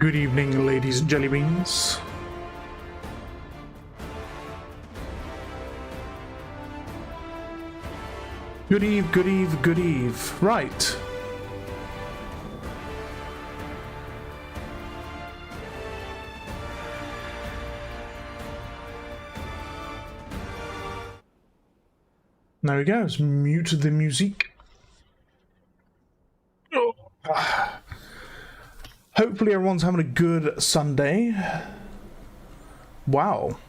Good evening, ladies and jelly beans. Good eve, good eve, good eve. Right. There we go. Let's mute the music. Hopefully everyone's having a good Sunday. Wow.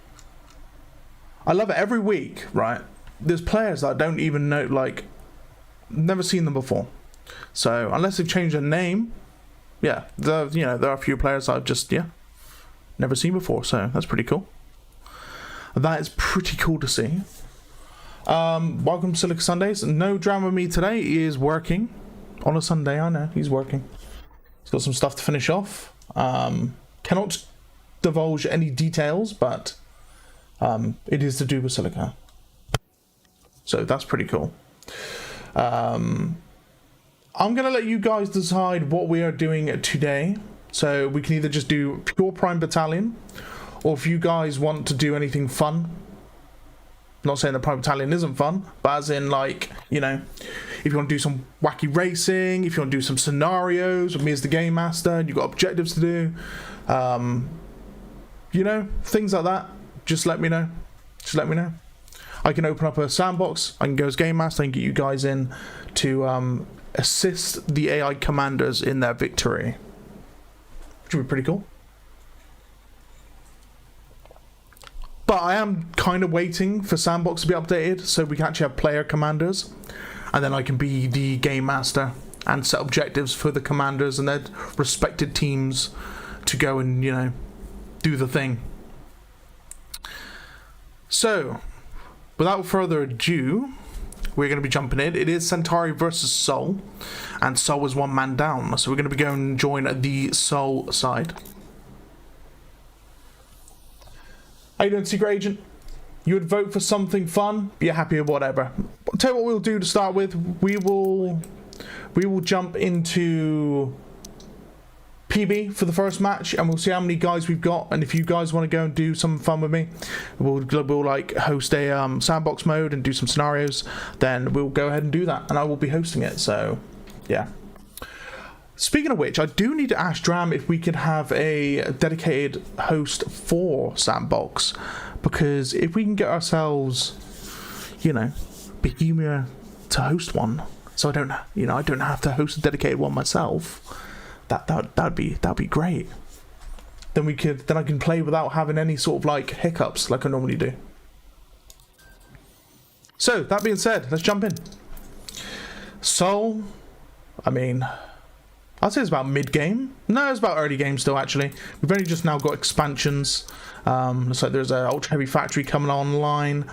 I love it every week, right? There's players that I don't even know, like, never seen them before. So, unless they've changed their name, yeah, there are a few players I've just, never seen before, so that's pretty cool. That is pretty cool to see. Welcome to Silica Sundays. No drama with me today. He is working on a Sunday. I know, he's working. He's got some stuff to finish off. Cannot divulge any details, but it is to do with Silica. So that's pretty cool. I'm going to let you guys decide what we are doing today. So we can either just do pure Prime Battalion, or if you guys want to do anything fun. Not saying the Prime Battalion isn't fun, but as in, like, you know, if you want to do some wacky racing, if you want to do some scenarios with me as the game master, and you've got objectives to do, you know, things like that, just let me know. Just let me know. I can open up a sandbox, I can go as game master, and get you guys in to assist the AI commanders in their victory. Which would be pretty cool. But I am kind of waiting for Sandbox to be updated so we can actually have player commanders, and then I can be the game master and set objectives for the commanders and their respected teams to go and, you know, do the thing. So, without further ado, we're going to be jumping in. It is Centauri versus Sol, and Sol is one man down, so we're going to be going and join the Sol side. How you doing, Secret Agent? You would vote for something fun, be happy with whatever. I'll tell you what we'll do to start with. We will jump into PB for the first match, and we'll see how many guys we've got. And if you guys want to go and do some fun with me, we'll like host a sandbox mode and do some scenarios. Then we'll go ahead and do that, and I will be hosting it. So, yeah. Speaking of which, I do need to ask Dram if we could have a dedicated host for Sandbox, because if we can get ourselves, you know, Bohemia to host one, so I don't have to host a dedicated one myself. That'd be great. Then I can play without having any sort of like hiccups like I normally do. So that being said, let's jump in. Sol, I mean, I'd say it's about mid-game. No, it's about early game still, actually. We've only just now got expansions. Looks like there's an ultra-heavy factory coming online.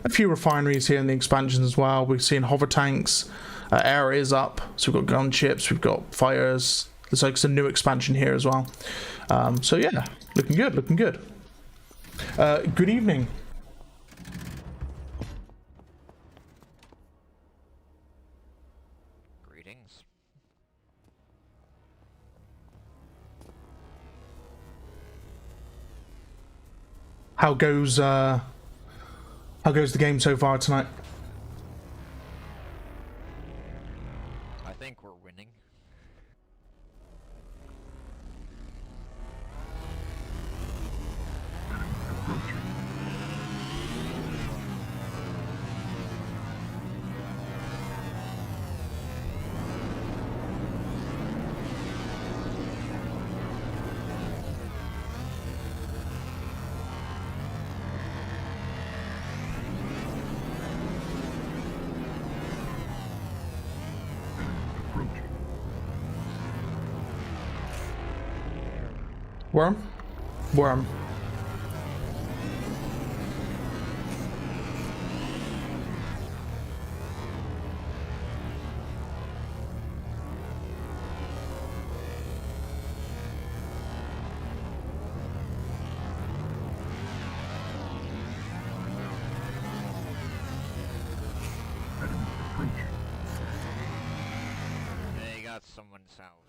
A few refineries here in the expansions as well. We're seeing hover tanks. Air is up. So we've got gunships. We've got fires. Looks like it's a new expansion here as well. So yeah, looking good, looking good. Good evening. How goes the game so far tonight? I think we're winning. Worm? Worm. They got someone south.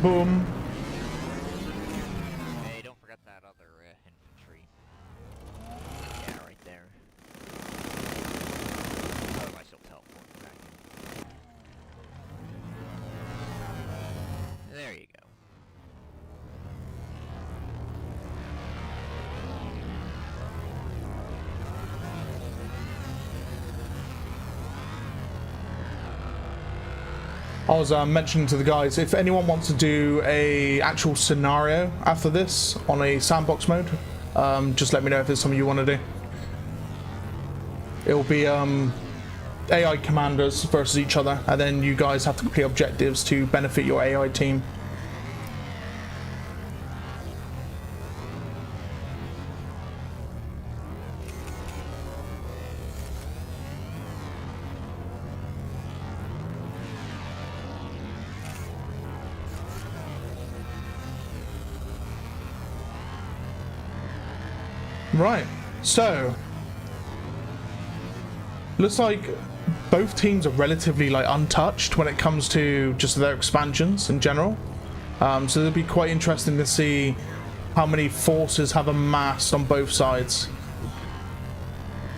Boom. Hey, don't forget that other infantry. Yeah, right there. Otherwise he'll teleport back in. There you go. I was mentioning to the guys, if anyone wants to do a actual scenario after this on a sandbox mode, just let me know if it's something you want to do. It'll be AI commanders versus each other, and then you guys have to complete objectives to benefit your AI team. Right, so looks like both teams are relatively like untouched when it comes to just their expansions in general. So it'll be quite interesting to see how many forces have amassed on both sides.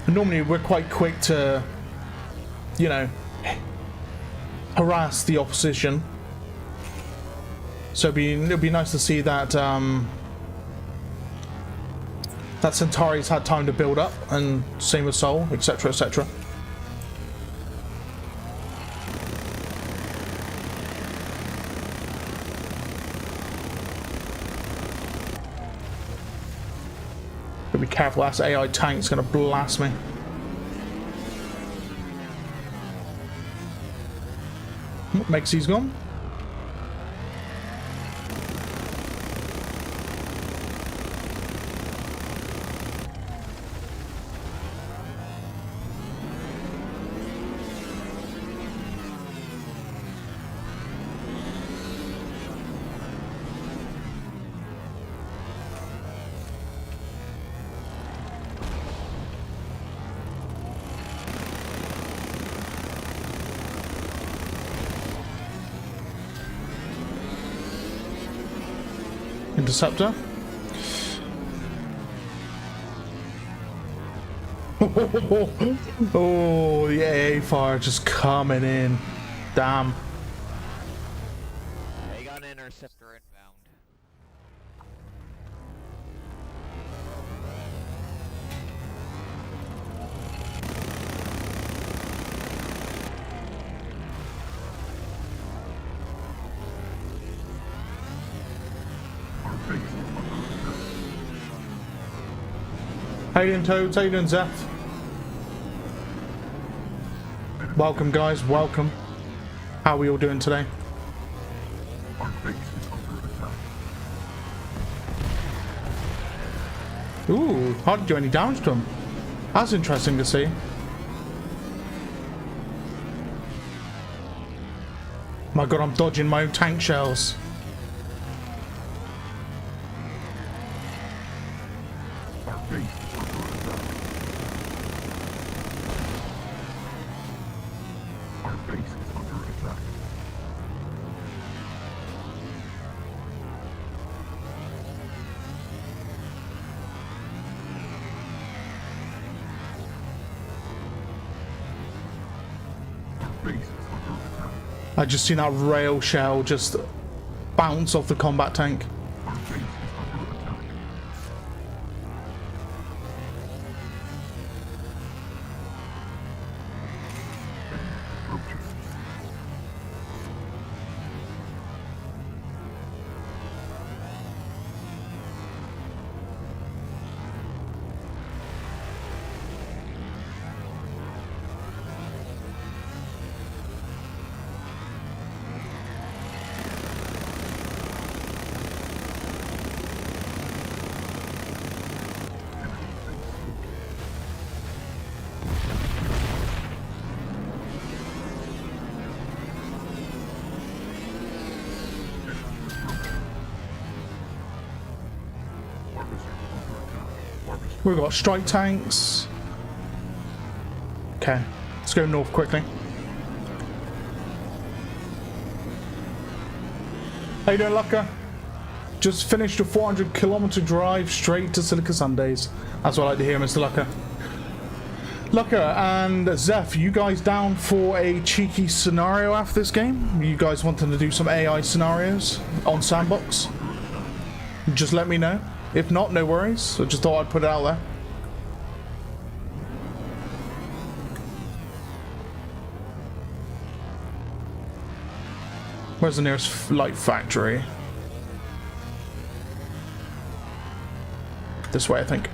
Normally we're quite quick to, you know, harass the opposition. So it'll be nice to see that that Centauri's had time to build up, and same with Sol, etc, etc. Gotta be careful, that AI tank's gonna blast me. Mexie's gone. Interceptor. Oh, the AA fire just coming in. Damn. They got an interceptor inbound. How you doing, Toads? How you doing, Zeph? Welcome, guys. Welcome. How are we all doing today? Ooh, hardly do any damage to him. That's interesting to see. My god, I'm dodging my own tank shells. I just seen that rail shell just bounce off the combat tank. We've got strike tanks. Okay, let's go north quickly. How you doing, Lucka? Just finished a 400-kilometer drive straight to Silica Sundays. That's what I like to hear, Mr. Lucka. Lucka and Zeph, you guys down for a cheeky scenario after this game? You guys wanting to do some AI scenarios on Sandbox? Just let me know. If not, no worries. I just thought I'd put it out there. Where's the nearest light factory? This way, I think.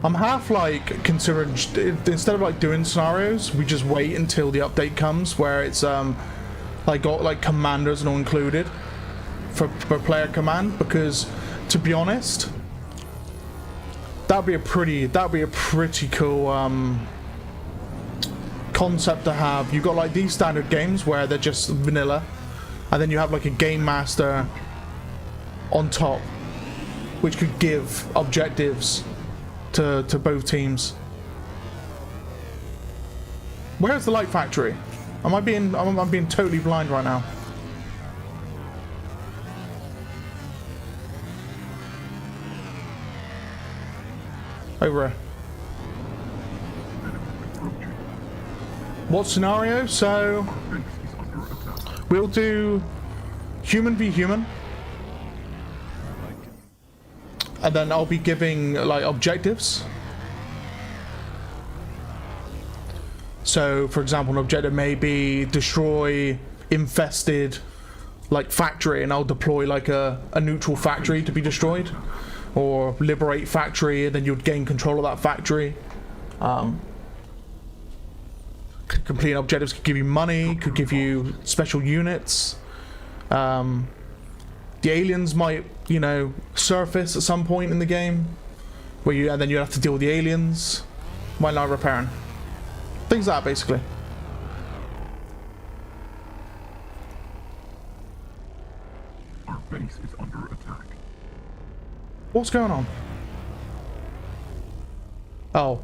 I'm half like considering instead of like doing scenarios, we just wait until the update comes where it's like got like commanders and all included for player command, because to be honest, that'd be a pretty cool concept to have. You've got like these standard games where they're just vanilla, and then you have like a game master on top which could give objectives to both teams. Where's the light factory? I'm being totally blind right now. Over here. What scenario? So we'll do human v human, and then I'll be giving like objectives. So for example, an objective may be destroy infested like factory, and I'll deploy like a neutral factory to be destroyed, or liberate factory, and then you'd gain control of that factory. Completing objectives could give you money, could give you special units. The aliens might, you know, surface at some point in the game, where and then you have to deal with the aliens while not repairing. Things like that, basically. Our base is under attack. What's going on? Oh.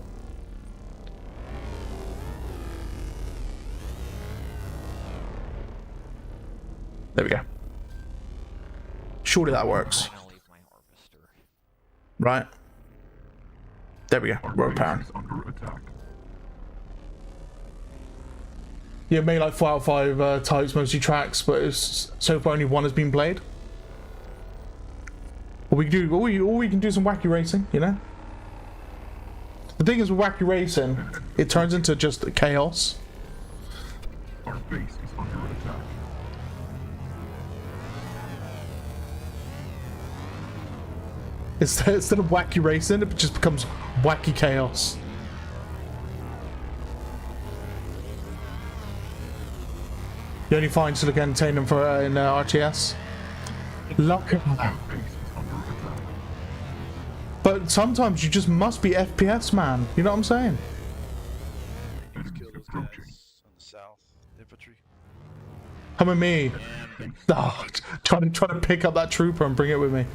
There we go. Surely that works. Right. There we go. We're repairing. Yeah, made like 4 out of 5 types, mostly tracks, but it's, so far only one has been played. Or we can do some wacky racing, you know? The thing is with wacky racing, it turns into just chaos. Our base is under attack. Instead of wacky racing, it just becomes wacky chaos. You only find Silica entertaining for in RTS. Luck. But sometimes you just must be FPS, man. You know what I'm saying? Kill those guys on the south infantry. Come with me. Oh, trying to pick up that trooper and bring it with me.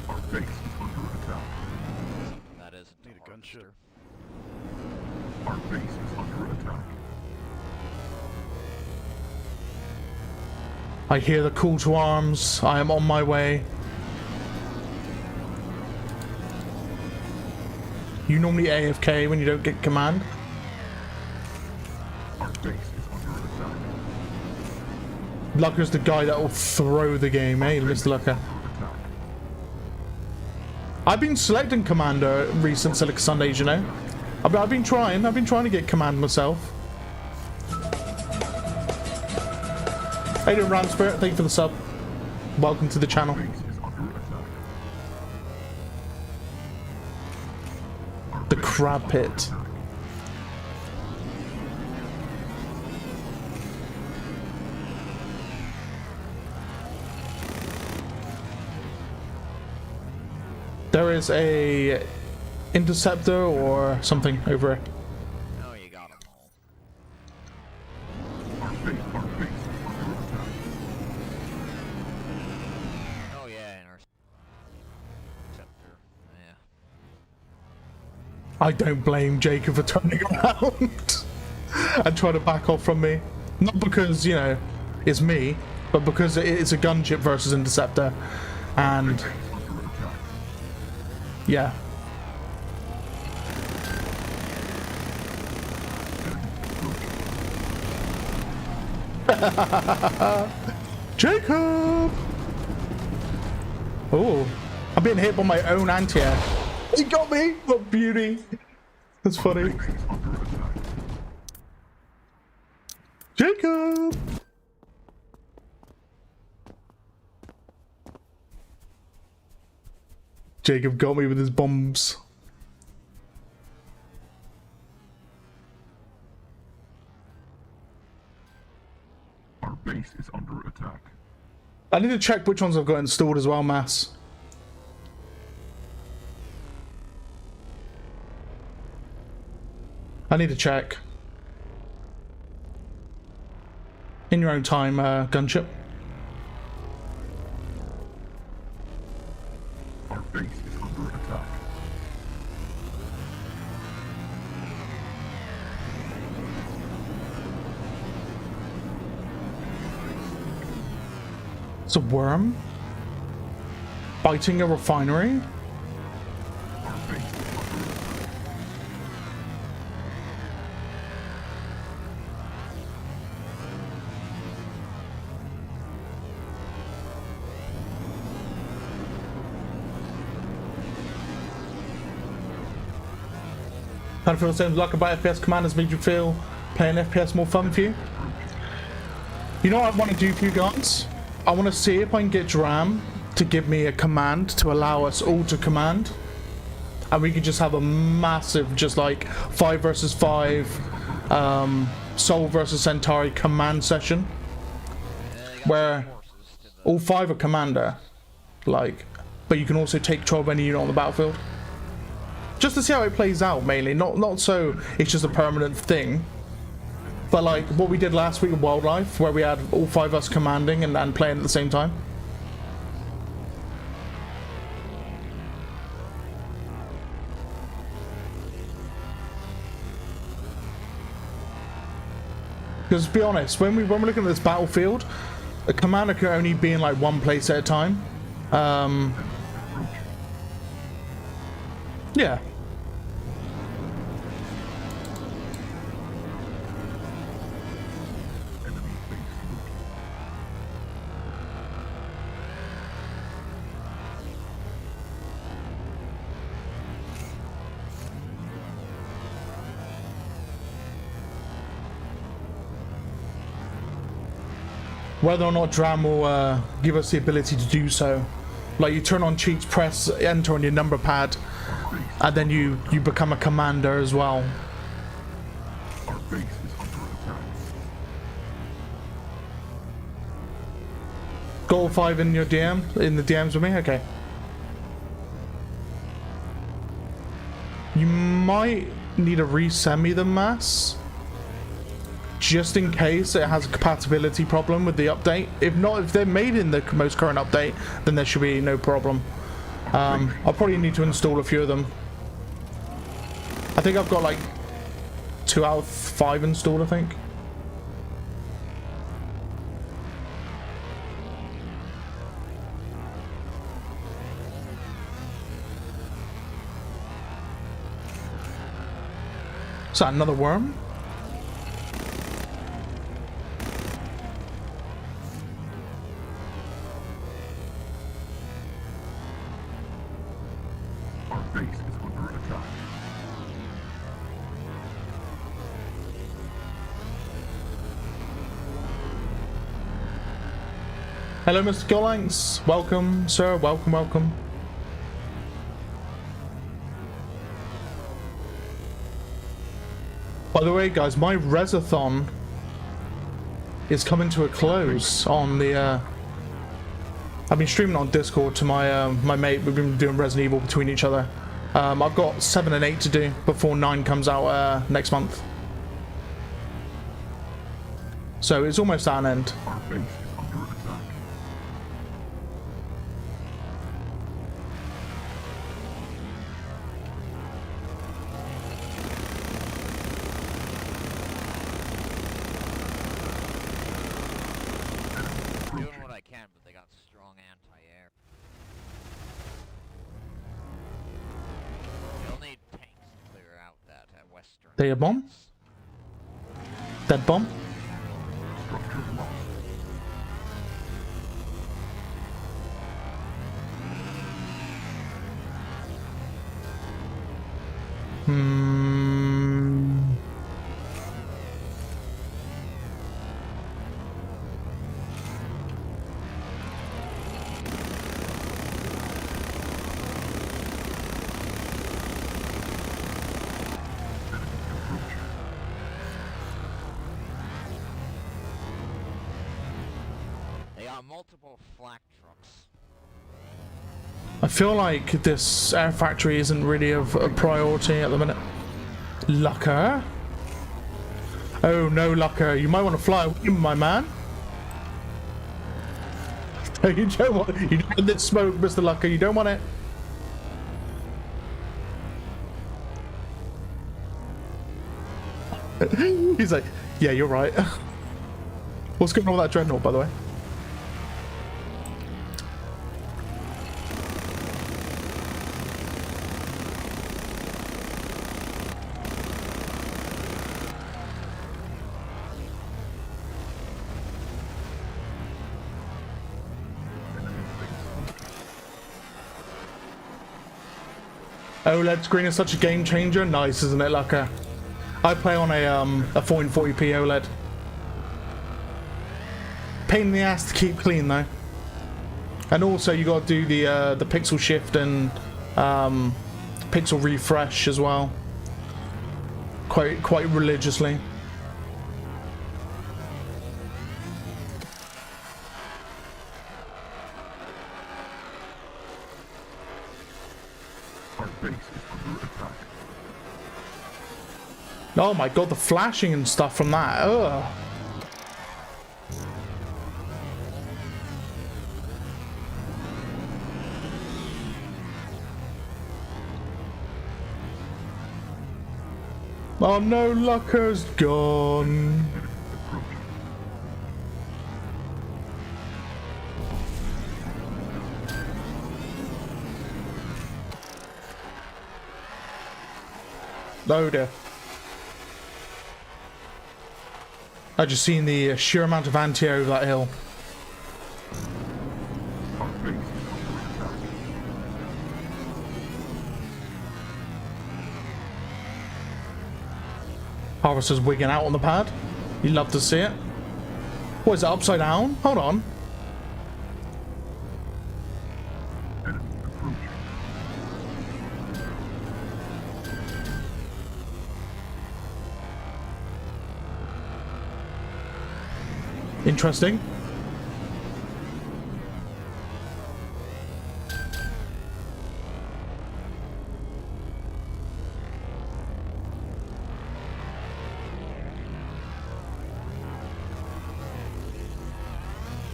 Our base is under attack. That isn't Need a gunship. Our base is under attack. I hear the call to arms. I am on my way. You normally AFK when you don't get command. Our base is under attack. Lucker's the guy that will throw the game, eh, Mr. Lucker? I've been selecting commander recent Silica Sundays, you know. I've been trying to get command myself. How you doing, Ram Spirit? Thank you for the sub. Welcome to the channel. The crab pit. There is a interceptor or something over here. Oh, you got them all. I don't blame Jacob for turning around and trying to back off from me. Not because, you know, it's me, but because it's a gunship versus interceptor. And yeah. Jacob! Oh, I'm being hit by my own anti-air. He got me! What beauty! That's funny. Jacob! Jacob got me with his bombs. Our base is under attack. I need to check which ones I've got installed as well, Mass. I need to check. In your own time, gunship. Our base is under attack. It's a worm? Biting a refinery? Our base is under attack. Kind of feel the same like about FPS Command has made you feel playing FPS more fun for you? You know what I want to do for you guys? I want to see if I can get Dram to give me a command to allow us all to command. And we could just have a massive, just like 5 versus 5, Soul versus Centauri command session. Where all 5 are commander. Like, but you can also take control of any unit on the battlefield. Just to see how it plays out, mainly. Not so it's just a permanent thing. But like what we did last week in Wildlife, where we had all 5 of us commanding and playing at the same time. Because to be honest, when we're looking at this battlefield, a commander can only be in like one place at a time. Yeah. Whether or not Dram will give us the ability to do so. Like you turn on cheats, press enter on your number pad, and then you become a commander as well. Our base is under attack. Got all 5 in your DM, in the DMs with me? Okay. You might need to resend me the mass. Just in case it has a compatibility problem with the update. If not, if they're made in the most current update, then there should be no problem. I'll probably need to install a few of them. I think I've got like 2 out of 5 installed, I think. Is that another worm? Our base is under attack. Hello, Mr. Golanks. Welcome, sir. Welcome, welcome. By the way, guys, my Resathon is coming to a close on the, I've been streaming on Discord to my my mate. We've been doing Resident Evil between each other. I've got 7 and 8 to do before 9 comes out next month. So it's almost at an end. Our base is under attack. western. They a bomb? Yes. Dead bomb? Structure lost. Hmm. They are multiple flak trucks. I feel like this air factory isn't really of a priority at the minute. Lucker? Oh no, Lucker, you might want to fly away, my man. You don't want this smoke, Mr. Lucker, you don't want it. He's like, yeah, you're right. What's going on with that dreadnought, by the way? OLED screen is such a game changer. Nice, isn't it, Lucker? I play on a 1440p OLED. Pain in the ass to keep clean though. And also you got to do the pixel shift and pixel refresh as well. Quite religiously. Our base is under attack. Oh my god, the flashing and stuff from that. Ugh. Oh no, Lucker's gone. Oh dear. I just seen the sheer amount of anti-air over that hill. Our base is under attack. Harvester's wigging out on the pad. You love to see it. What is it, upside down? Hold on. Enemy approaching. Interesting.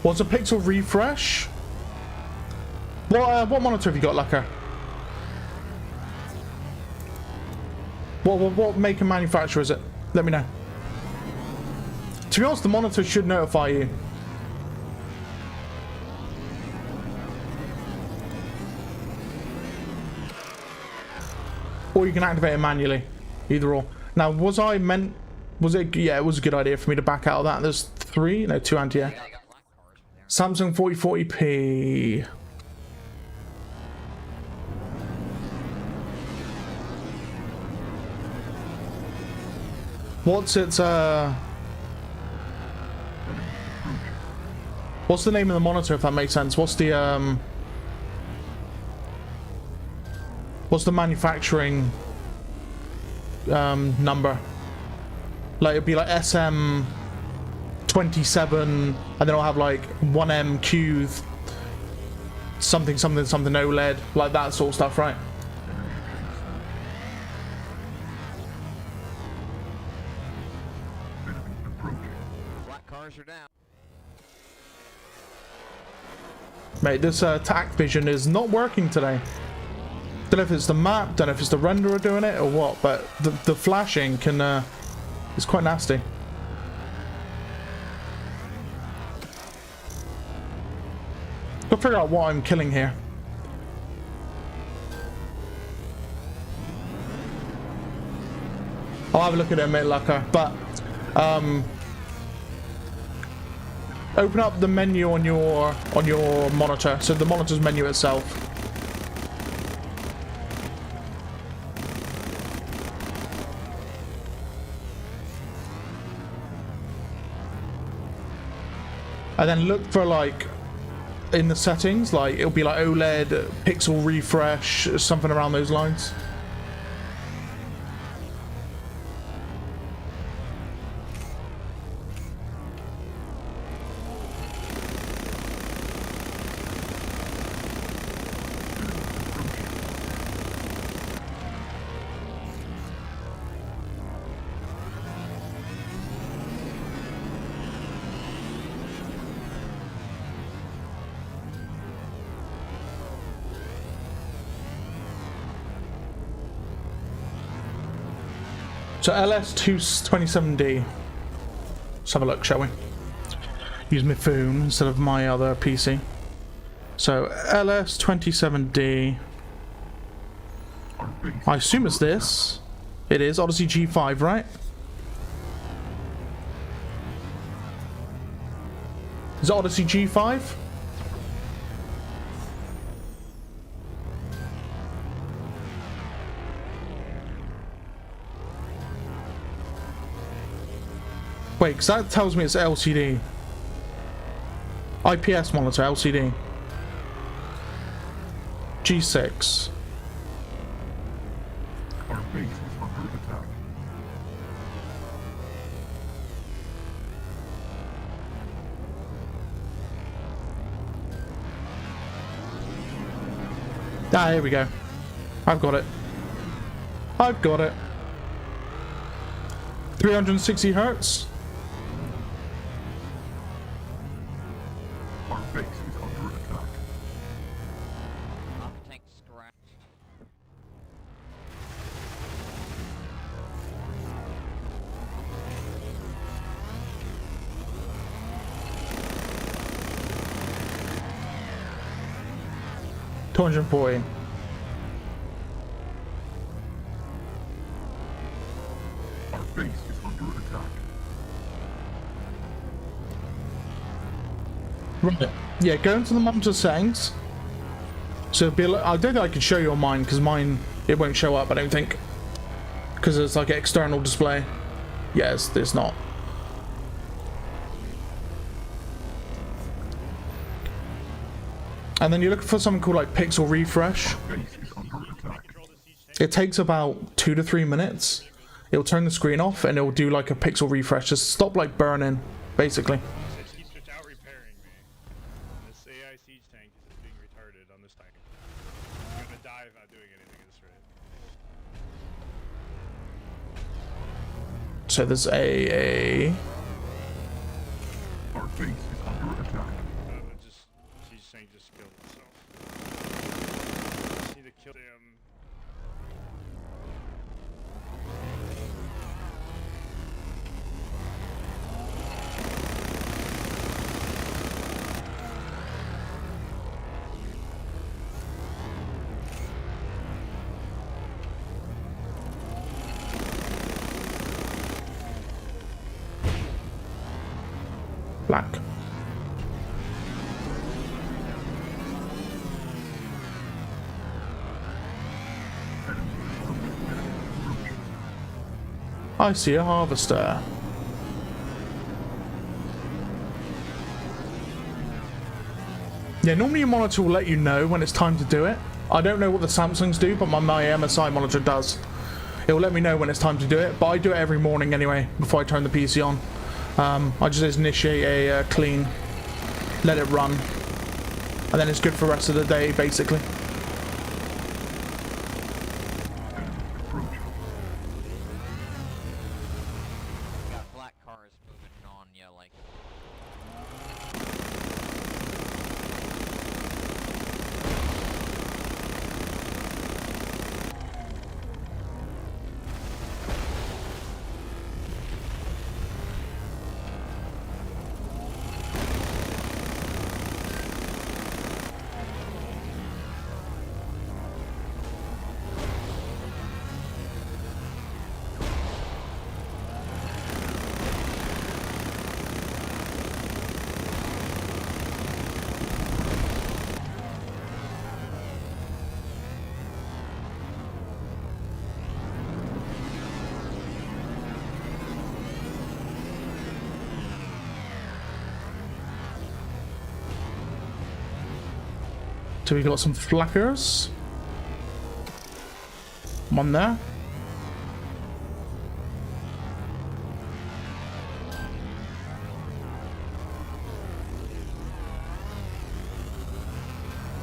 What's a pixel refresh? What monitor have you got, Lucker? What make and manufacturer is it? Let me know. To be honest, the monitor should notify you. Or you can activate it manually. Either or. Now, was it? Yeah, it was a good idea for me to back out of that. There's two anti-air. Yeah, I got black cars from there. Samsung 4040p. What's its what's the name of the monitor, if that makes sense? What's the manufacturing number? Like it'd be like SM27 and then it'll have like 1MQ something OLED, like that sort of stuff, right? Black cars are down. Mate, this tact vision is not working today. Don't know if it's the map, don't know if it's the renderer doing it or what, but the flashing can is quite nasty. Gotta figure out what I'm killing here. I'll have a look at it in a minute, Lucker. But open up the menu on your monitor. So the monitor's menu itself. And then look for, like, in the settings, like it'll be like OLED, pixel refresh, something around those lines. So LS227D. Let's have a look, shall we? Use my phone instead of my other PC. So LS27D. I assume it's this. It is Odyssey G5, right? Is it Odyssey G5? Wait, because that tells me it's LCD. IPS monitor, LCD. G6. Our base is under attack. Ah, here we go. I've got it. I've got it. 360 hertz. Our base is under attack. Tank scratched. $240. Our base is under attack. Right. Yeah, go into the monitor settings. So it'll be I don't think I can show you on mine because mine it won't show up. I don't think because it's like an external display. Yes, it's not. And then you're looking for something called like pixel refresh. Base is under attack. It takes about 2 to 3 minutes. It'll turn the screen off and it'll do like a pixel refresh. Just stop like burning, basically. It keeps without repairing me. This AI siege tank is being retarded on this tank. I'm gonna die if not doing anything at this rate. So there's a Our base is under attack. Siege tank just killed itself. Just need to kill them. black. I see a harvester. Yeah, normally your monitor will let you know when it's time to do it. I don't know what the Samsungs do, but my MSI monitor does. It will let me know when it's time to do it, but I do it every morning anyway, before I turn the PC on. I just initiate a clean, let it run, and then it's good for the rest of the day, basically. Got black cars moving on you like. So we got some flackers. One there.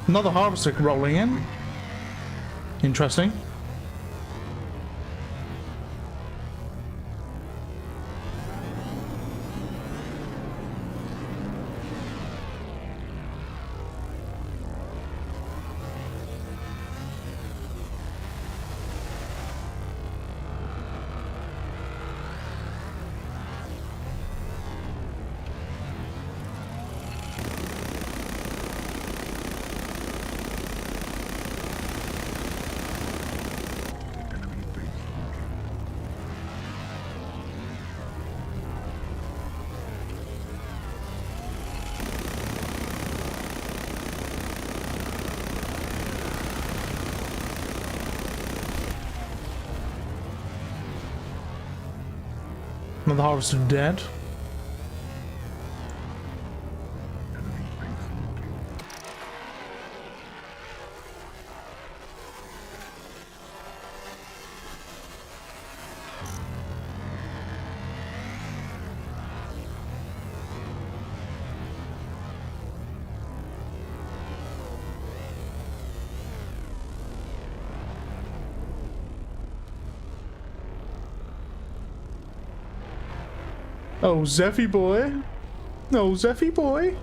Another harvester rolling in. Interesting. Enemy base launching. Another harvester dead. Enemy base launching. Oh, Zeffy boy. Oh, Zeffy boy.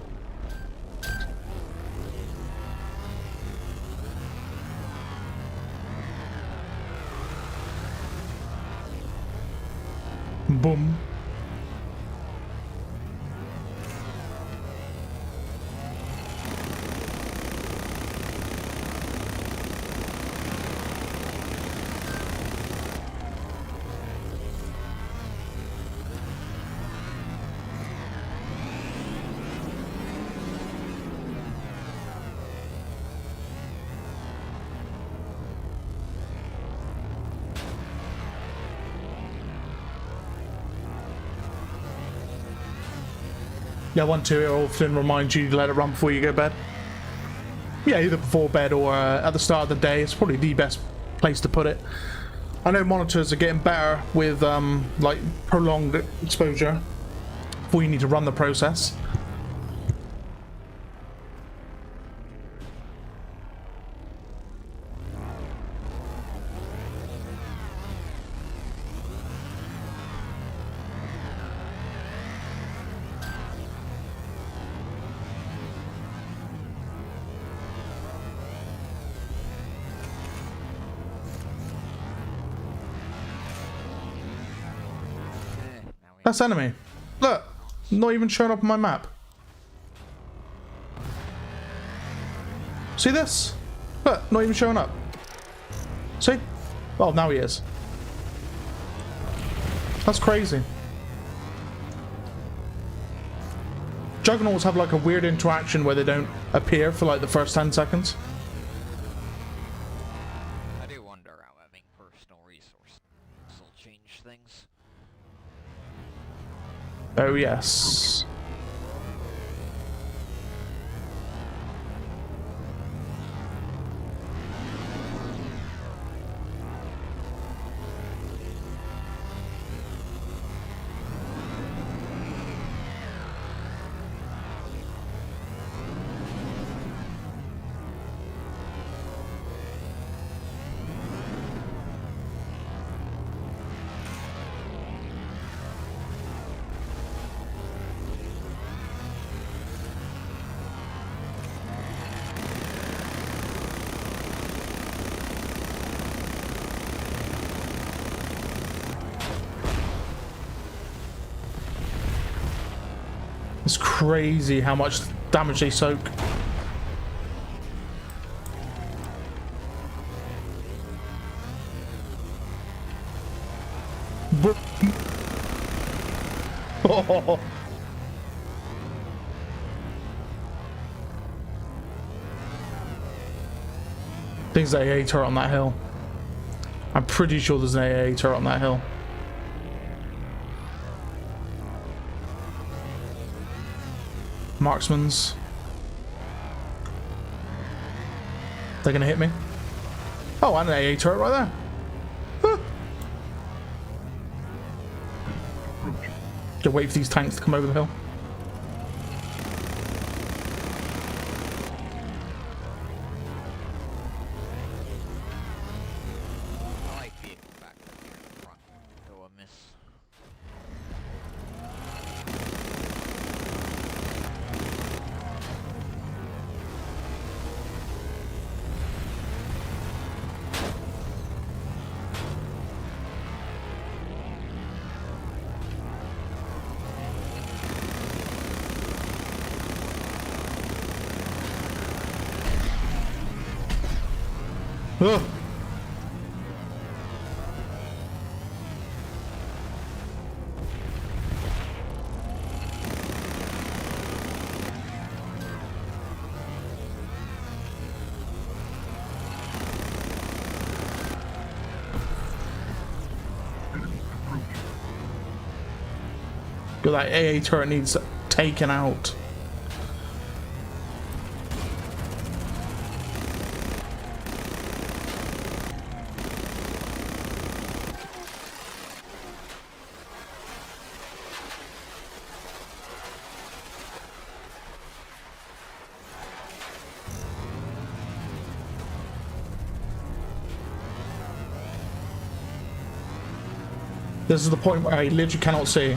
Boom. Yeah, 1, 2, it often reminds you to let it run before you go to bed. Yeah, either before bed or at the start of the day. It's probably the best place to put it. I know monitors are getting better with like prolonged exposure before you need to run the process. Now we That's enemy. Look, not even showing up on my map. See this? Look, not even showing up. See? Oh, now he is. That's crazy. Juggernauts have like a weird interaction where they don't appear for like the first 10 seconds. I do wonder how having personal resources will change things. Oh, yes. It's crazy how much damage they soak. Oh. There's an AA turret on that hill. I'm pretty sure there's an AA turret on that hill. Marksman's. They're gonna hit me. Oh, and an AA turret right there. Huh. Just wait for these tanks to come over the hill. I like vehicle back up here in the front. Oh, a miss. Ugh. But that AA turret needs taken out. This is the point where I literally cannot see.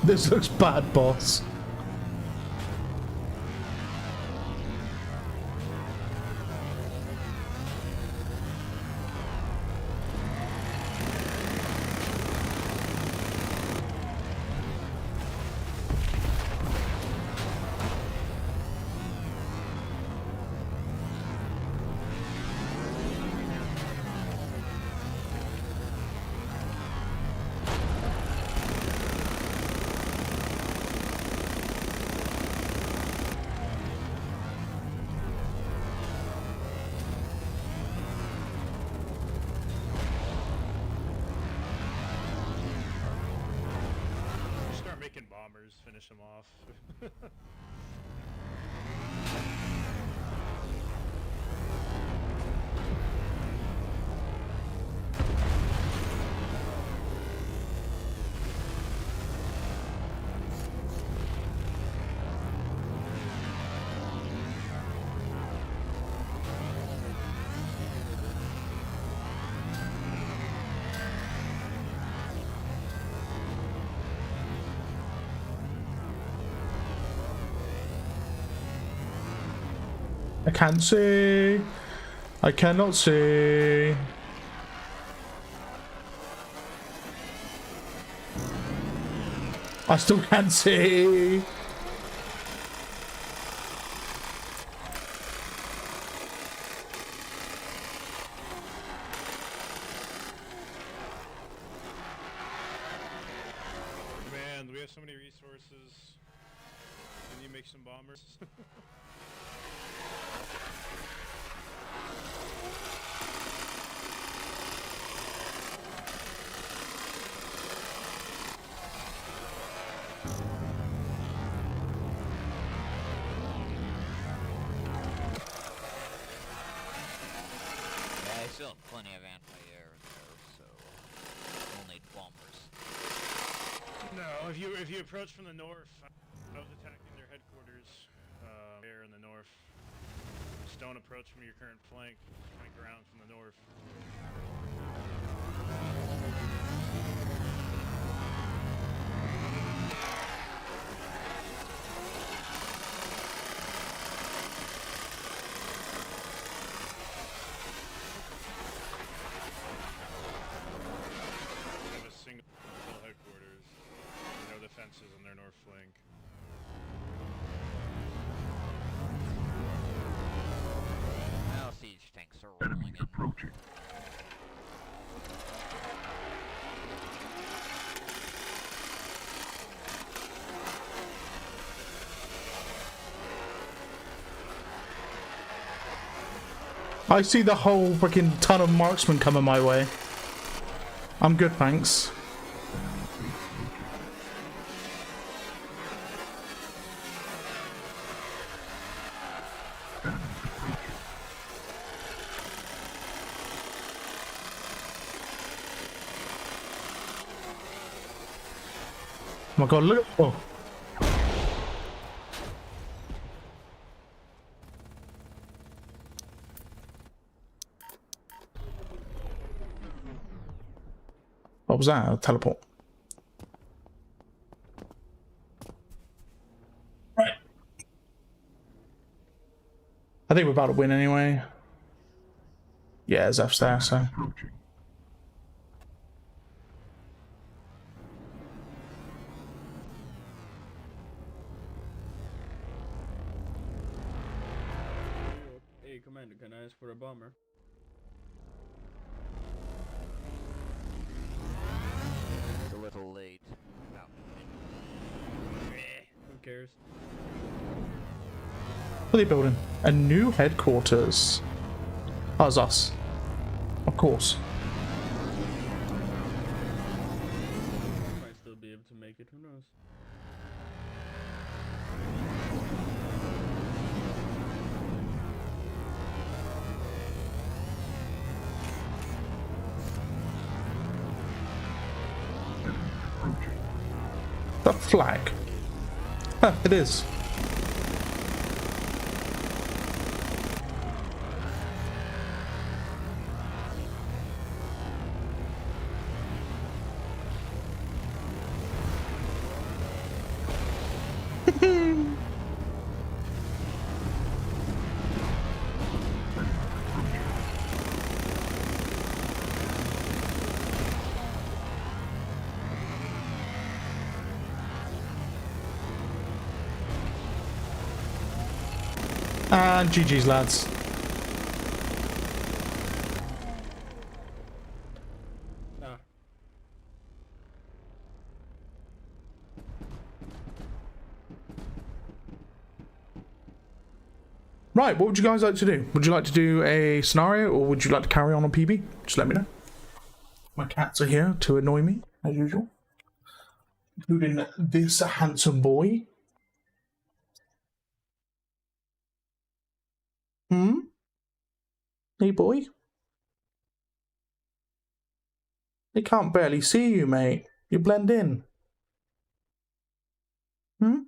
This looks bad, boss. Start making bombers, finish them off. I can't see. I cannot see. I still can't see. Man, we have so many resources. Can you make some bombers? Yeah, I still have plenty of anti-air though, so we'll need bombers. No, if you approach from the north, I was attacking their headquarters there in the north. Just don't approach from your current flank. Flank around from the north. They have a single headquarters. No defenses on their north flank. Now siege tanks are rolling Enemy in. approaching. I see the whole freaking ton of marksmen coming my way. I'm good, thanks. Oh my god, look. Oh. What was that? A teleport. Right. I think we're about to win anyway. Yeah, Zeph's there, so. Approaching. Hey, Commander, can I ask for a bomber? It's a little late. About Who cares? What are they building? A new headquarters. Oh, it's us. Of course. Might still be able to make it, who knows? That flag. Huh, it is. And GG's, lads. Ah, Right, what would you guys like to do? Would you like to do a scenario, or would you like to carry on PB? Just let me know. My cats are here to annoy me, as usual. Including this handsome boy. Hmm? Hey, boy? They can't barely see you, mate. You blend in. Hmm?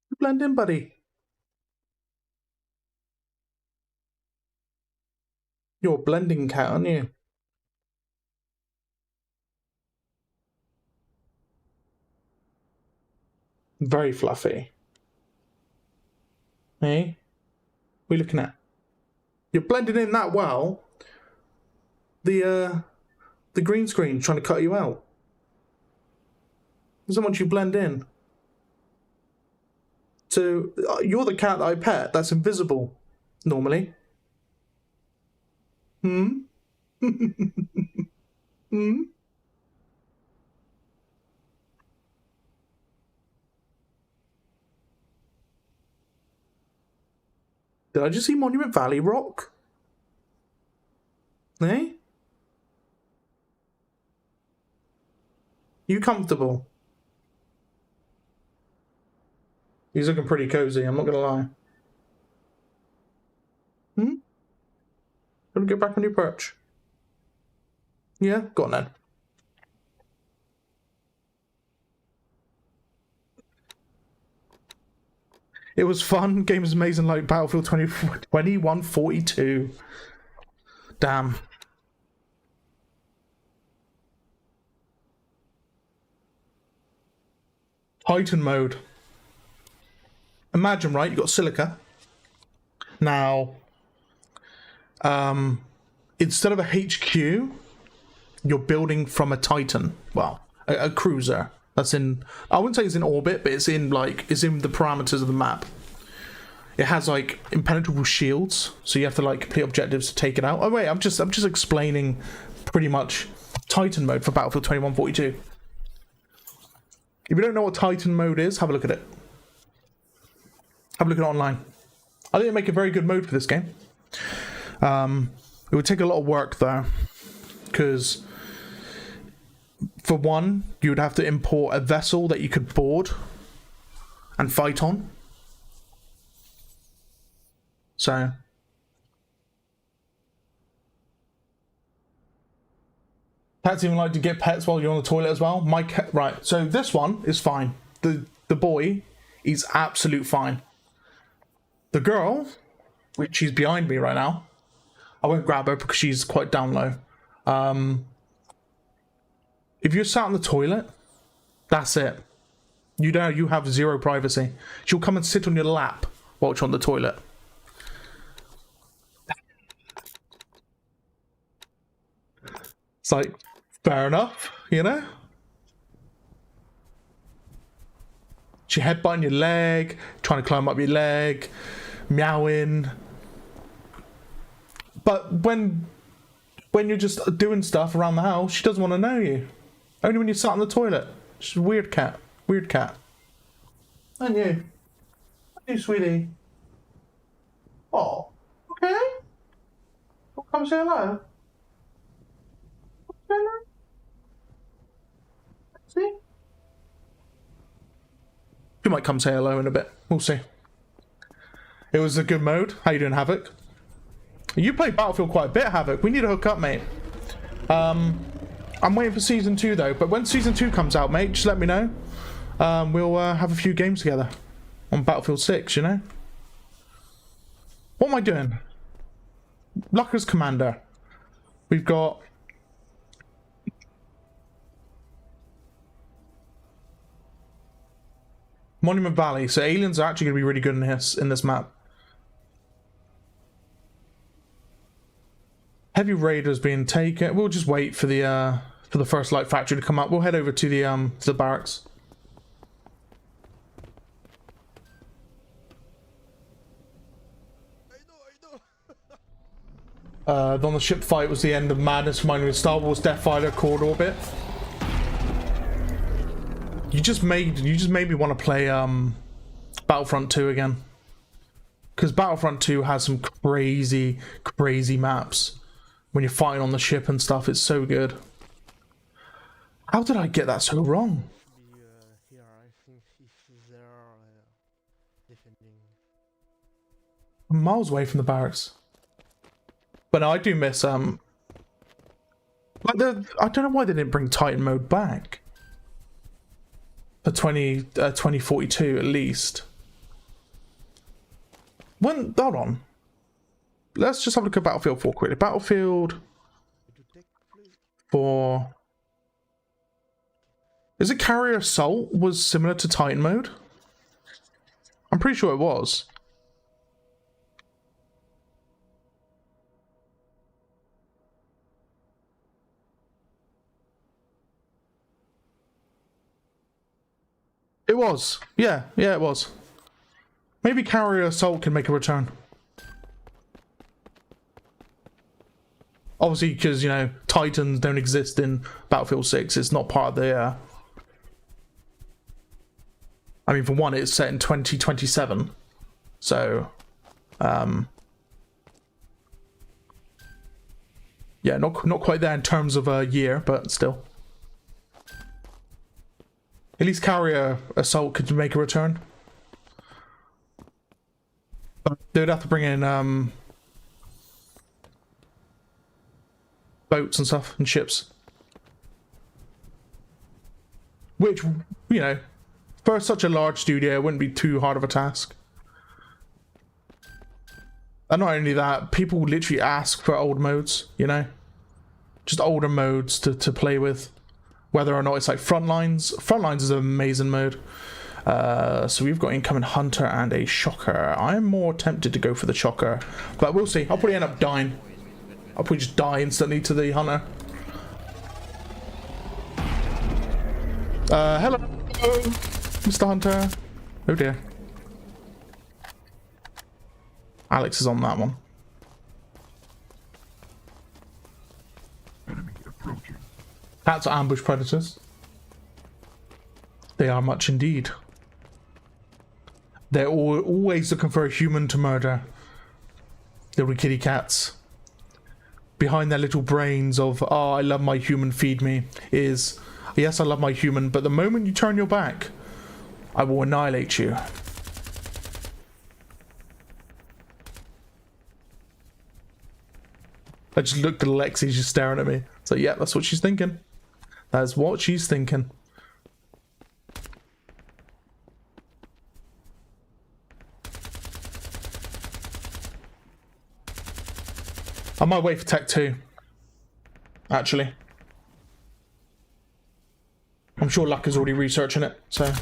You blend in, buddy. You're a blending cat, aren't you? Very fluffy. Hey? What are you looking at? You're blending in that well. The green screen trying to cut you out. Doesn't want you to blend in. So, you're the cat that I pet. That's invisible, normally. Hmm? Hmm? Did I just see Monument Valley rock? Eh? You comfortable? He's looking pretty cozy, I'm not gonna lie. Hmm? Gonna get back on your perch? Yeah? Go on then. It was fun. Game is amazing like Battlefield 2142. Damn. Titan mode. Imagine, right? You got Silica. Now, instead of a HQ, you're building from a Titan. Well, a cruiser. That's in. I wouldn't say it's in orbit, but it's in the parameters of the map. It has like impenetrable shields, so you have to like complete objectives to take it out. Oh wait, I'm just explaining pretty much Titan mode for Battlefield 2142. If you don't know what Titan mode is, have a look at it. Have a look at it online. I think they make a very good mode for this game. It would take a lot of work though, because for one, you would have to import a vessel that you could board and fight on. So cats even like to get pets while you're on the toilet as well. My cat, right? So this one is fine. The boy is absolute fine. The girl, which she's behind me right now, I won't grab her because she's quite down low. If you're sat on the toilet, that's it. You have zero privacy. She'll come and sit on your lap while you're on the toilet. It's like, fair enough, you know? She headbutting your leg, trying to climb up your leg, meowing. But when you're just doing stuff around the house, she doesn't want to know you. Only when you're sat on the toilet. She's a weird cat. Weird cat. And you? Aren't you, sweetie? Oh, okay. Well, come say hello. Hello. See? You might come say hello in a bit. We'll see. It was a good mode. How you doing, Havoc? You play Battlefield quite a bit, Havoc. We need to hook up, mate. I'm waiting for Season 2, though. But when Season 2 comes out, mate, just let me know. We'll have a few games together on Battlefield 6, you know? What am I doing? Lucker's Commander. We've got... Monument Valley. So aliens are actually going to be really good in this map. Heavy Raiders being taken. We'll just wait for the first light factory to come up. We'll head over to the barracks. On the ship fight was the end of madness, reminding me of Star Wars Death Fighter Cord Orbit. You just made me want to play Battlefront 2 again, because Battlefront 2 has some crazy maps when you're fighting on the ship and stuff. It's so good. How did I get that so wrong? Here, I think if they are defending. I'm miles away from the barracks. But no, I do miss I don't know why they didn't bring Titan mode back for 2042 at least. Hold on. Let's just have a look at Battlefield 4 quickly. Battlefield 4. Is it Carrier Assault was similar to Titan mode? I'm pretty sure it was. It was. Yeah, it was. Maybe Carrier Assault can make a return. Obviously, because, you know, Titans don't exist in Battlefield 6. It's not part of the... I mean, for one, it's set in 2027. So... yeah, not quite there in terms of a year, but still. At least Carrier Assault could make a return. But they would have to bring in boats and stuff and ships. Which, you know, for such a large studio, it wouldn't be too hard of a task. And not only that, people literally ask for old modes, you know? Just older modes to play with. Whether or not it's like Frontlines. Frontlines is an amazing mode. So we've got incoming Hunter and a Shocker. I'm more tempted to go for the Shocker, but we'll see. I'll probably end up dying. I'll probably just die instantly to the Hunter. Hello, Mr. Hunter. Oh dear. Alex is on that one. Enemy approaching. Cats are ambush predators. They are much indeed. They're always looking for a human to murder. Little kitty cats. behind their little brains of, oh, I love my human, feed me, is, yes, I love my human, but the moment you turn your back, I will annihilate you. I just looked at Alexi, she's staring at me. So yeah, that's what she's thinking. That's what she's thinking. I might wait for Tech 2. Actually. I'm sure Luck is already researching it, so. If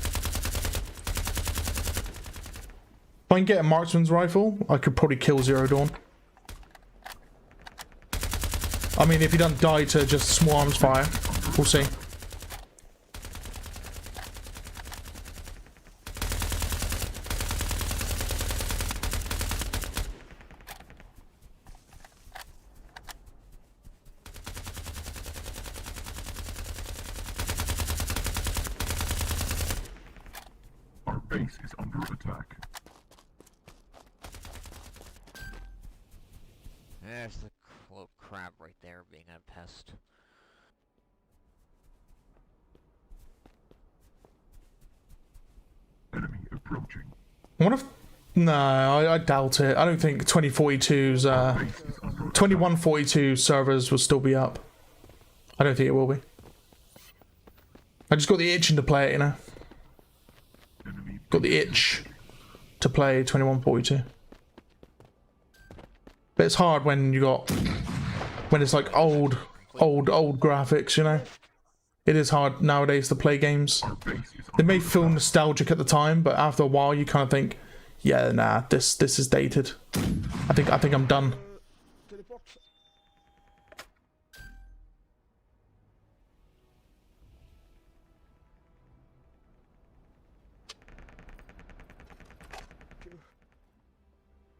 I can get a marksman's rifle, I could probably kill Zero Dawn. I mean, if he doesn't die to just small arms fire, we'll see. Our base is under attack. There's the cloak crab right there being a pest. Enemy approaching. I wonder if... No, I doubt it. I don't think 2042's... 2142 servers will still be up. I don't think it will be. I just got the itching to play it, you know. Got the itch to play 2142. But it's hard when you got... when it's like old graphics, you know. It is hard nowadays to play games. They may feel nostalgic at the time, but after a while you kind of think, yeah, nah, this is dated. I think I'm done. Teleport.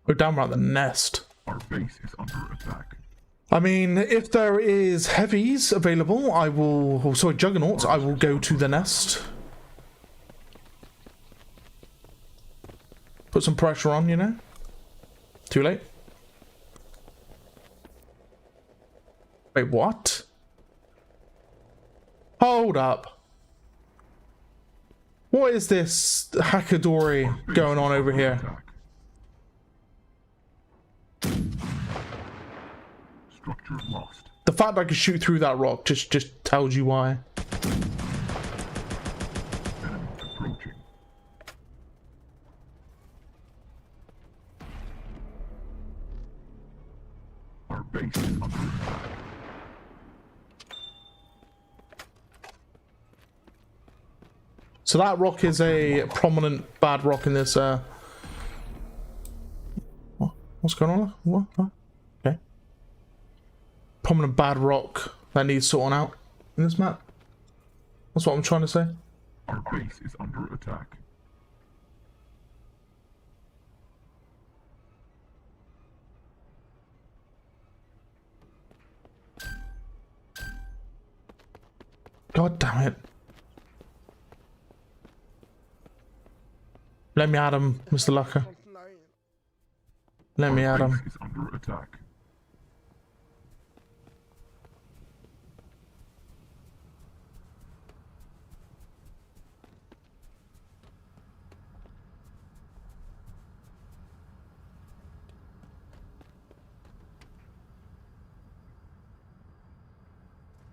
We're down around the nest. Our base is under attack. I mean, if there is heavies available, I will... Oh, sorry, juggernauts, I will go to the nest. Put some pressure on, you know? Too late. Wait, what? Hold up. What is this hackadory going on over here? Structure lost. The fact I can shoot through that rock just tells you why. Enemy approaching. Our base is under attack. So that rock is a prominent bad rock in this, what's going on? What? Okay. Prominent bad rock that needs sorting out in this map. That's what I'm trying to say. Our base is under attack. God damn it. Let me at him, Mr. Lucker. Let me at Our him. base is under attack.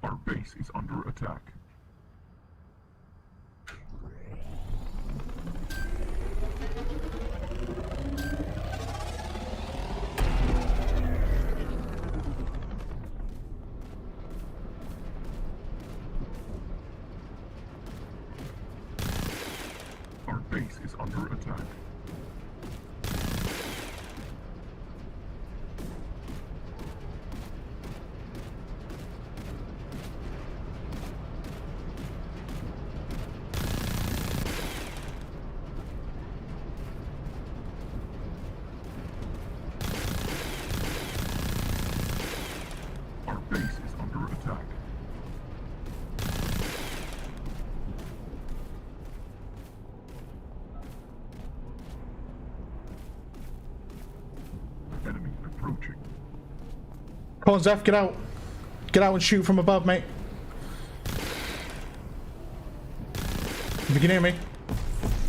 Our base is under attack. Our base is under attack. Our base is under attack. Come on, Zeph, get out. Get out and shoot from above, mate. If you can hear me.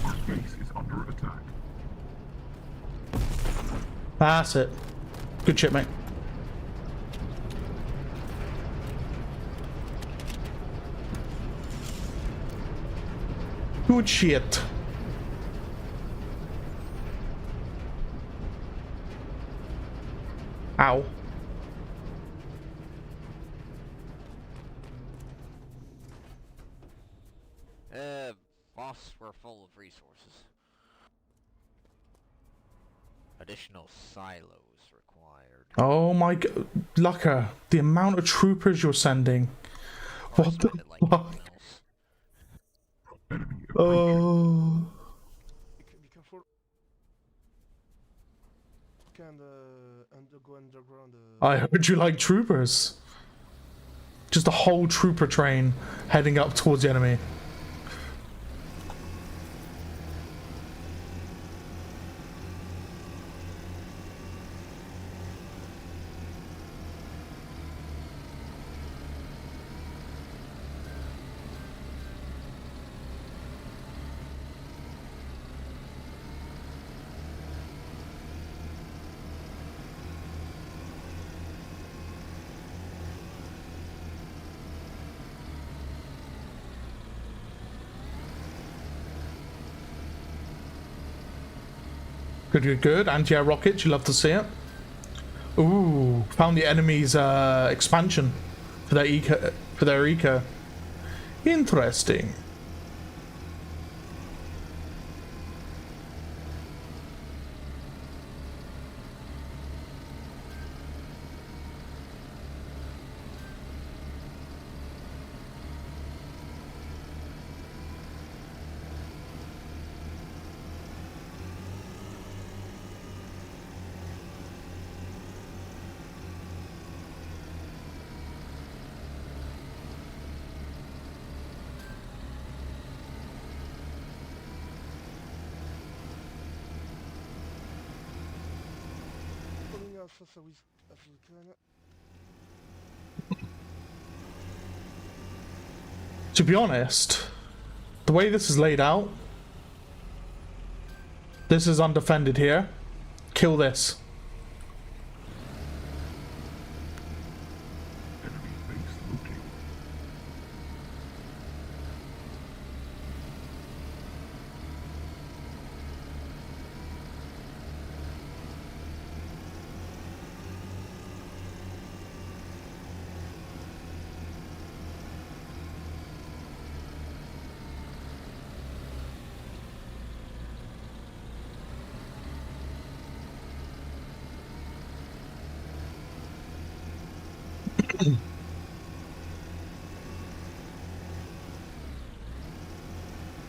Our base is under attack. That's it. Good shit, mate. Good shit. Ow. Boss, we're full of resources. Additional silos required. Oh my god. Lucker, the amount of troopers you're sending. Or What the spend it like fuck? anything else. Enemy approaching. Oh. Be careful. Can go underground. I heard you like troopers. Just a whole trooper train heading up towards the enemy. Good, good, good. Anti-air rockets, you love to see it. Ooh, found the enemy's expansion for their eco. Interesting. Following Alpha South African. To be honest, the way this is laid out, this is undefended here. Kill this. Enemy base located.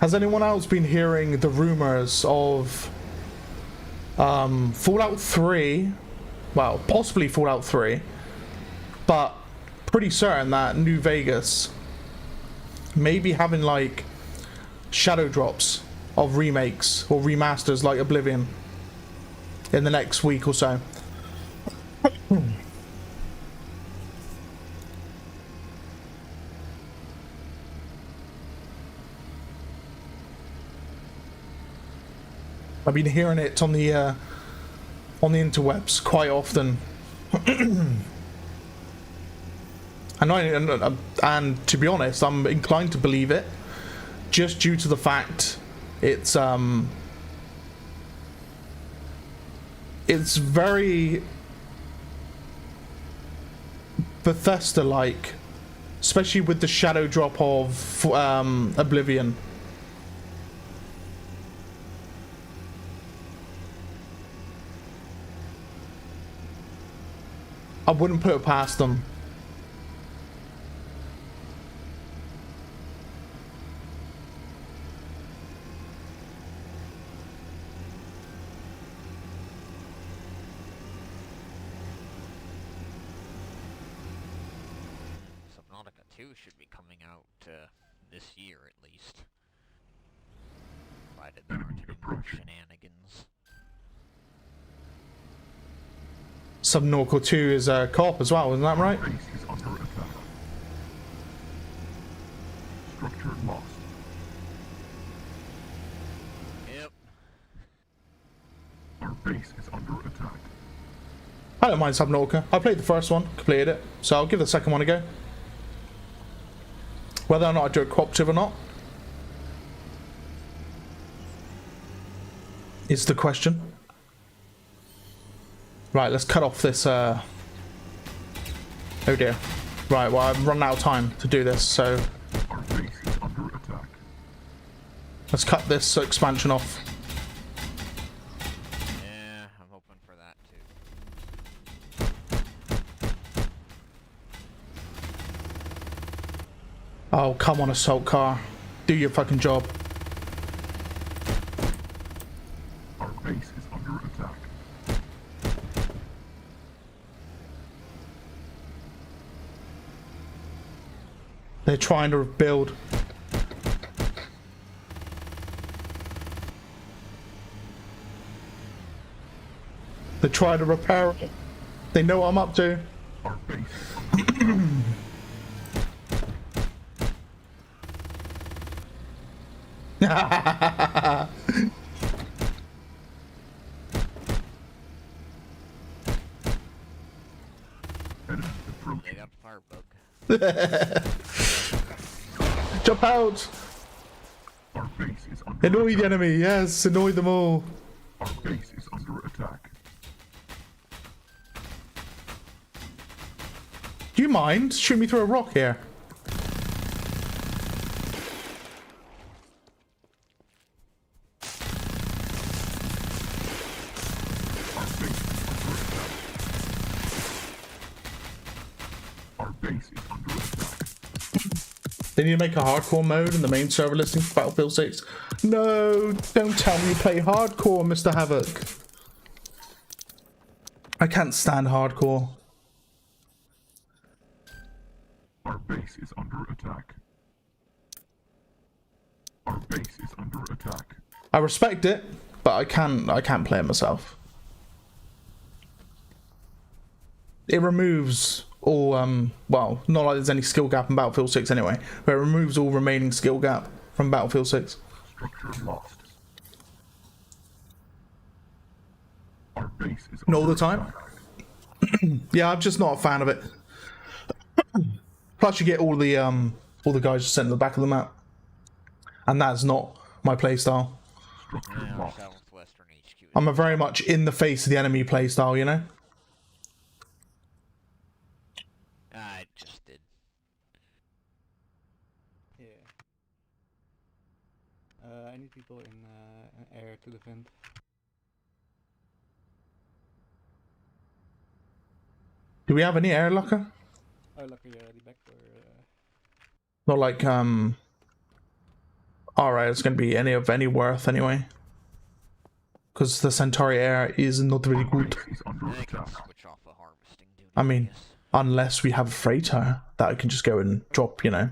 Has anyone else been hearing the rumors of Fallout 3? Well, possibly Fallout 3, but pretty certain that New Vegas may be having like shadow drops of remakes or remasters like Oblivion in the next week or so. I've been hearing it on the interwebs quite often. And to be honest, I'm inclined to believe it, just due to the fact it's very Bethesda-like, especially with the shadow drop of Oblivion. I wouldn't put it past them. Subnautica 2 should be coming out this year at least. Provided there aren't any more shenanigans. Subnautical 2 is a co-op as well, isn't that right? Base is under attack. Structure lost. Yep. Our base is under attack. I don't mind Subnautica. I played the first one, completed it, so I'll give the second one a go. Whether or not I do it cooperative or not is the question. Right, let's cut off this, oh dear. Right, well, I've run out of time to do this, so Our base is under attack. let's cut this expansion off. Yeah, I'm hoping for that too. Oh, come on, assault car. Do your fucking job. Our base is under attack. They're trying to build. They're trying to repair it. They know what I'm up to. Our base is under attack. Enemy approaching. They got the firebug. Jump out! Our base is under Annoy attack. the enemy, yes, annoy them all. Our base is under attack. Do you mind? Shoot me through a rock here. Our base is under attack. Our base is under attack. They need to make a hardcore mode in the main server listing for Battlefield 6. No, don't tell me you play hardcore, Mr. Havoc. I can't stand hardcore. Our base is under attack. Our base is under attack. I respect it, but I can't play it myself. It removes all well, not like there's any skill gap in Battlefield 6 anyway, but it removes all remaining skill gap from Battlefield 6. Structure lost. Our base is Not all under the time. attack. Yeah, I'm just not a fan of it. Plus you get all the guys just sent to the back of the map. And that's not my playstyle. Structure Yeah, lost. Southwestern HQ. I'm a very much in the face of the enemy playstyle, you know? I just did. Yeah. I need people in air to defend. Do we have any air locker? Oh, lucky you're already back or... Not like alright, it's gonna be any of any worth anyway. Because the Centauri air is not very good. Base is under I can attack. switch off the harvesting duty. I mean, guess. unless we have a freighter that I can just go and drop, you know,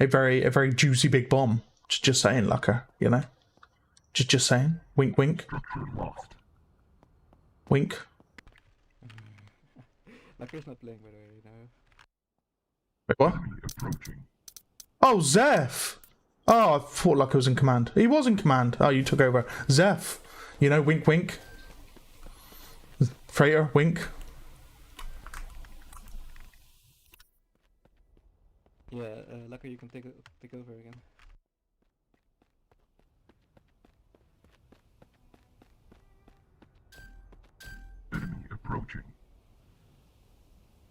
a very juicy big bomb. Just saying, Lucker, you know. Just saying. Wink wink. Structure lost. Wink. Lucky's not playing by the way, you know. Wait, what? Enemy approaching. Oh, Zeph! Oh, I thought Lucker was in command. He was in command. Oh, you took over. Zeph! You know, wink wink. Freighter, wink. Yeah, Lucky you can take over again. Enemy approaching.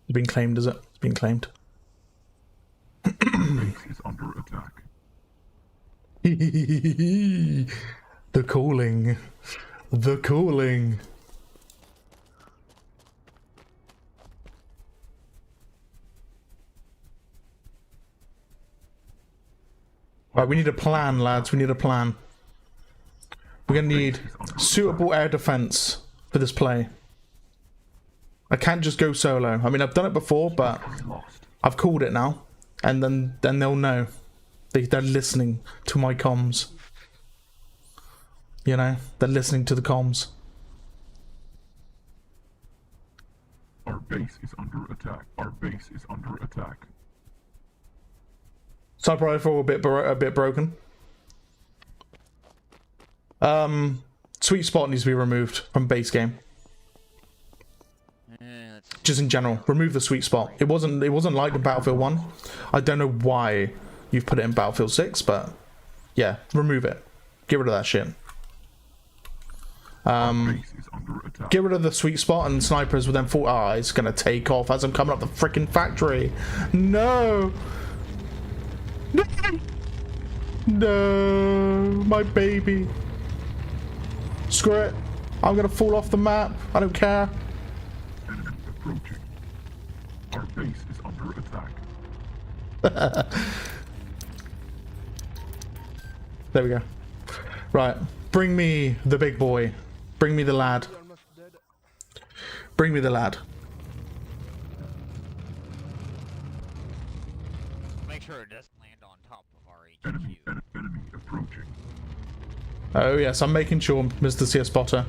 It's been claimed, is it? It's been claimed. Base is under attack. The calling. The calling. Right, we need a plan, lads. We need a plan. We're gonna need suitable air defense for this play. I can't just go solo. I mean, I've done it before, but Lost. I've called it now, and then they'll know. They're listening to my comms. You know, they're listening to the comms. is under attack. Our base is under attack. Sniper rifle a bit broken. Sweet spot needs to be removed from base game. Just in general, remove the sweet spot. It wasn't like in Battlefield 1. I don't know why you've put it in Battlefield 6, but yeah, remove it. Get rid of that shit. Get rid of the sweet spot, and snipers will then fall. Ah, it's gonna take off as I'm coming up the freaking factory. No! No! No, my baby. Screw it. I'm gonna fall off the map. I don't care. Enemy approaching. Our base is under attack. There we go. Right. Bring me the big boy. Bring me the lad. Bring me the lad. Make sure it doesn't land on top of our HQ. Enemy approaching. Oh yes, I'm making sure, Mr. CS Spotter.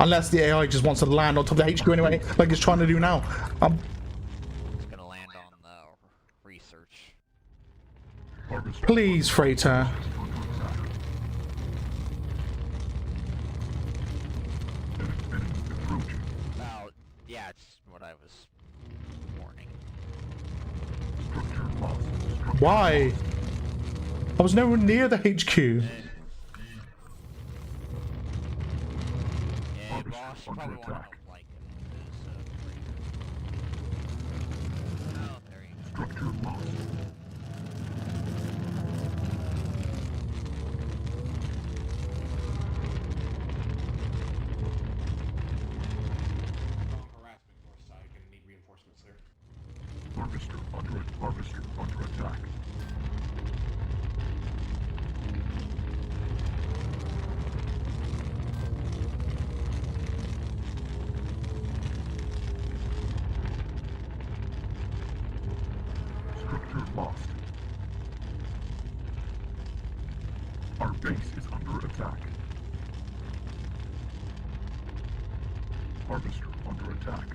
Unless the AI just wants to land on top of the HQ anyway, like it's trying to do now. It's gonna land on the research. Please, freighter. Well, yeah, it's what I was warning. Why? I was nowhere near the HQ. Yeah, boss, you probably want to help like him. Oh, there you go. Structure lost. Harassment north side, gonna need reinforcements there. Harvester under attack. Structure lost. Our base is under attack. Harvester under attack.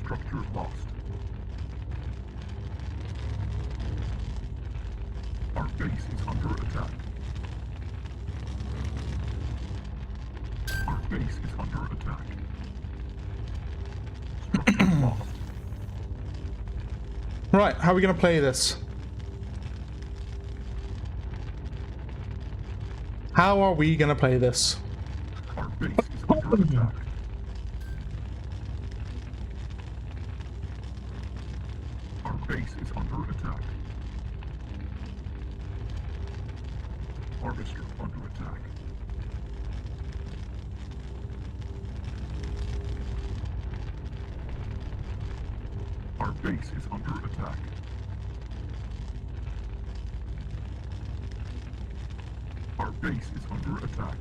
Structure lost. Our base is under attack. Our base is under attack. Structure lost. Right, how are we gonna play this? How are we gonna play this? Our base is under attack. Our base is under attack. Harvester under attack. Our base is under attack. Our base is under attack.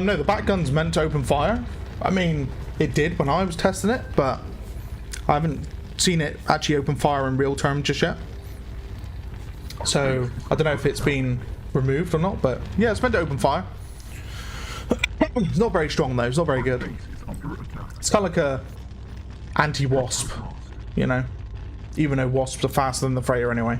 No, the back gun's meant to open fire. I mean, it did when I was testing it, but I haven't seen it actually open fire in real terms just yet. So, I don't know if it's been removed or not, but yeah, it's meant to open fire. It's not very strong though, it's not very good. Base is under attack. It's kind of like a anti-wasp, you know? Even though wasps are faster than the freighter anyway.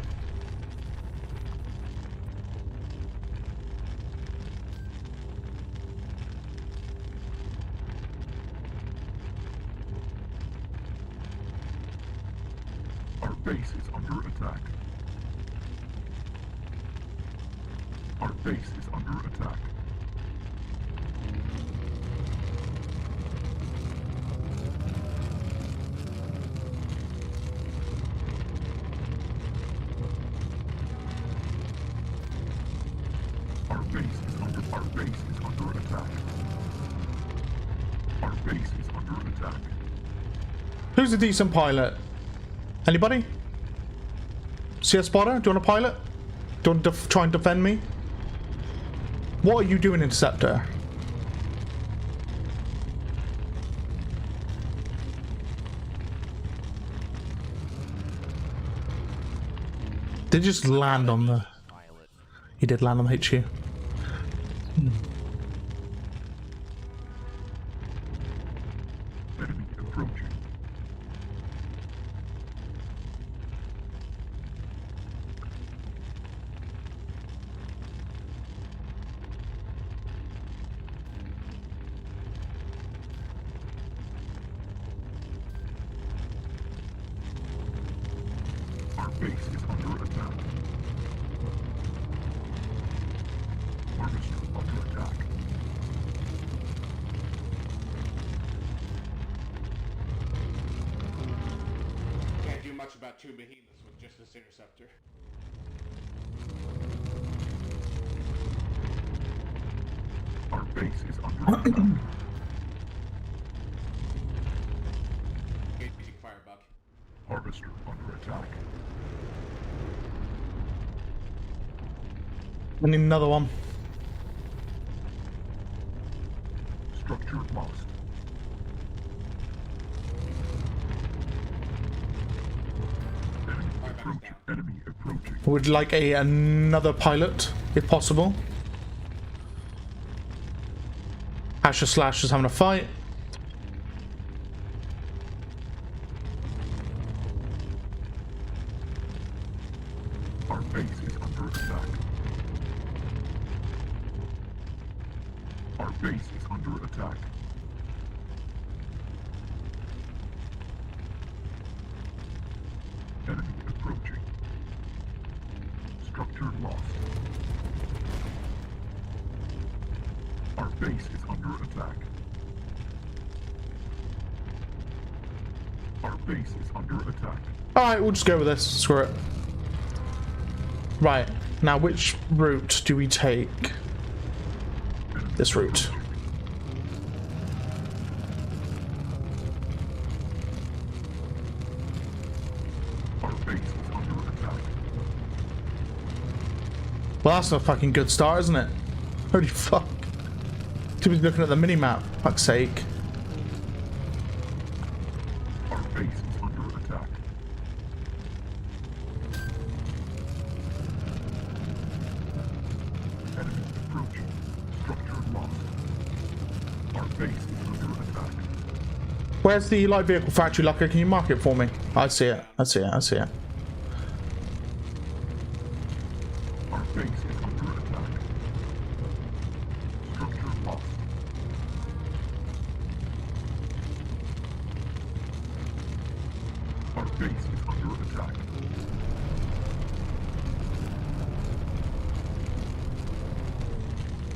Our base is under attack. Our base is under attack. Our base is under attack. Our base is under attack. Who's a decent pilot? Anybody? CS Spotter, do you want to pilot? Do you want to try and defend me? What are you doing, Interceptor? Did just land on the... Pilot. He did land on the HU. Enemy approaching. Our base is under attack. Harvester under attack. Can't do much about two behemoths with just this interceptor. Our base is under attack. Engaging firebug. Harvester under attack. I need another one. Structure lost. Firebug is down. Enemy approaching. Would like another pilot, if possible. Asher Slash is having a fight. Our base is under attack. Our base is under attack. Enemy approaching. Structure lost. Our base is under attack. Our base is under attack. Alright, we'll just go with this. Screw it. Right. Now, which route do we take? This route. Our base is under attack. Well, that's a fucking good start, isn't it? Holy fuck. Too busy looking at the mini-map. Fuck's sake. Our base is under attack. Enemy approaching. Structure lost. Our base is under attack. Where's the light vehicle factory locker? Can you mark it for me? I see it. I see it. I see it. Our base is under attack. Structure lost. Our base is under attack.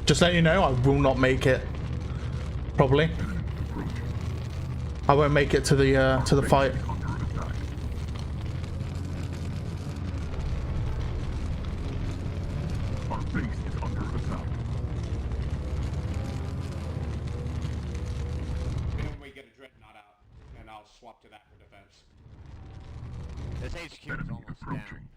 Just let you know, I will not make it. Probably. Enemy approaching. I won't make it to the fight. Base is under attack. Our base is under attack. Then we get a dreadnought out, and I'll swap to that for defense. This HQ is Enemy almost approaching. down.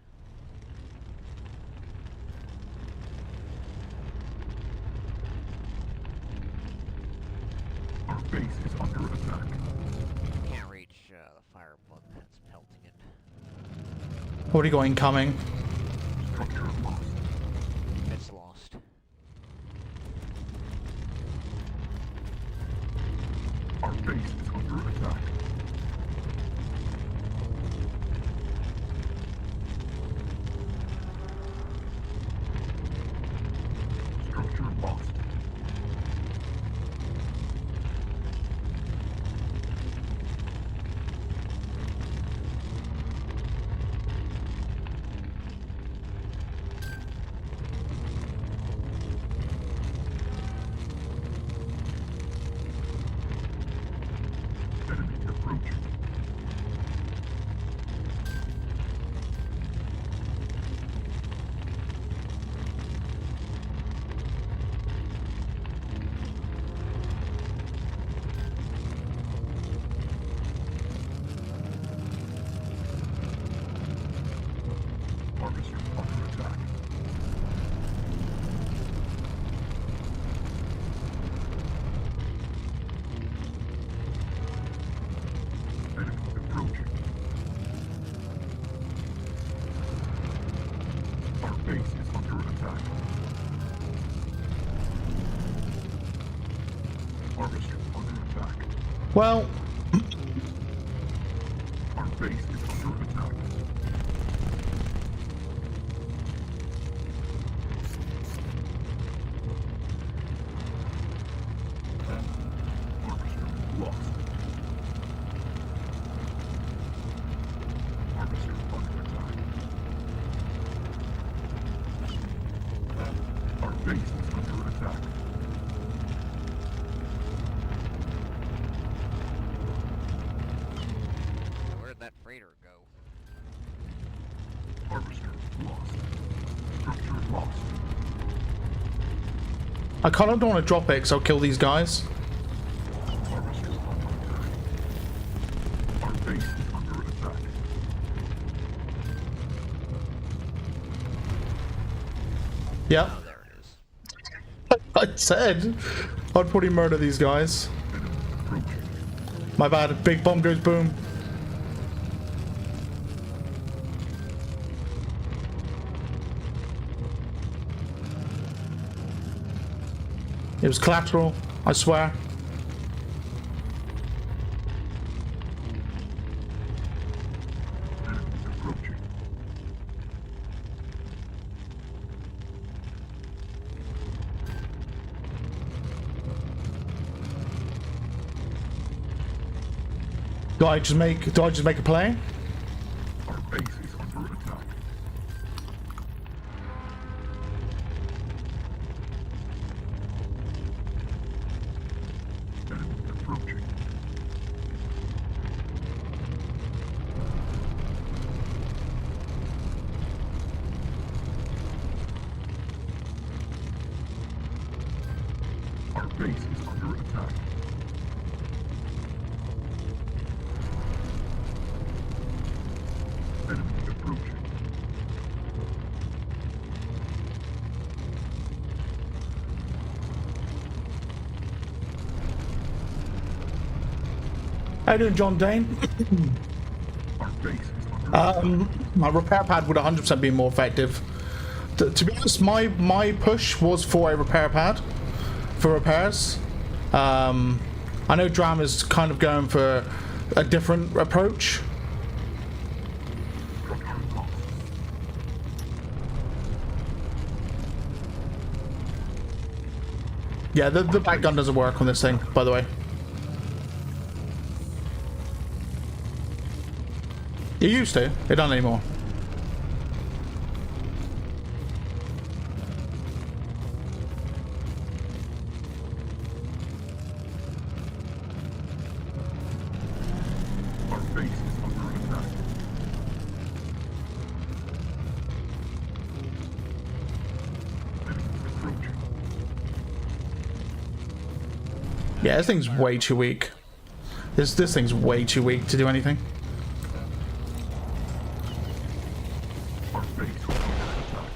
Our base is under attack. Can't reach the firebug that's pelting it. What do you got incoming? Structure lost. It's lost. Our base is under attack. Structure lost. Well, Our base is under attack. Harvester lost. Harvester under attack. Our base is under attack. Where'd that freighter go? Harvester lost. Structure lost. I kind of don't want to drop it because I'll kill these guys. Harvester under attack. Our base is under attack. Yeah. Oh, there it is. I said I'd probably murder these guys. Enemy approaching. My bad. Big bomb goes boom. It was collateral, I swear. Enemy approaching. Do I just make a play? Our base is under attack. Enemy approaching. Our base is under attack. Enemy approaching. How you doing, John Dane? Our base is under My repair pad would 100% be more effective. To be honest, my push was for a repair pad for repairs. I know Dram is kind of going for a different approach. structure lost. Yeah, the back gun doesn't work on this thing, by the way. It used to. It don't anymore. Our base is under attack. Enemy approaching. Yeah, this thing's way too weak. This thing's way too weak to do anything. Our base is under attack.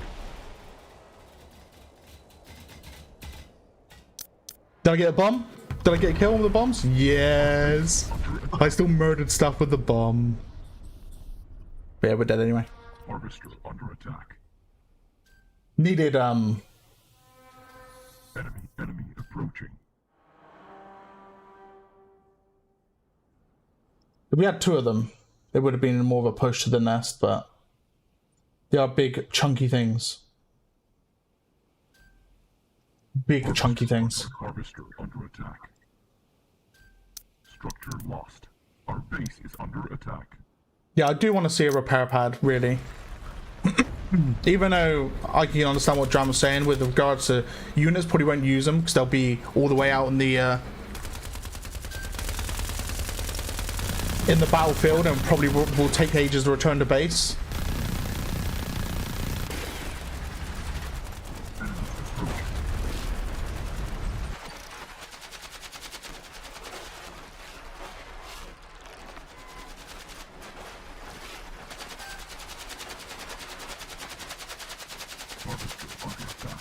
Did I get a bomb? Did I get a kill with the bombs? Yes. I still murdered stuff with the bomb. But yeah, we're dead anyway. Harvester under attack. Needed, Enemy approaching. if we had two of them, it would have been more of a push to the nest, but they are big, chunky things. Big, chunky things. Harvester under attack. Structure lost. Our base is under attack. Yeah, I do want to see a repair pad, really. Even though I can understand what Dram was saying with regards to units, probably won't use them because they'll be all the way out in the battlefield and probably will take ages to return to base. Enemy approaching. Harvester under attack.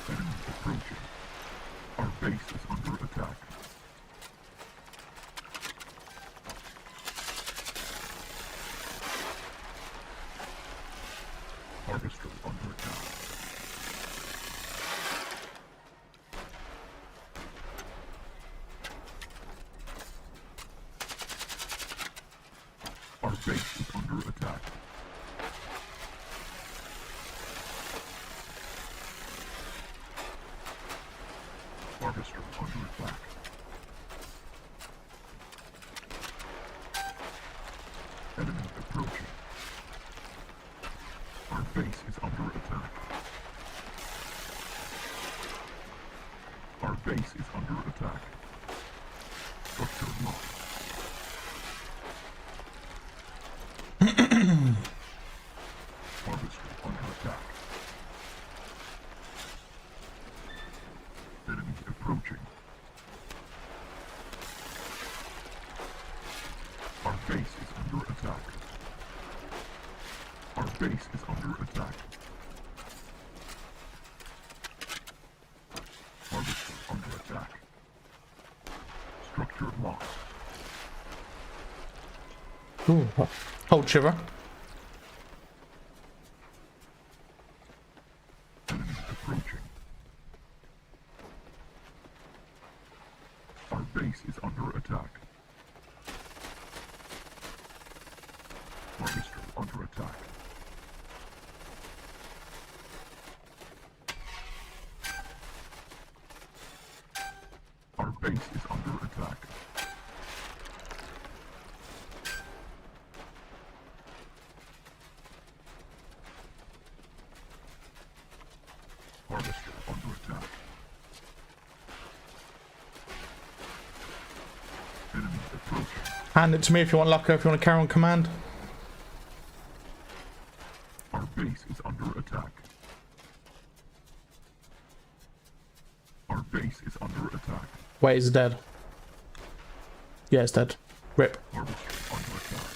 Enemy approaching. Our base is under attack. Harvester under attack. Harvester under attack. Enemy approaching. Our base is under attack. Our base is under attack. Structure lost. Harvester under attack. Enemy approaching. Our base is under attack. Our base is under attack. Harvester under attack. Structure lost. Ooh, hold shiver. Enemy approaching. Our base is under attack. Harvester under attack. Our base is under attack. Harvester under attack. Enemy approaching. Hand it to me if you want, Lucko, if you want to carry on command. Our base is under attack. Our base is under attack. Wait, is it dead? Yeah, it's dead. Rip. Harvester under attack.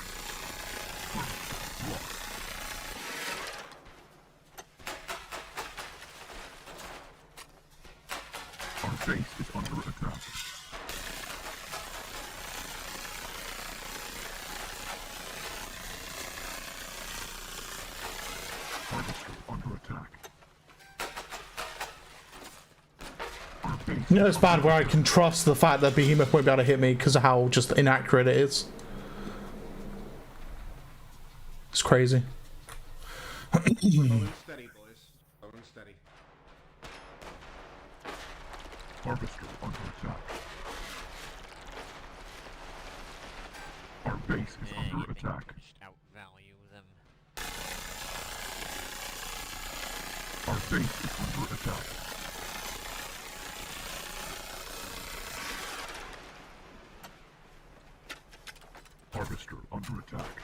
Harvester lost. Our base is under attack. Harvester under attack. Our base You know, it's bad where I can trust the fact that Behemoth won't be able to hit me because of how just inaccurate it is. It's crazy. Slow and steady, boys. Slow and steady. Harvester under attack. Our base is under attack. Just outvalue them. Our base is under attack. Harvester under attack.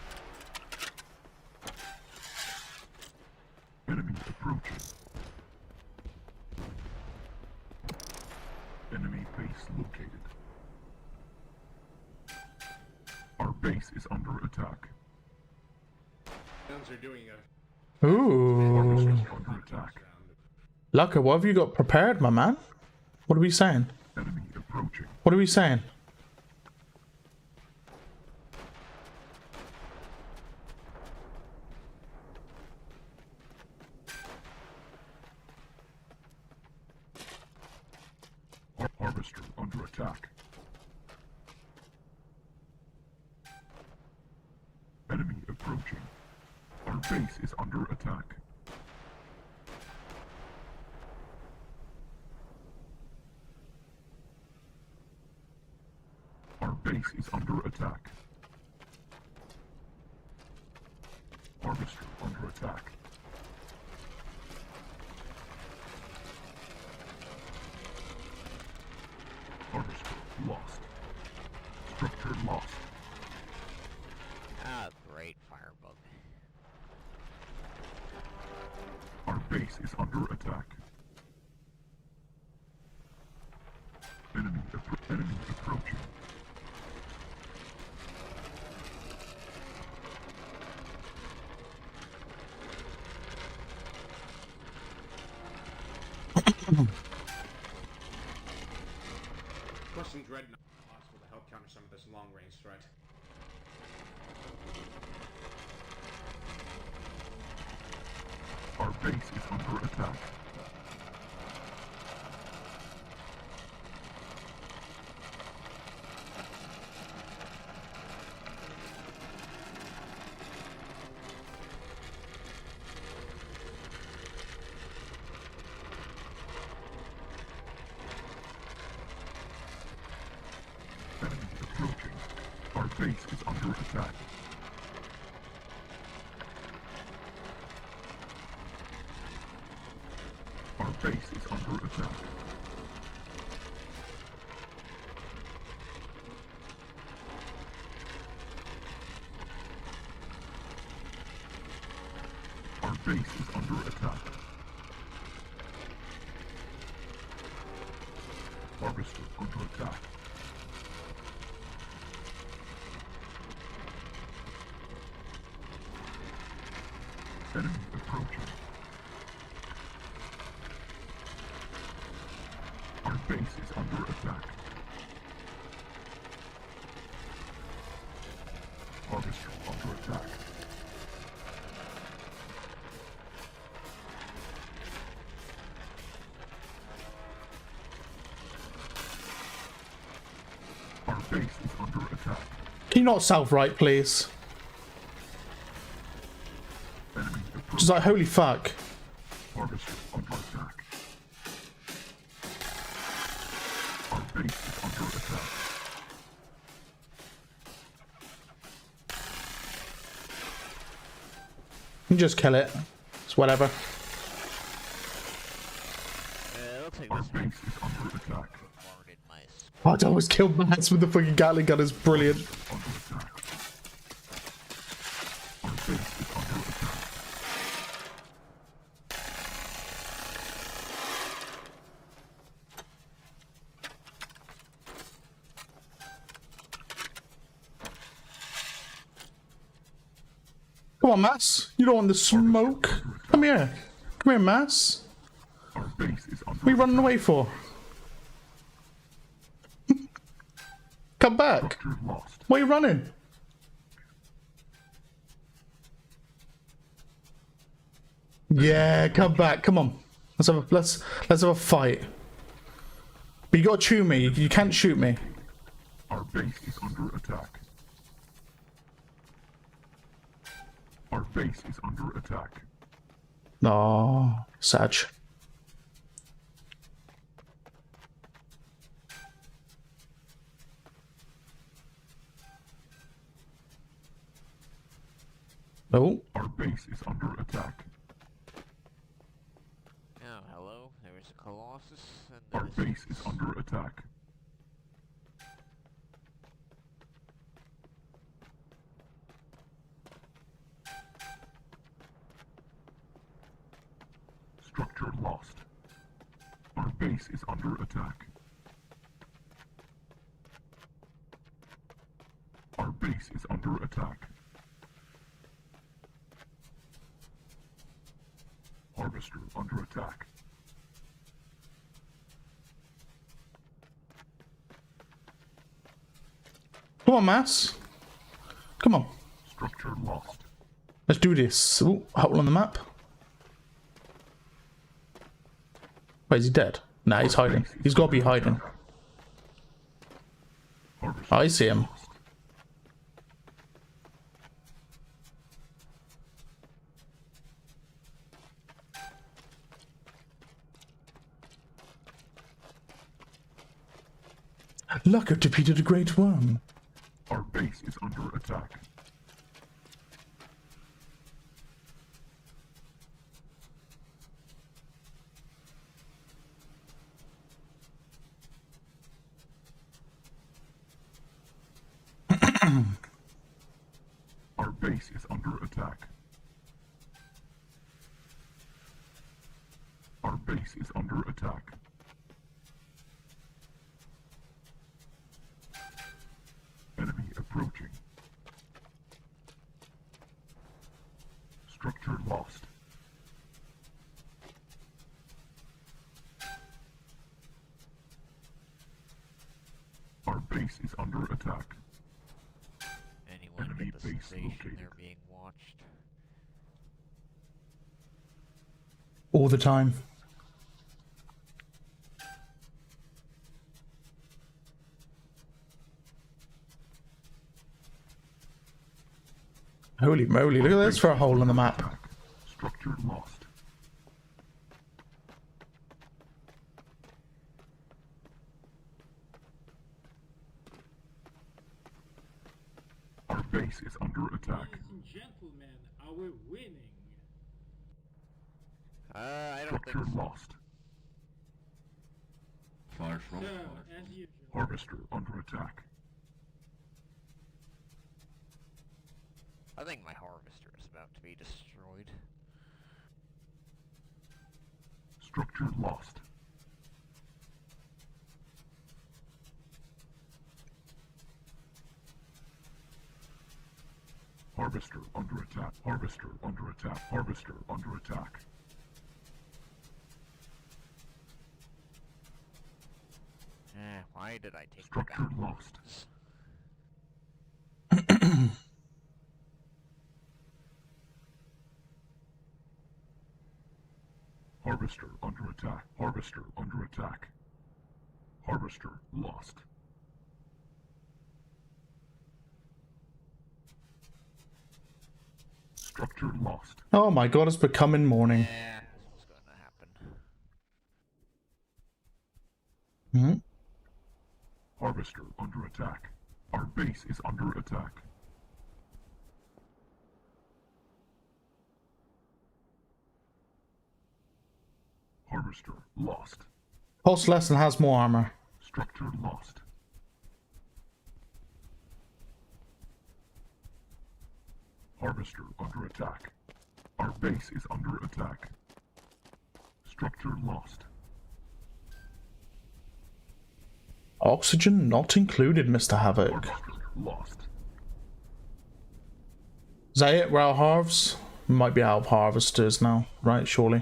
Enemy approaching. Enemy base located. Our base is under attack. Guns are doing a Ooh. Harvester under attack. Lucko, what have you got prepared, my man? What are we saying? Enemy approaching. What are we saying? Harvester under attack. Enemy approaching. Our base is under attack. Our base is under attack. Harvester under attack. Harvester lost. Structure lost. Ah, great, Firebug. Our base is under attack. Enemy approaching. Crushing Dreadnought possible to help counter some of this long-range threat. Our base is under attack. base is under attack. Our base is under attack. Our base is under attack. Harvester under attack. Enemy approaching. Our base is under attack. Harvester under attack. Our base is under attack. Can you not self-right, please? Enemy approaching. Just like, holy fuck. Harvester under attack. Our base is under attack. You just kill it. It's whatever. I'll take Our this base is under attack. marked in my Oh, I always killed Mats with the fucking Gatling gun. Is brilliant. Under attack. Our base is under attack. Come on, Mass. You don't want the smoke. Come here. Come here, Mass. Our base is under What are you running away for? Come back. Structure lost. Why are you running? Yeah, come back. Come on. Let's have a fight. But you gotta chew me. You can't shoot me. Our base is under attack. Our base is under attack. No, Sag. Oh, Our base is under attack. Oh, hello. There is a Colossus, and Our there base is under attack. Structure lost. Our base is under attack. Our base is under attack. Harvester under attack. come on, Mass. Come on. Structure lost. Let's do this. Oh, hole on the map. Wait, is he dead? Nah, he's hiding. He's got to be hiding. Harvester I see him. lost. Look, I've defeated a great worm. Our base is under attack. Our base is under attack. Our base is under attack. Enemy approaching. Structure lost. Our base is under attack. anyone enemy at the base station, located. they're being watched. All the time. Holy moly, look at this for a hole in the map. Attack. Structure lost. base is under attack. Ladies and gentlemen, are we winning? I don't Structure think so. lost. Fire from So, as usual. Harvester under attack. I think my harvester is about to be destroyed. Structure lost. Harvester under attack. Harvester under attack. Harvester under attack. Why did I take Structure the lost. Harvester under attack. Harvester under attack. Harvester lost. Structure lost. Oh my god, it's becoming morning. Yeah, that's what's gonna happen. Hmm? Harvester under attack. Our base is under attack. Harvester lost. Costs less and has more armor. Structure lost. Harvester under attack. Our base is under attack. Structure lost. Oxygen not included, Mr. Havoc. Harvester lost. Is that it? We're out of halves? We might be out of harvesters now, right? Surely.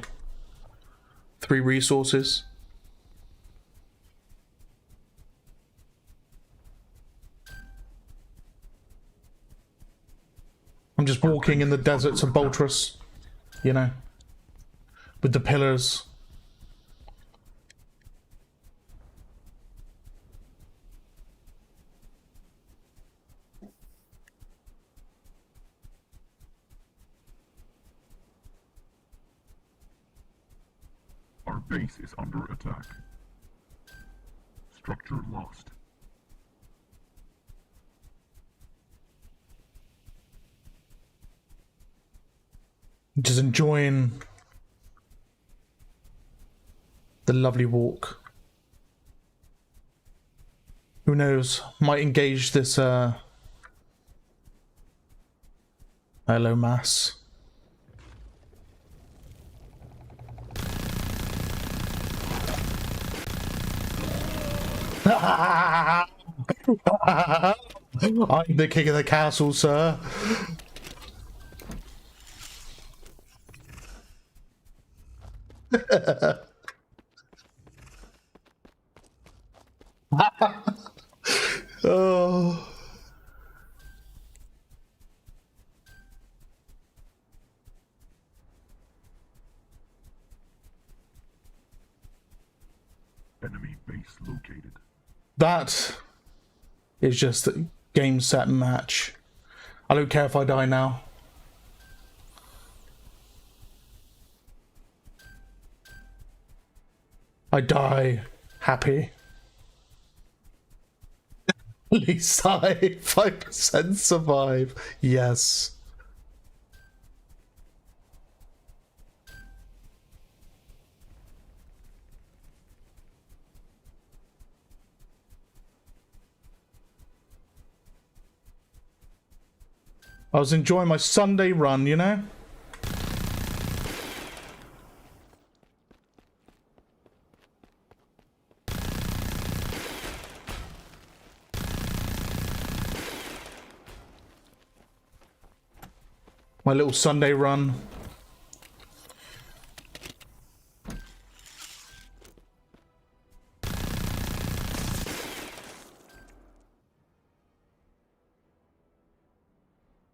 3 resources. I'm just walking in the deserts of Boltrus, you know, with the pillars. Our base is under attack. Structure lost. Just enjoying the lovely walk. Who knows? Might engage this hello mass. I'm the king of the castle, sir. Oh. Enemy base located. That is just a game, set, match. I don't care if I die now. I die happy. At least I 5% survive. Yes. I was enjoying my Sunday run, you know? My little Sunday run.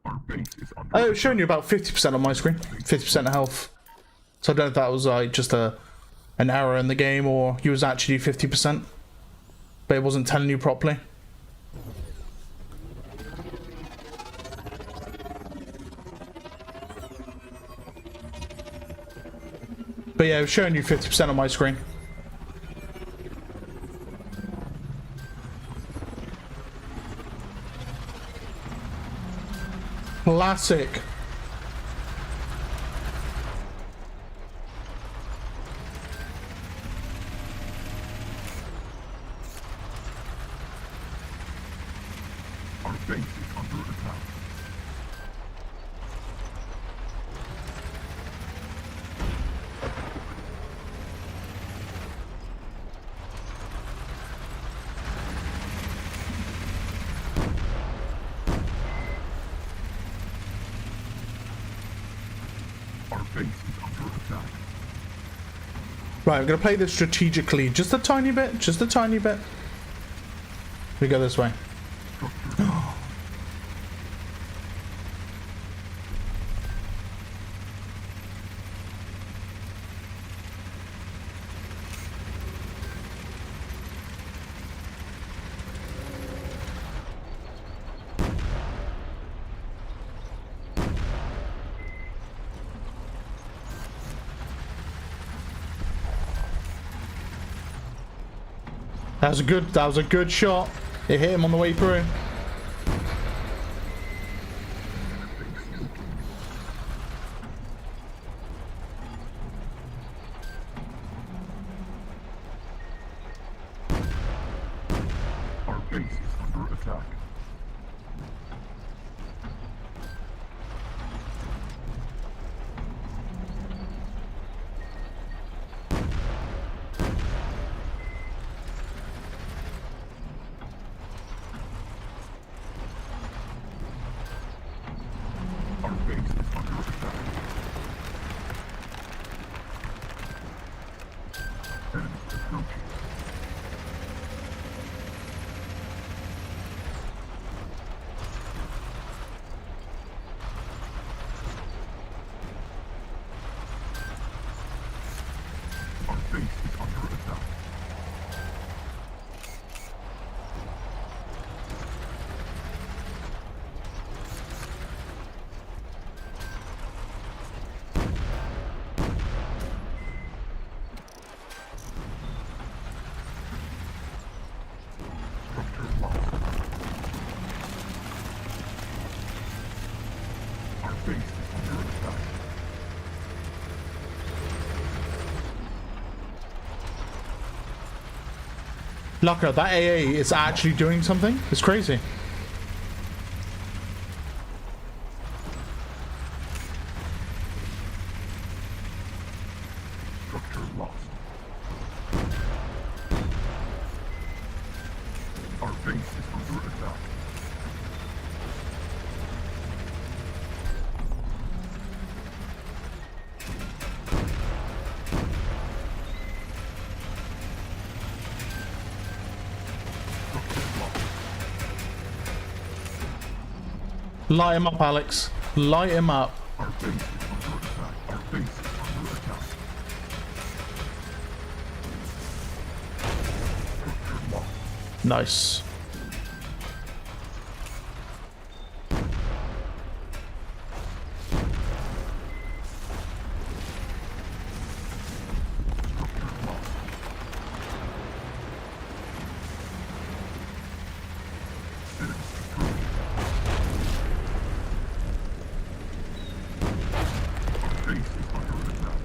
Our base is under Oh, it was showing you about 50% on my screen. 50% health. So I don't know if that was like just an error in the game or you was actually 50%. But it wasn't telling you properly. But yeah, it was showing you 50% on my screen. Classic. Our base is under attack. Our base is under attack. Right, I'm gonna play this strategically, just a tiny bit, just a tiny bit. We go this way. That was a good shot. It hit him on the way through. Our base is under attack. Our base is under attack. Enemy approaching. Our base is under attack. Structure lost. Our base is under attack. Locker, that AA is actually doing something. It's crazy. Structure lost. Our base is under attack. Structure lost. Light him up, Alex. Light him up. Our base is under attack. Our base is under attack. Structure lost. Nice. Structure lost. Enemy approaching. Our base is under attack.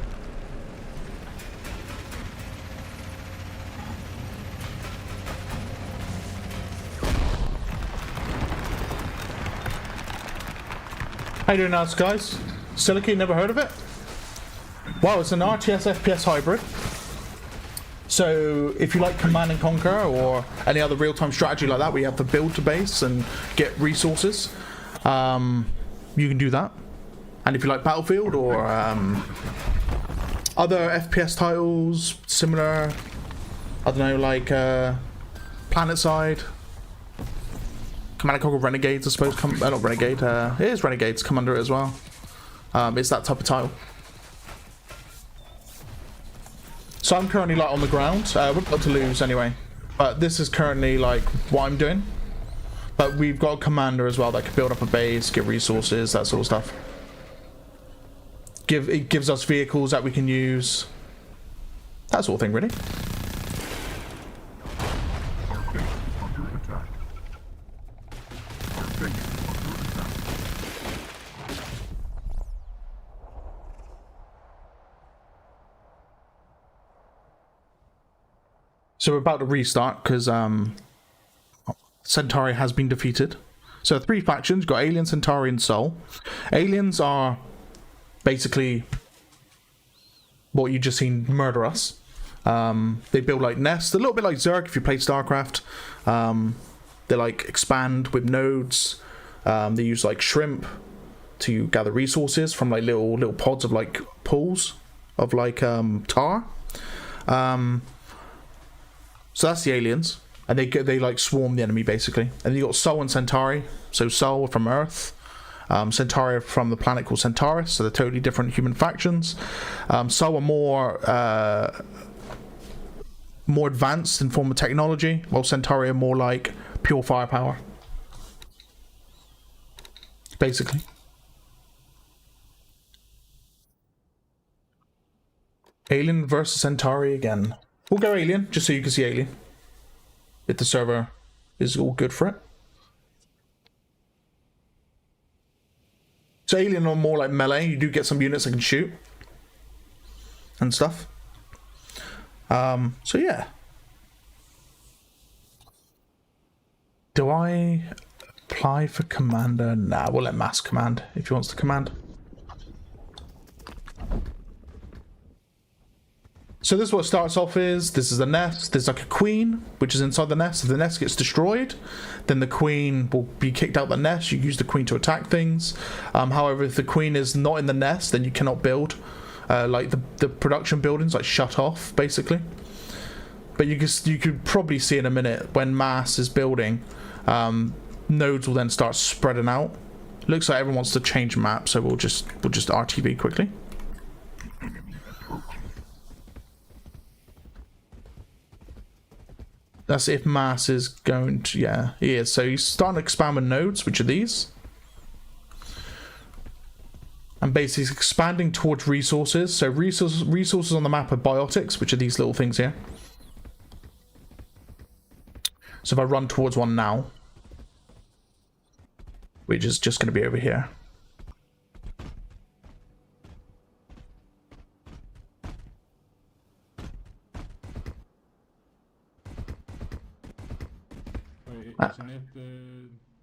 How you doing now, guys? Silica, never heard of it? Wow, it's an RTS FPS hybrid. So if you like Command and Conquer or any other real-time strategy like that, where you have to build to base and get resources, you can do that. And if you like Battlefield or other FPS titles, similar, I don't know, like PlanetSide, Command and Conquer Renegades, I suppose, not Renegade, it is Renegades, come under it as well. It's that type of title. So I'm currently like on the ground. We're about to lose anyway, but this is currently like what I'm doing. But we've got a commander as well that can build up a base, get resources, that sort of stuff. It gives us vehicles that we can use. That sort of thing, really. Our base is under attack. Our base is under attack. So we're about to restart because Centauri has been defeated. So 3 factions. You've got Alien, Centauri, and Sol. Aliens are basically what you just seen murder us. They build like nests, a little bit like Zerg if you play StarCraft. They like expand with nodes. They use like shrimp to gather resources from like little pods of like pools of like tar. So that's the aliens, and they like swarm the enemy basically. And you got Sol and Centauri. So Sol from Earth, Centauri are from the planet called Centaurus. So they're totally different human factions. Sol are more advanced in form of technology, while Centauri are more like pure firepower, basically. Alien versus Centauri again. We'll go Alien, just so you can see Alien. If the server is all good for it. So Alien are more like melee. You do get some units that can shoot. And stuff. So yeah. Do I apply for commander? Nah, we'll let Mass command if he wants to command. So this is what it starts off is. This is the nest. There's like a queen, which is inside the nest. If the nest gets destroyed, then the queen will be kicked out the nest. You use the queen to attack things. However, if the queen is not in the nest, then you cannot build. Like the production buildings like shut off, basically. But you could probably see in a minute when Mass is building, nodes will then start spreading out. Looks like everyone wants to change map, so we'll just RTV quickly. That's if Mass is going to, yeah, he is. So he's starting to expand with nodes, which are these. And basically he's expanding towards resources. So resources on the map are biotics, which are these little things here. So if I run towards one now, which is just going to be over here. Isn't it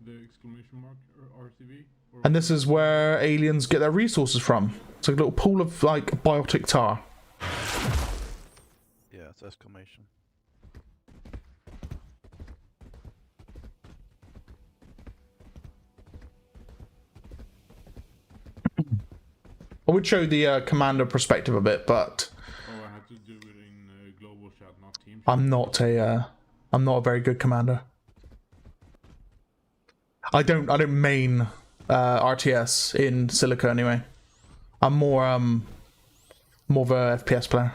the exclamation mark or RTV? Or And this is where aliens get their resources from. It's like a little pool of like biotic tar. Yeah, it's exclamation. I would show the commander perspective a bit, but oh, I had to do it in global chat, not team chat. I'm not a very good commander. I don't main RTS in Silica anyway. I'm more of a FPS player.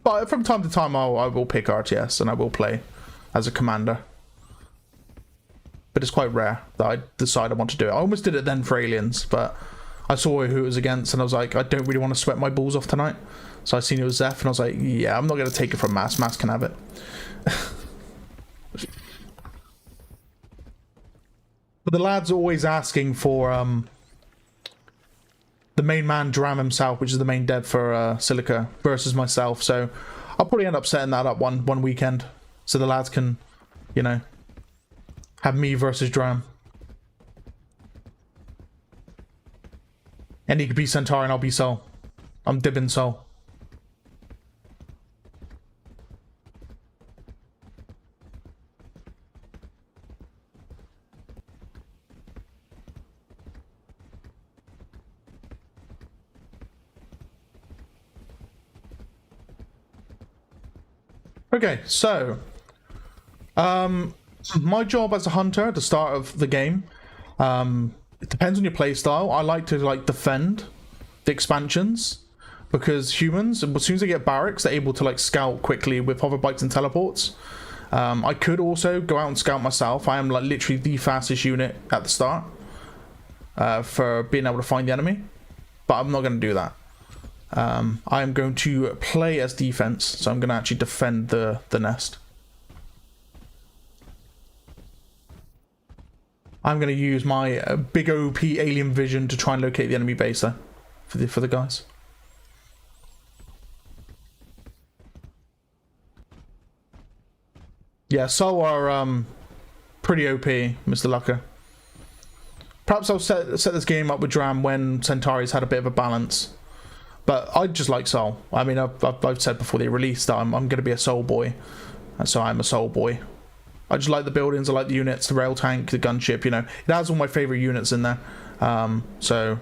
But from time to time I will pick RTS and I will play as a commander. But it's quite rare that I decide I want to do it. I almost did it then for Aliens, but I saw who it was against and I was like, I don't really want to sweat my balls off tonight. So I seen it was Zeph and I was like, yeah, I'm not going to take it from Mass. Mass can have it. But the lads are always asking for the main man Dram himself, which is the main dev for Silica, versus myself. So I'll probably end up setting that up one weekend, so the lads can, you know, have me versus Dram. And he could be Centaur and I'll be Sol. I'm dibbing Sol. Okay, so my job as a hunter at the start of the game, it depends on your playstyle. I like to defend the expansions because humans, as soon as they get barracks, they're able to scout quickly with hover bikes and teleports. I could also go out and scout myself. I am literally the fastest unit at the start for being able to find the enemy, but I'm not going to do that. I am going to play as defense, so I'm going to actually defend the nest. I'm going to use my big OP alien vision to try and locate the enemy base there for the guys. Yeah, Sol are pretty OP, Mr. Lucker. Perhaps I'll set this game up with Dram when Centauri's had a bit of a balance. But I just like Sol. I mean, I've said before they released that I'm going to be a Sol boy. And so I'm a Sol boy. I just like the buildings, I like the units, the rail tank, the gunship, you know. It has all my favourite units in there. So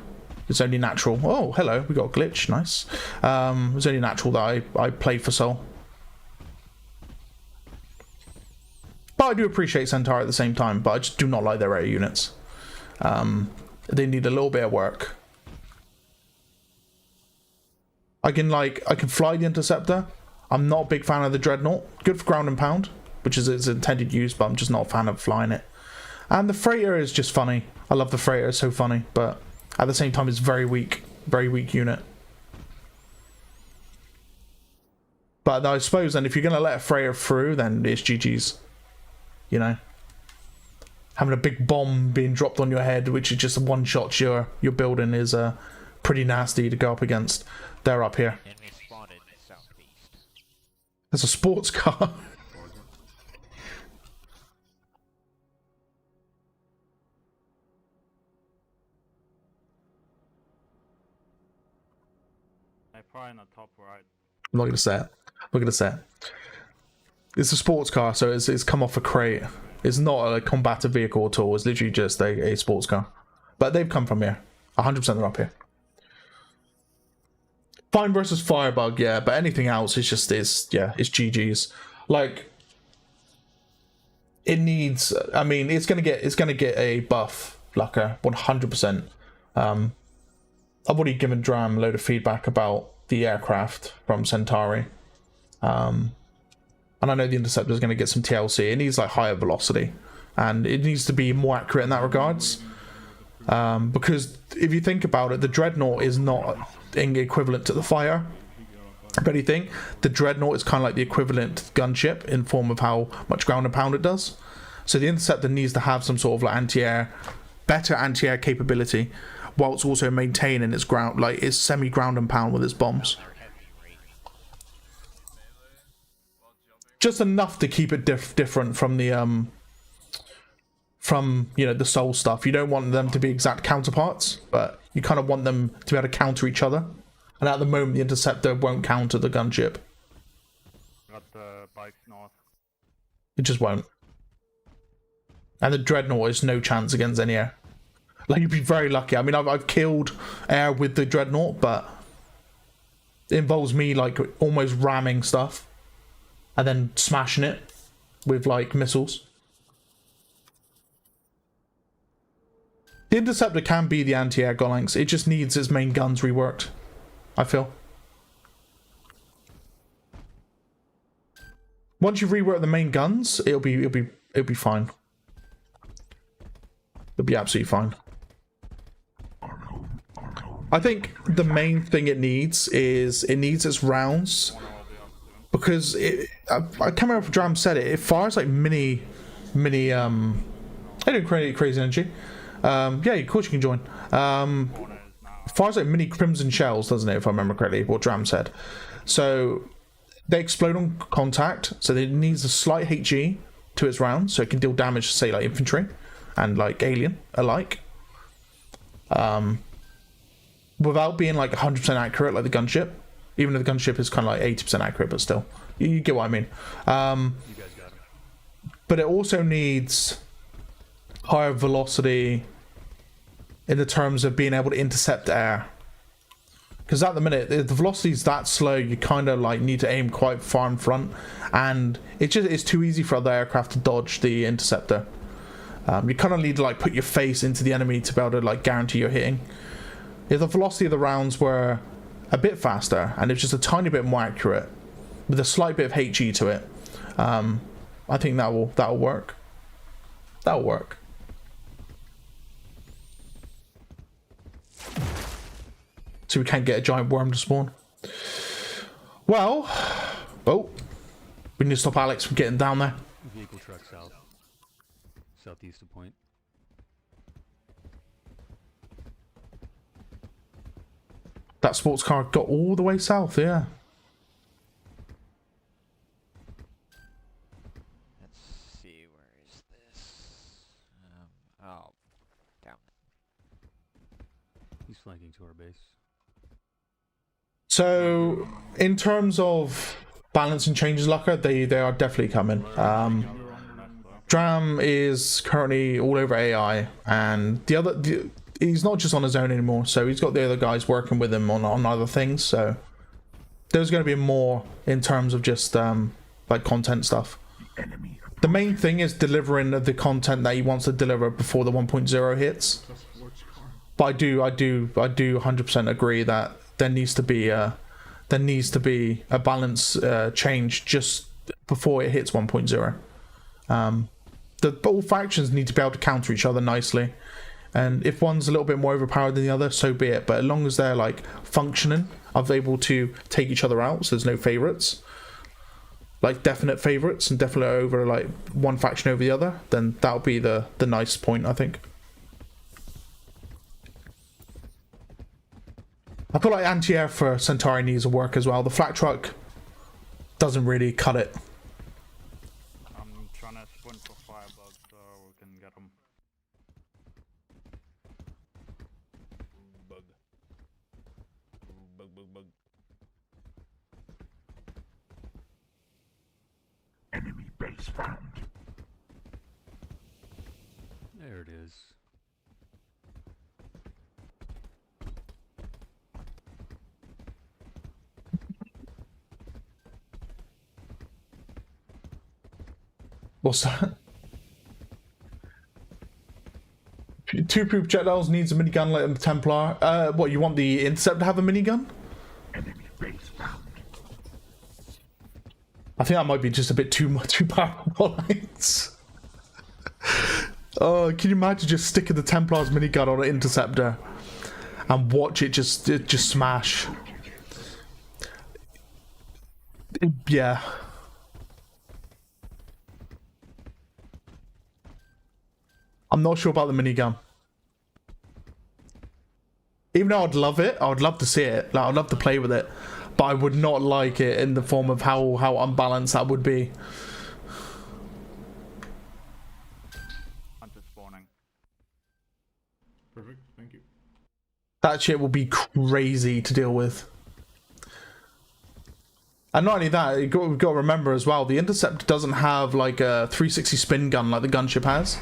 it's only natural. Oh, hello, we got a glitch, nice. It's only natural that I played for Sol. But I do appreciate Centauri at the same time, but I just do not like their air units. They need a little bit of work. I can fly the Interceptor. I'm not a big fan of the Dreadnought. Good for ground and pound, which is its intended use, but I'm just not a fan of flying it. And the Freighter is just funny. I love the Freighter, it's so funny, but at the same time it's very weak unit. But I suppose then if you're going to let a Freighter through, then it's GG's. You know? Having a big bomb being dropped on your head, which is just a one-shot your building, is pretty nasty to go up against. They're up here. Enemy spotted southeast. There's a sports car. Probably in the top right. I'm not going to say it. I'm not going to say it. It's a sports car, so it's come off a crate. It's not a combative vehicle at all. It's literally just a sports car. But they've come from here. 100% they're up here. Fine versus Firebug, yeah. But anything else, it's GG's. Like, it needs. I mean, it's gonna get a buff, Lucker, 100%. I've already given Dram a load of feedback about the aircraft from Centauri. And I know the Interceptor is going to get some TLC. It needs like higher velocity, and it needs to be more accurate in that regards. Because if you think about it, the Dreadnought is not equivalent to the Fire. If anything, the Dreadnought is kind of like the equivalent to the gunship in form of how much ground and pound it does. So the Interceptor needs to have some sort of like better anti-air capability, whilst also maintaining its ground, like its semi-ground and pound with its bombs. Just enough to keep it different from the the Sol stuff. You don't want them to be exact counterparts, but you kind of want them to be able to counter each other. And at the moment, the Interceptor won't counter the gunship. Got the bikes north. It just won't. And the Dreadnought is no chance against any air. Like, you'd be very lucky. I mean, I've killed air with the Dreadnought, but it involves me like almost ramming stuff and then smashing it with like missiles. The Interceptor can be the anti-air Golanks. It just needs its main guns reworked, I feel. Once you rework the main guns, it'll be fine. It'll be absolutely fine. I think the main thing it needs is its rounds, because I can't remember if Dram said it. It fires like mini. I don't create crazy energy. Yeah, of course you can join. Fires like mini crimson shells, doesn't it? If I remember correctly, what Dram said. So they explode on contact, so it needs a slight HE to its rounds, so it can deal damage to say like infantry and like alien alike. Without being like 100% accurate like the gunship, even though the gunship is kind of like 80% accurate, but still, you get what I mean. But it also needs higher velocity in the terms of being able to intercept air, because at the minute the velocity is that slow, you kind of like need to aim quite far in front, and it's too easy for other aircraft to dodge the Interceptor. You kind of need to like put your face into the enemy to be able to like guarantee you're hitting. If the velocity of the rounds were a bit faster and it's just a tiny bit more accurate with a slight bit of HE to it, I think that'll work. That'll work. So we can't get a giant worm to spawn. Well, oh, we need to stop Alex from getting down there. Vehicle truck south. Southeast of point. That sports car got all the way south, yeah. That's see, where is this? Oh, down. He's flanking to our base. So, in terms of balance and changes, Lucker, they are definitely coming. Dram is currently all over AI, and he's not just on his own anymore. So he's got the other guys working with him on other things. So there's going to be more in terms of just like content stuff. The main thing is delivering the content that he wants to deliver before the 1.0 hits. But I do 100% agree that there needs to be a balance change just before it hits 1.0. All factions need to be able to counter each other nicely, and if one's a little bit more overpowered than the other, so be it. But as long as they're like functioning, are able to take each other out, so there's no favorites, like definite favorites, and definitely over like one faction over the other, then that'll be the nice point, I think. I feel like anti-air for Centauri needs to work as well. The flat truck doesn't really cut it. I'm trying to sprint for Firebug so we can get him. Bug. Bug. Enemy base found. There it is. What's that? Two projectiles needs a minigun like the Templar. What, you want the Intercept to have a minigun? Enemy base found. I think that might be just a bit too powerful. Oh, can you imagine just sticking the Templar's minigun on an Interceptor and watch it just smash? Yeah. I'm not sure about the minigun. Even though I'd love it, I would love to see it. Like, I'd love to play with it, but I would not like it in the form of how unbalanced that would be. Hunter spawning. Perfect, thank you. That shit will be crazy to deal with. And not only that, we've got to remember as well, the Intercept doesn't have like a 360 spin gun like the gunship has.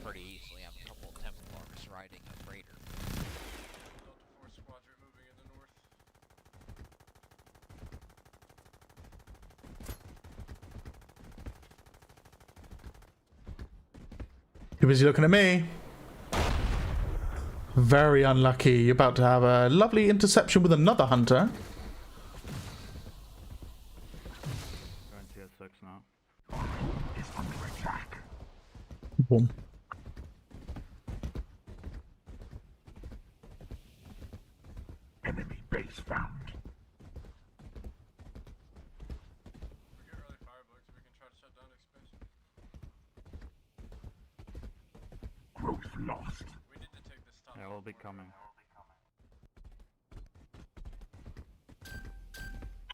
Pretty easily, I'm a couple of Templars riding a freighter. Delta Force Squadron moving in the north. You're busy looking at me. Very unlucky. You're about to have a lovely interception with another hunter. Going TS6 now. Is under attack. Boom. Enemy base found. We get early firebugs, we can try to shut down expansion. Growth lost. We need to take this tunnel. Yeah, we'll be coming.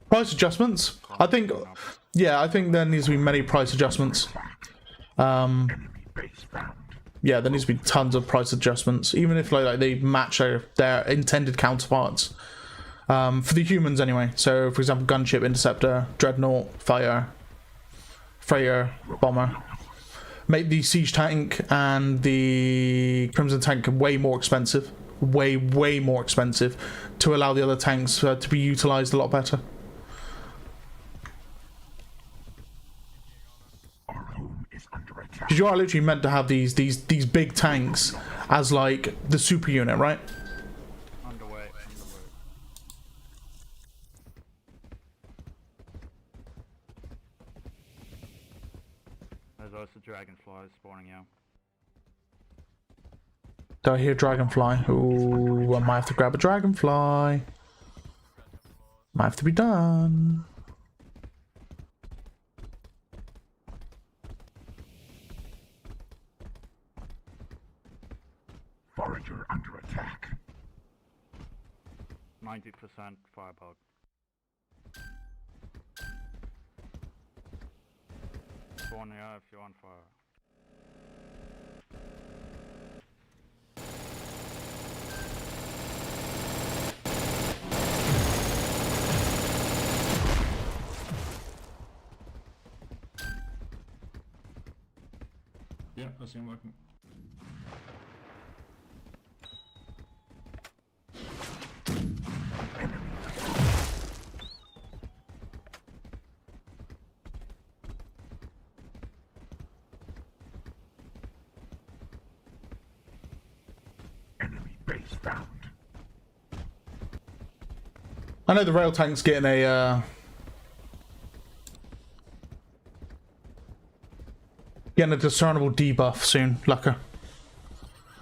Price adjustments. I think, yeah, I think there needs to be many price adjustments. Enemy base found. Yeah, there needs to be tons of price adjustments, even if like they match their intended counterparts. For the humans anyway. So, for example, gunship, interceptor, dreadnought, freighter, bomber. Make the siege tank and the crimson tank way more expensive, way more expensive, to allow the other tanks to be utilized a lot better. Our home is under attack. Because you are literally meant to have these big tanks as like the super unit, right? Underway. There's also dragonflies spawning out. Do I hear dragonfly? Ooh, I might have to grab a dragonfly. Might have to be done. Forager under attack. 90% firebug. spawn here if you want fire. Yeah, I see him working. Enemy base found. I know the rail tank's getting a discernible debuff soon, Lucker.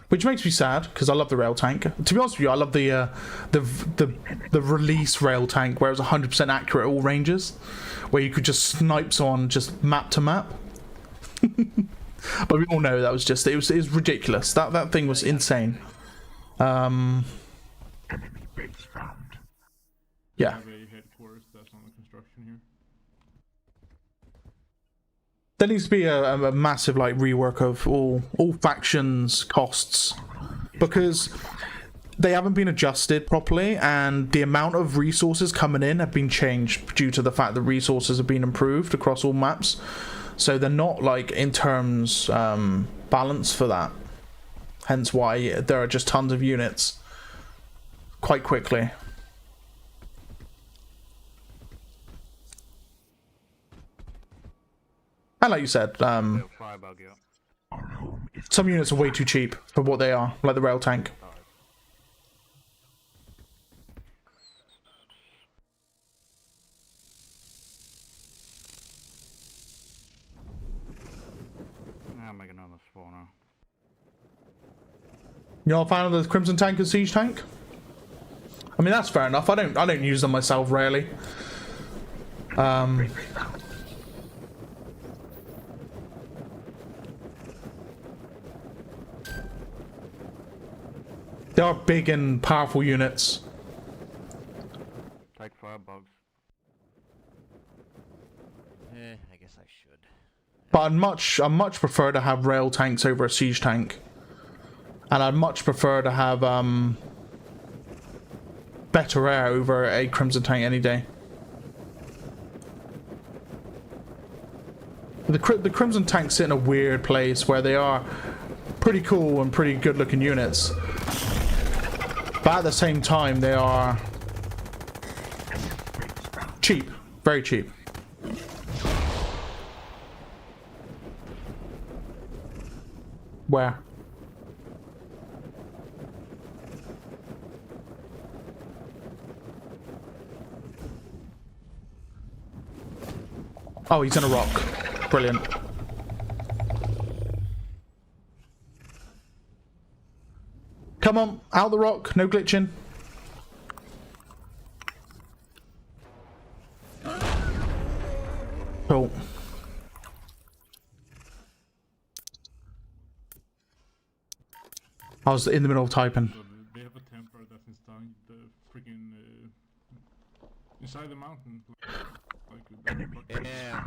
Which makes me sad because I love the rail tank. To be honest with you, I love the release rail tank where it was 100% accurate at all ranges, where you could just snipe someone just map to map. But we all know that was just it was ridiculous. That thing was insane. Enemy base found. Yeah. Have a headquarters that's on the construction here. There needs to be a massive like rework of all factions costs, because they haven't been adjusted properly, and the amount of resources coming in have been changed due to the fact that resources have been improved across all maps. So they're not like in terms balanced for that. Hence why there are just tons of units quite quickly. And like you said, some units are way too cheap for what they are, like the rail tank. I'll make another spawner. You're not a fan of the Crimson Tank and Siege Tank? I mean, that's fair enough. I don't use them myself rarely. They are big and powerful units. Take firebugs. I guess I should. But I much prefer to have rail tanks over a siege tank, and I'd much prefer to have better air over a Crimson Tank any day. The Crimson Tanks sit in a weird place where they are pretty cool and pretty good looking units, but at the same time they are cheap, very cheap. Where? Oh, he's in a rock. Brilliant. Come on, out the rock, no glitching. Cool. I was in the middle of typing. So they have a temper that's inside the freaking inside the mountain. Like Yeah.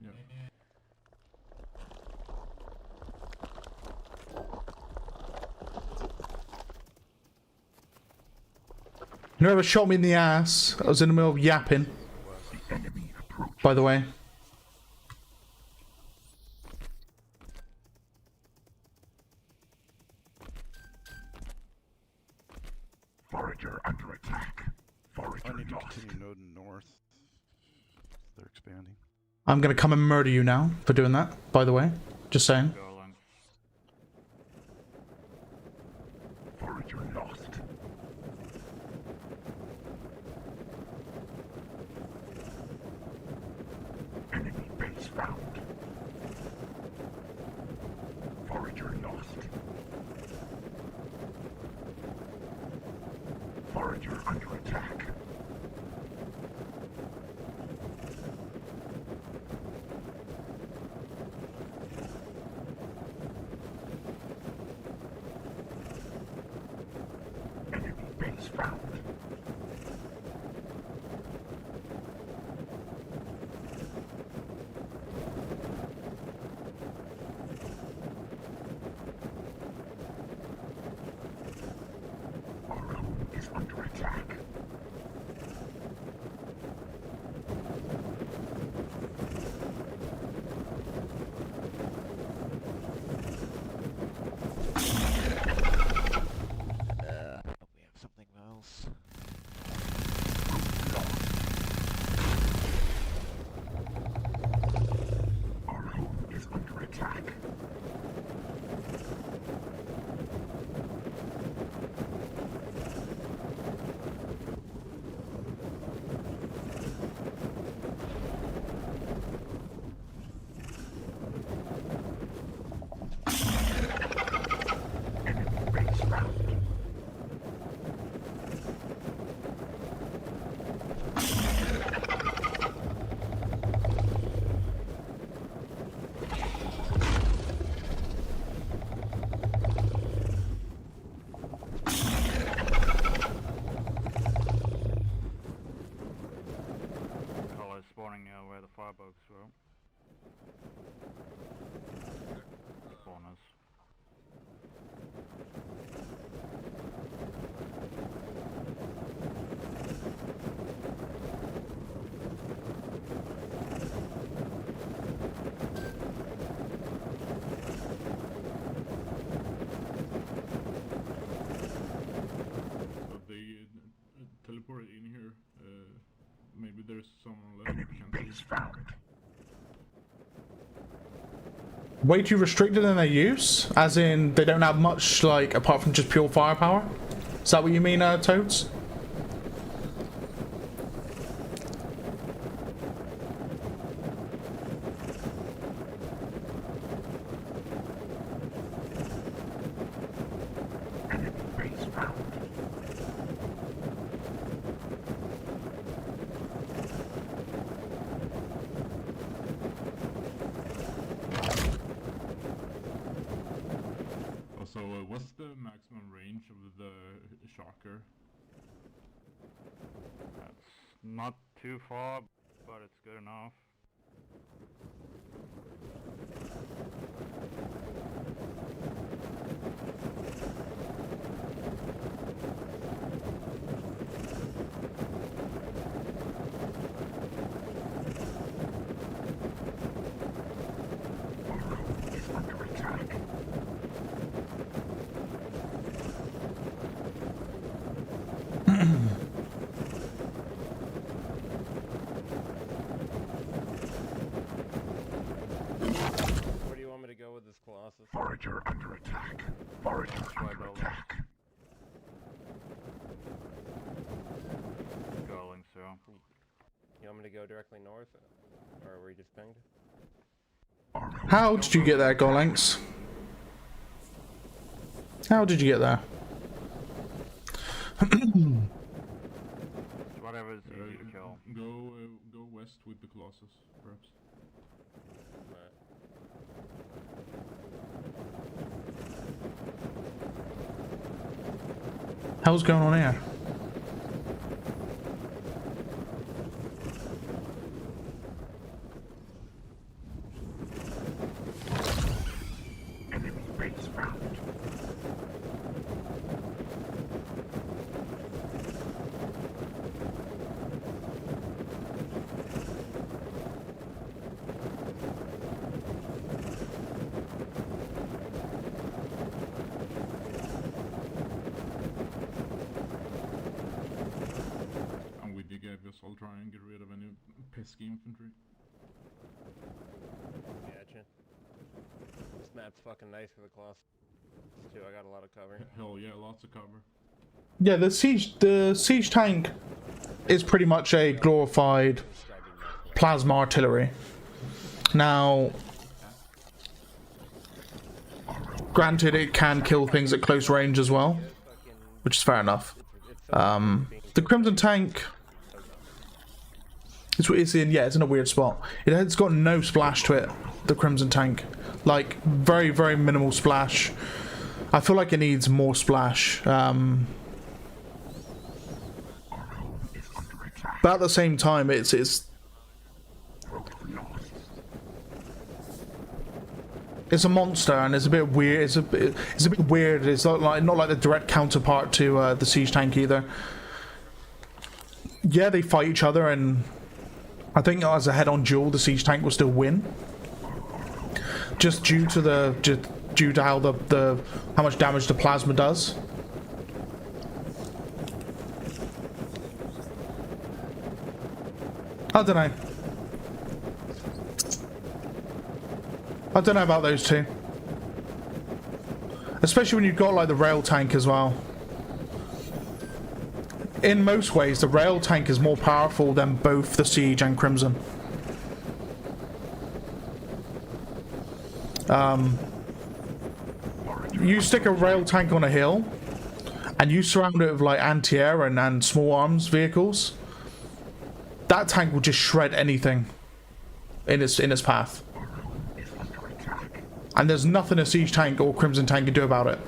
Yeah. You ever shot me in the ass? I was in the middle of yapping. By the way. Forager under attack. Forager I need to lost. continue noding north. They're expanding. I'm gonna come and murder you now for doing that, by the way. Just saying. Go along. Forager lost. Enemy base found. Forager lost. Forager under attack. Enemy base found. going where the fireboats were. Corners. They teleported in here. Maybe there's someone left. Base found. Way too restricted in their use, as in they don't have much, like, apart from just pure firepower. Is that what you mean, Toads? So, what's the maximum range of the shocker? That's not too far, but it's good enough. Where do you want me to go with this Colossus? Forager under attack. Forager under attack. Going, so. You want me to go directly north? Or were you just pinged? How did you get there, Golinks? How did you get there? Whatever is easy to kill. Go west with the Colossus, perhaps. Hell's going on here? Enemy base found. I'm with you, Gavius. I'll try and get rid of any pesky infantry. Gotcha. This map's fucking nice for the Colossus too. I got a lot of cover. Hell yeah, lots of cover. Yeah, the siege tank is pretty much a glorified plasma artillery. Now, granted, it can kill things at close range as well, which is fair enough. The Crimson tank, it's in a weird spot. It's got no splash to it. The Crimson tank, like very minimal splash. I feel like it needs more splash. But at the same time, it's a monster, and it's a bit weird. It's a bit weird. It's not like the direct counterpart to the siege tank either. Yeah, they fight each other, and I think as a head-on duel, the siege tank will still win, just due to how how much damage the plasma does. I don't know. I don't know about those two. Especially when you've got like the rail tank as well. In most ways, the rail tank is more powerful than both the Siege and Crimson. You stick a rail tank on a hill, and you surround it with like anti-air and small arms vehicles. That tank will just shred anything in its path. And there's nothing a siege tank or Crimson tank can do about it.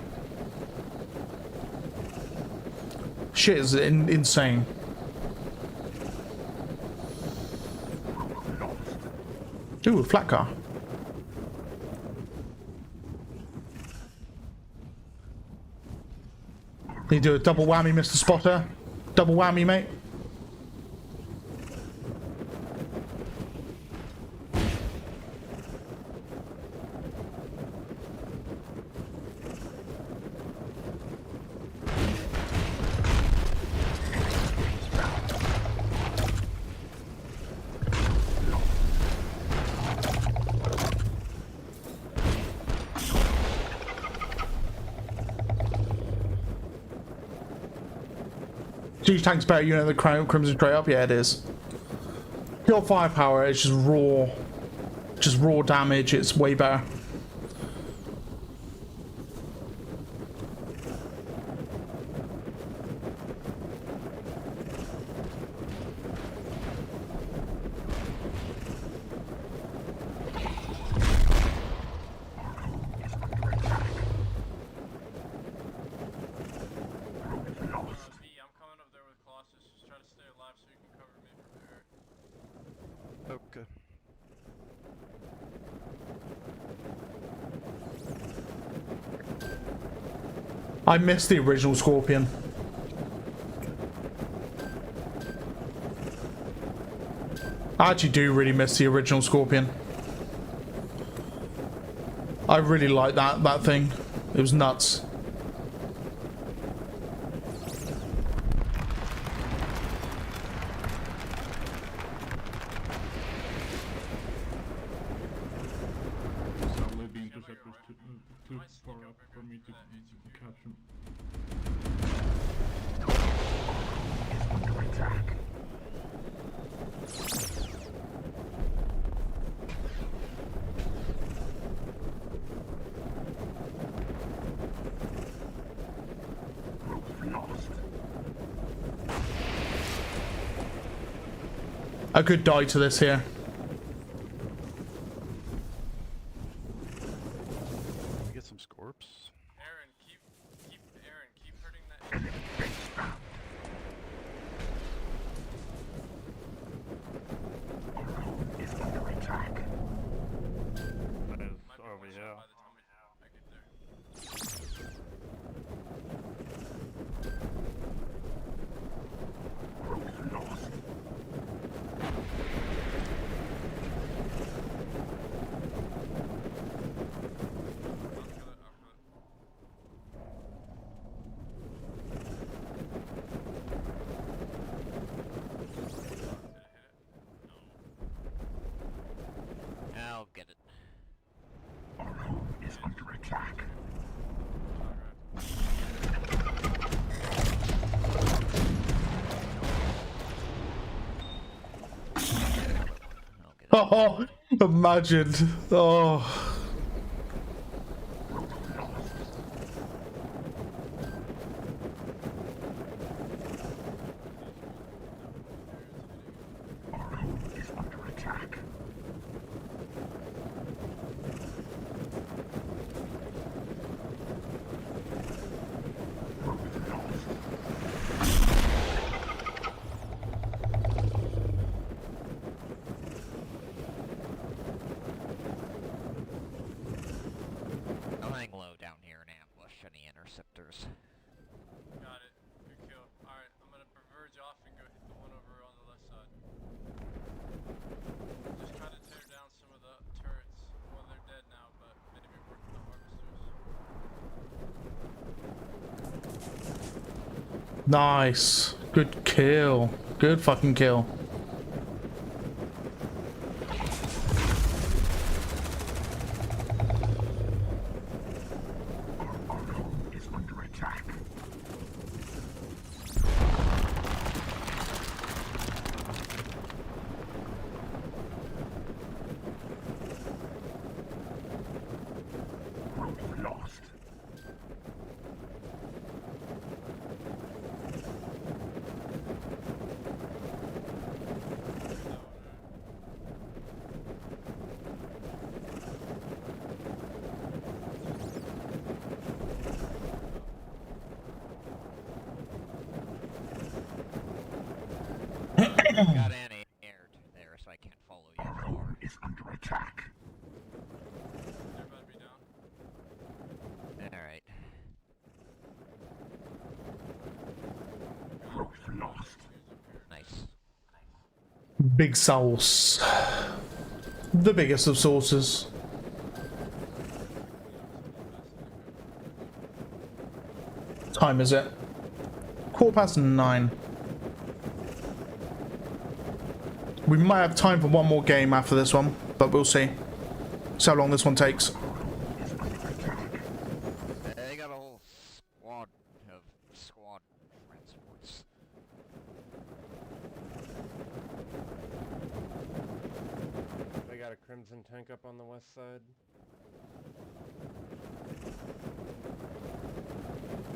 Shit is insane. Ooh, a flat car. You do a double whammy, Mr. Spotter. Double whammy, mate. Siege tank's better unit than the Crimson straight up. Yeah, it is. Pure firepower. It's just raw damage. It's way better. Okay. I missed the original Scorpion. I actually do really miss the original Scorpion. I really like that thing. It was nuts. The interceptors too far up for me to catch them. Under attack. Group lost. I could die to this here. Get some scorps. Aaron, keep hurting that. Our home is under attack. That is over here. Group lost. I'll get it. Our home is under attack. I'll get it. Oh, imagine. Oh. Our home is under attack. Group lost. I'll hang low down here and ambush any interceptors. Got it. Good kill. Alright, I'm gonna verge off and go hit the one over on the left side. Just try to tear down some of the turrets. Well, they're dead now, but maybe work with the harvesters. Nice. Good kill. Good fucking kill. Our home is under attack. Group lost. Got anti-aired there, so I can't follow follow you. Our home is under attack. Alright. Growth lost. Nice. Big sauce. The biggest of sauces. Time is it? 9:15. We might have time for one more game after this one, but we'll see. See how long this one takes. They got a whole squad of transports. They got a crimson tank up on the west side.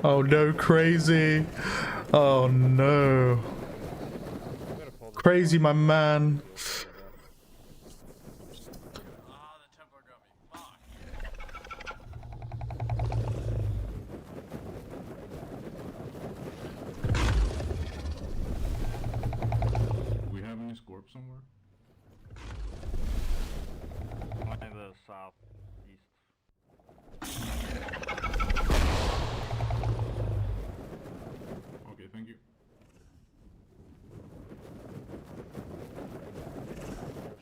Oh no, crazy. Oh no. Crazy, my man. We have any scorp somewhere? In the southeast. Okay, thank you.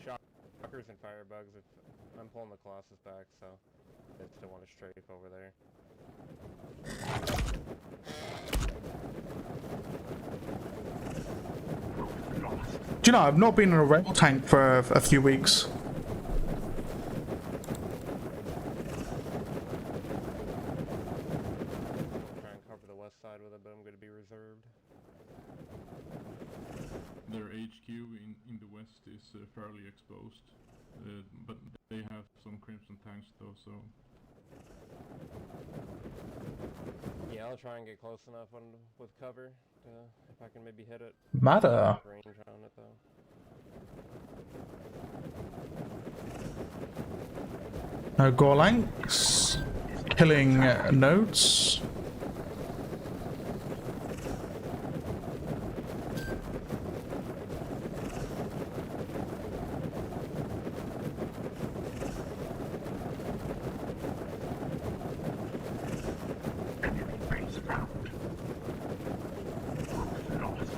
Shockers and firebugs. If I'm pulling the Colossus back, so I still want to strafe over there. Do you know, I've not been in a rail tank for a few weeks. Try and cover the west side with it, but I'm going to be reserved. Their HQ in the west is fairly exposed, but they have some crimson tanks though, so... Yeah, I'll try and get close enough with cover to, if I can maybe hit it. Matter. Range on it though. No Gorlanks. Killing nodes. Enemy base found. Growth lost.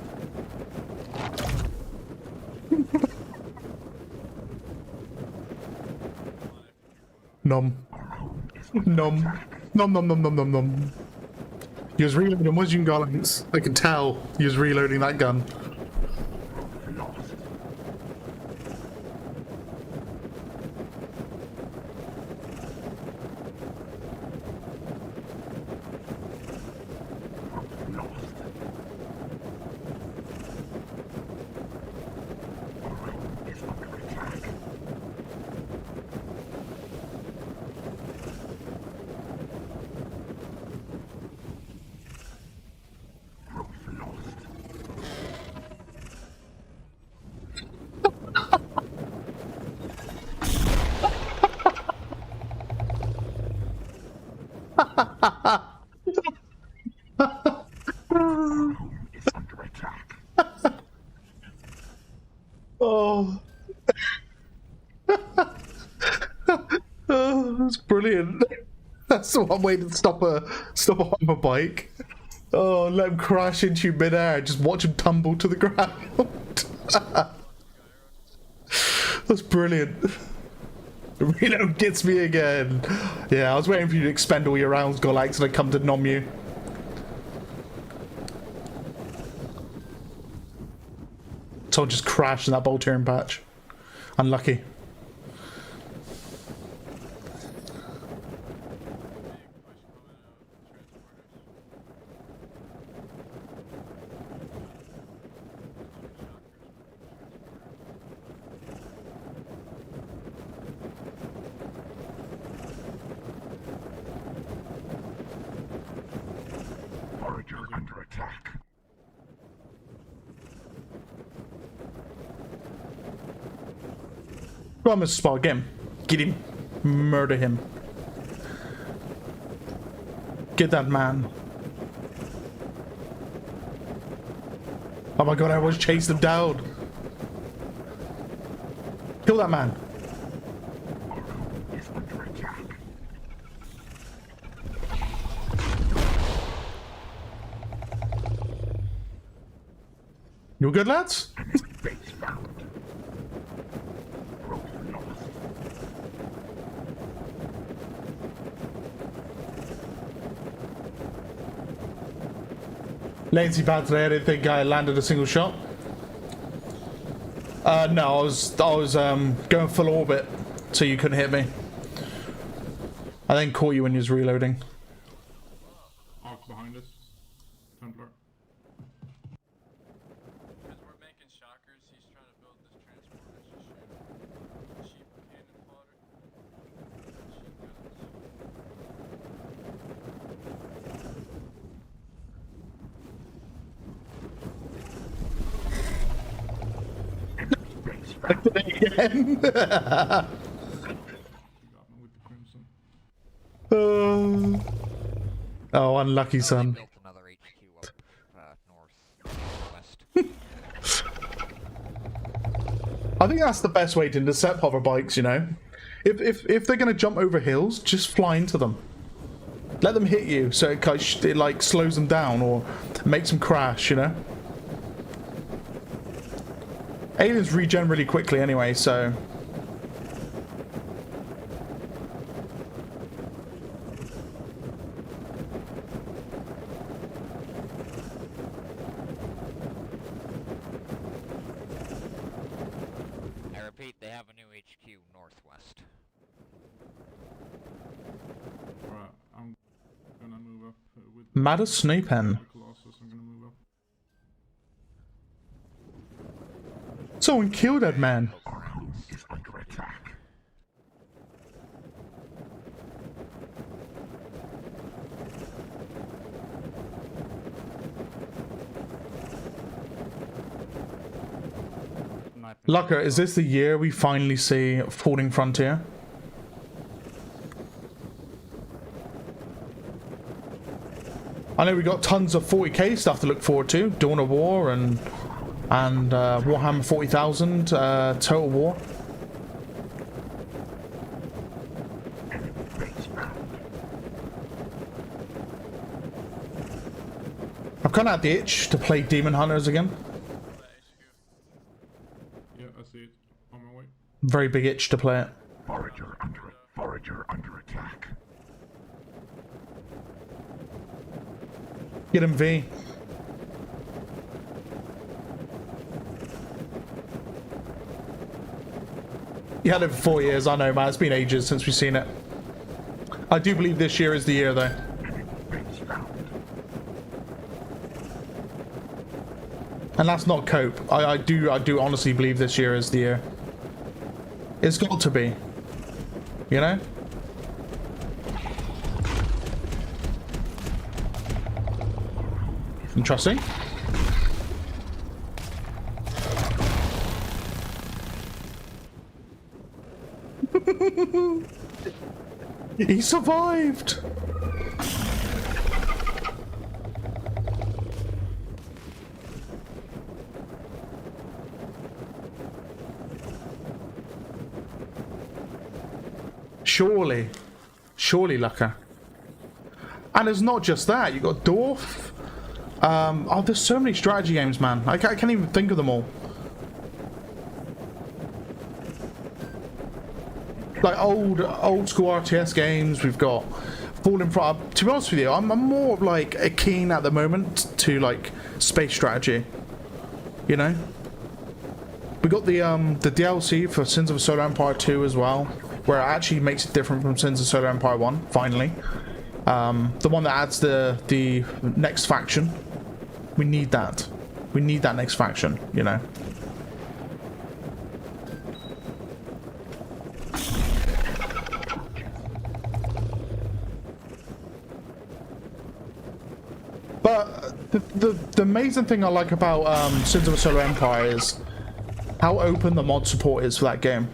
Nom. Nom. Nom nom nom nom nom nom. He was reloading Muslim Gorlanks. I can tell he was reloading that gun. Lost. Lost. Our home is under attack. Growth lost. Home is under attack. Oh. Oh, that's brilliant. That's the one way to stop a hover bike. Oh, let him crash into you midair. Just watch him tumble to the ground. That's brilliant. The reload gets me again. Yeah, I was waiting for you to expend all your rounds, Gorlax, and I come to nom you. Someone just crashed in that Bolterian patch. Unlucky. Forager under attack. Run, Mr. Spot, get him. Get him. Murder him. Get that man. Oh my god, I almost chased him down. Kill that man. Is under attack. You good, lads? Enemy base found. Road lost. Latency bad today. I didn't think I landed a single shot. No, I was going full orbit, so you couldn't hit me. I then caught you when you was reloading. Arc behind us. Templar. Because we're making shockers, he's trying to build this transporter to shoot cheap cannon fodder. Cheap guns. Again. You got me with the crimson. Oh, unlucky They son. built another HQ up northwest. I think that's the best way to intercept hover bikes, you know? If they're gonna jump over hills, just fly into them. Let them hit you so it like slows them down or makes them crash, you know? Aliens regen really quickly anyway, so... I repeat, they have a new HQ northwest. Alright, I'm gonna move up with Madder Snapen. the Colossus. I'm gonna move up. Someone killed that man. Is under attack. Lucker, is this the year we finally see Falling Frontier? I know we got tons of 40k stuff to look forward to. Dawn of War and Warhammer 40,000, Total War. Enemy base found. I've kind of had the itch to play Demon Hunters again. Yeah, I see it. On my way. Very big itch to play it. Forager under attack. Get him, V. You had it for 4 years, I know, man. It's been ages since we've seen it. I do believe this year is the year, though. Enemy base found. And that's not cope. I do honestly believe this year is the year. It's got to be. You know? Interesting. He survived! Surely. Surely, Lucker. And it's not just that. You got Dwarf. Oh, there's so many strategy games, man. I can't even think of them all. Like old school RTS games. We've got Fallen Front. To be honest with you, I'm more like keen at the moment to like space strategy. You know. We got the DLC for Sins of a Solar Empire 2 as well, where it actually makes it different from Sins of Solar Empire 1. Finally, the one that adds the next faction. We need that. We need that next faction. You know. But the amazing thing I like about Sins of a Solar Empire is how open the mod support is for that game.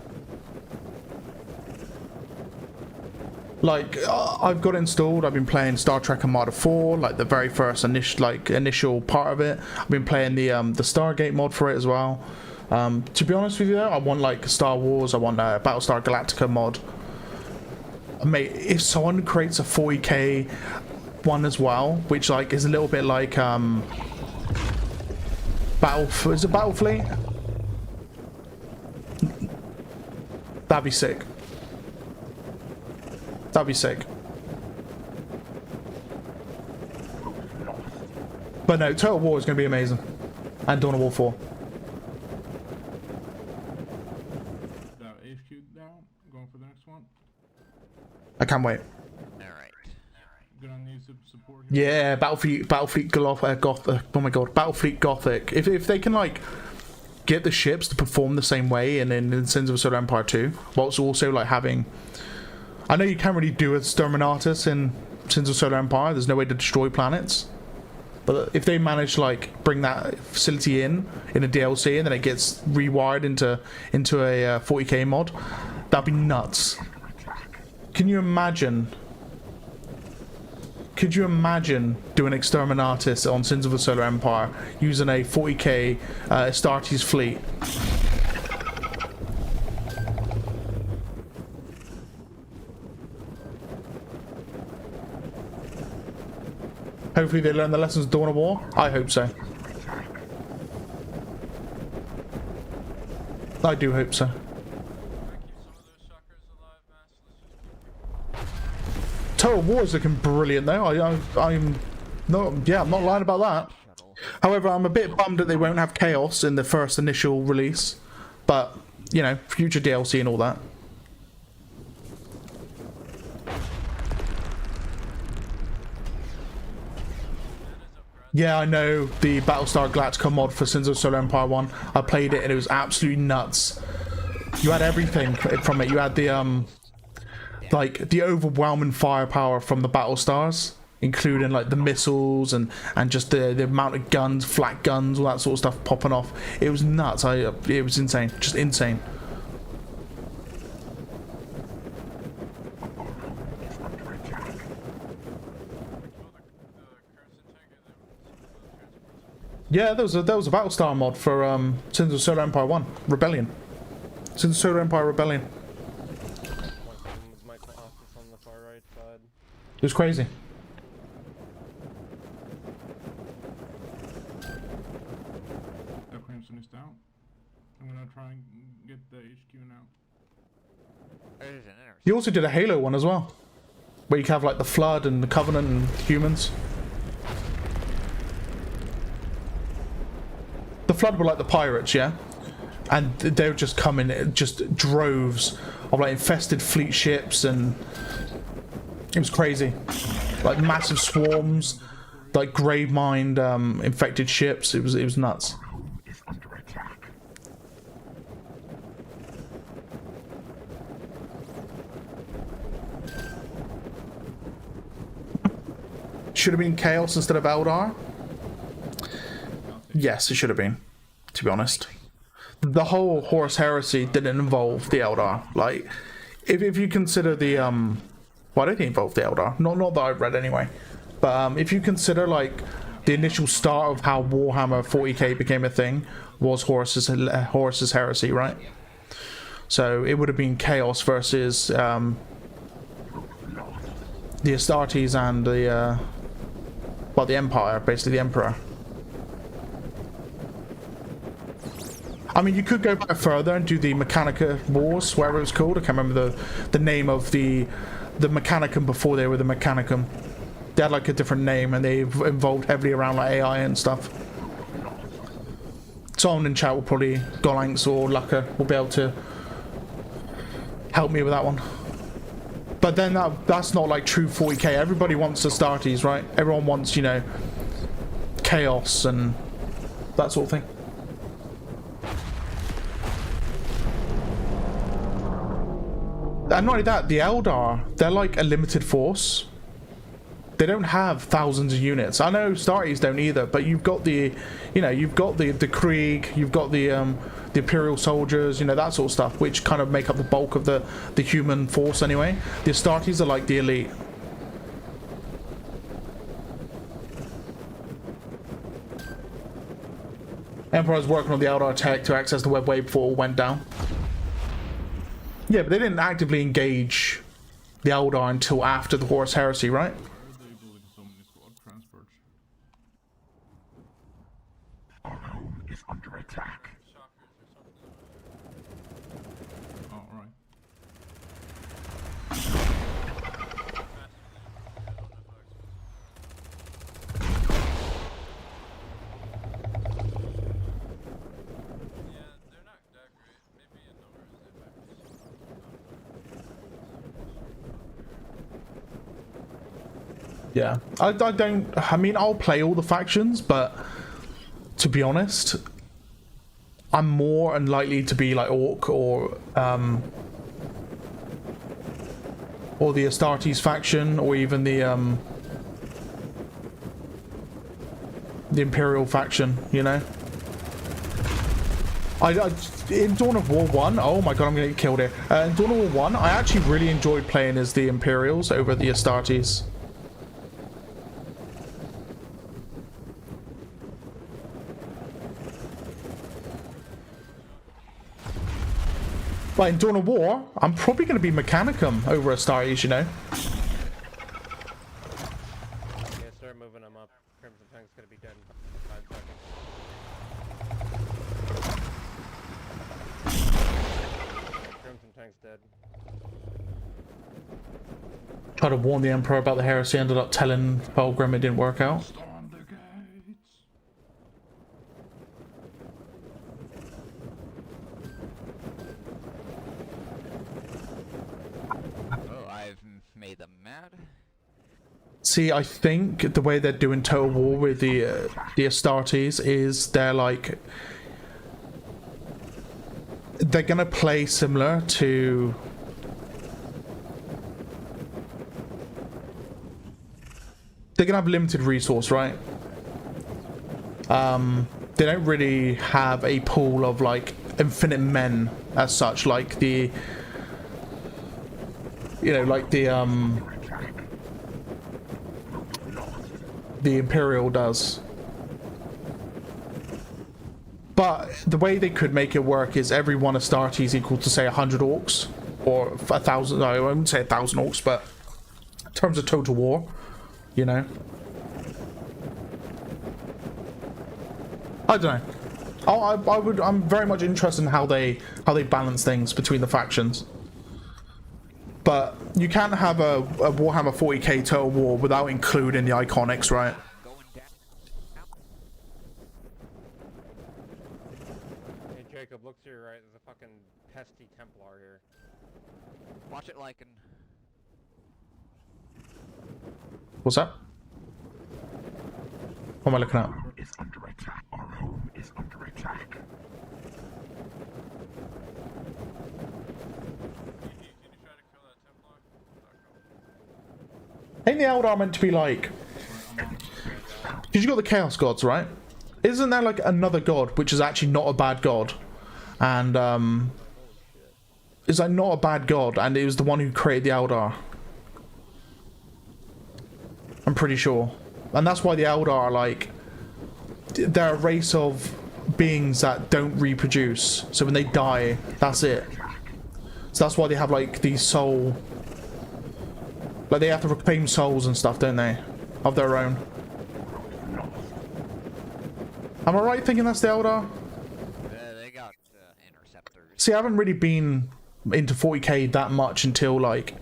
Like, I've got it installed. I've been playing Star Trek Armada 4, like the very first initial part of it. I've been playing the Stargate mod for it as well. To be honest with you, though, I want like Star Wars. I want a Battlestar Galactica mod. Mate, if someone creates a 40k one as well, which like is a little bit like is it Battlefleet? That'd be sick. That'd be sick. But no, Total War is going to be amazing. And Dawn of War 4. HQ down. Going for the next one. I can't wait. Alright. Gonna need some support here. Yeah, Battlefleet oh my god, Battlefleet Gothic. If they can like get the ships to perform the same way and in Sins of the Solar Empire 2, whilst also like having, I know you can't really do a Exterminatus in Sins of the Solar Empire. There's no way to destroy planets. But if they manage to like bring that facility in a DLC and then it gets rewired into a 40k mod, that'd be nuts. Can you imagine? Could you imagine doing Exterminatus on Sins of the Solar Empire using a 40k Astartes fleet? Hopefully they learn the lessons of Dawn of War. I hope so. I do hope so. Total War is looking brilliant though. I'm not lying about that. However, I'm a bit bummed that they won't have Chaos in the first initial release, but you know, future DLC and all that. Yeah, I know the Battlestar Galactica mod for Sins of Solar Empire 1. I played it and it was absolutely nuts. You had everything from it. You had the like the overwhelming firepower from the Battlestars, including like the missiles and just the amount of guns, flak guns, all that sort of stuff popping off. It was nuts. It was insane, just insane. Yeah, there was a Battlestar mod for Sins of Solar Empire 1 Rebellion. Sins of Solar Empire Rebellion. It was crazy. That Crimson is down. I'm gonna try and get the HQ now. You also did a Halo one as well, where you can have like the Flood and the Covenant and humans. The Flood were like the pirates, yeah? And they would just come in just droves of like infested fleet ships, and it was crazy. Like massive swarms, like grave mined infected ships. It was nuts. Should have been Chaos instead of Eldar. Yes, it should have been, to be honest. The whole Horus Heresy didn't involve the Eldar. Like, if you consider the, well, I don't think it involved the Eldar. Not that I've read anyway. But if you consider, like, the initial start of how Warhammer 40k became a thing was Horus's Heresy, right? So it would have been Chaos versus the Astartes and the, well, the Empire, basically the Emperor. I mean, you could go back further and do the Mechanica Wars, whatever it was called. I can't remember the name of the Mechanicum before they were the Mechanicum. They had like a different name, and they involved heavily around like AI and stuff. Someone in chat will probably, Golanx or Lucka, will be able to help me with that one. But then that's not like true 40k. Everybody wants Astartes, right? Everyone wants, you know, Chaos and that sort of thing. And not only that, the Eldar, they're like a limited force. They don't have thousands of units. I know Astartes don't either, but you've got the, you know, you've got the Krieg, you've got the Imperial soldiers, you know, that sort of stuff, which kind of make up the bulk of the human force anyway. The Astartes are like the elite. Empire's working on the Eldar tech to access the webway before it all went down. Yeah, but they didn't actively engage the Eldar until after the Horus Heresy, right? Why are they building so many squad transports? Our home is under attack. Oh, alright. Yeah, they're not that great. Maybe in numbers they might be Yeah, I don't. I mean, I'll play all the factions, but to be honest, I'm more unlikely to be like Orc or the Astartes faction, or even the Imperial faction. You know, in Dawn of War 1, oh my god, I'm gonna get killed here. In Dawn of War 1, I actually really enjoyed playing as the Imperials over the Astartes. Like in Dawn of War, I'm probably going to be Mechanicum over Astartes, you know? Yeah, start moving them up. Crimson Tank's gonna be dead in 5 seconds. Crimson Tank's dead. Tried to warn the Emperor about the heresy, ended up telling Fulgrim it didn't work out. Storm the gates. Oh, I've made them mad. See, I think the way they're doing Total War with the Astartes is they're like... They're gonna play similar to... They're gonna have limited resource, right? They don't really have a pool of like infinite men as such, like the... You know, like the Imperial does. But the way they could make it work is every one Astarte is equal to, say, 100 orcs. Or 1,000, no, I wouldn't say 1,000 orcs, but in terms of total war, you know. I don't know. I'm very much interested in how they balance things between the factions. But you can't have a Warhammer 40k Total War without including the Iconics, right? Hey Jacob, look to your right. There's a fucking pesty Templar here. Watch it, Lycan. What's that? What am I looking at? Is under attack. Our home is under attack. Ain't the Eldar meant to be like... Because you got the Chaos Gods, right? Isn't there like another god which is actually not a bad god? And is like not a bad god, and it was the one who created the Eldar. I'm pretty sure. And that's why the Eldar are like... They're a race of beings that don't reproduce. So when they die, that's it. So that's why they have like these soul... Like they have to reclaim souls and stuff, don't they? Of their own. Am I right thinking that's the Eldar? They got interceptors. See, I haven't really been into 40k that much until like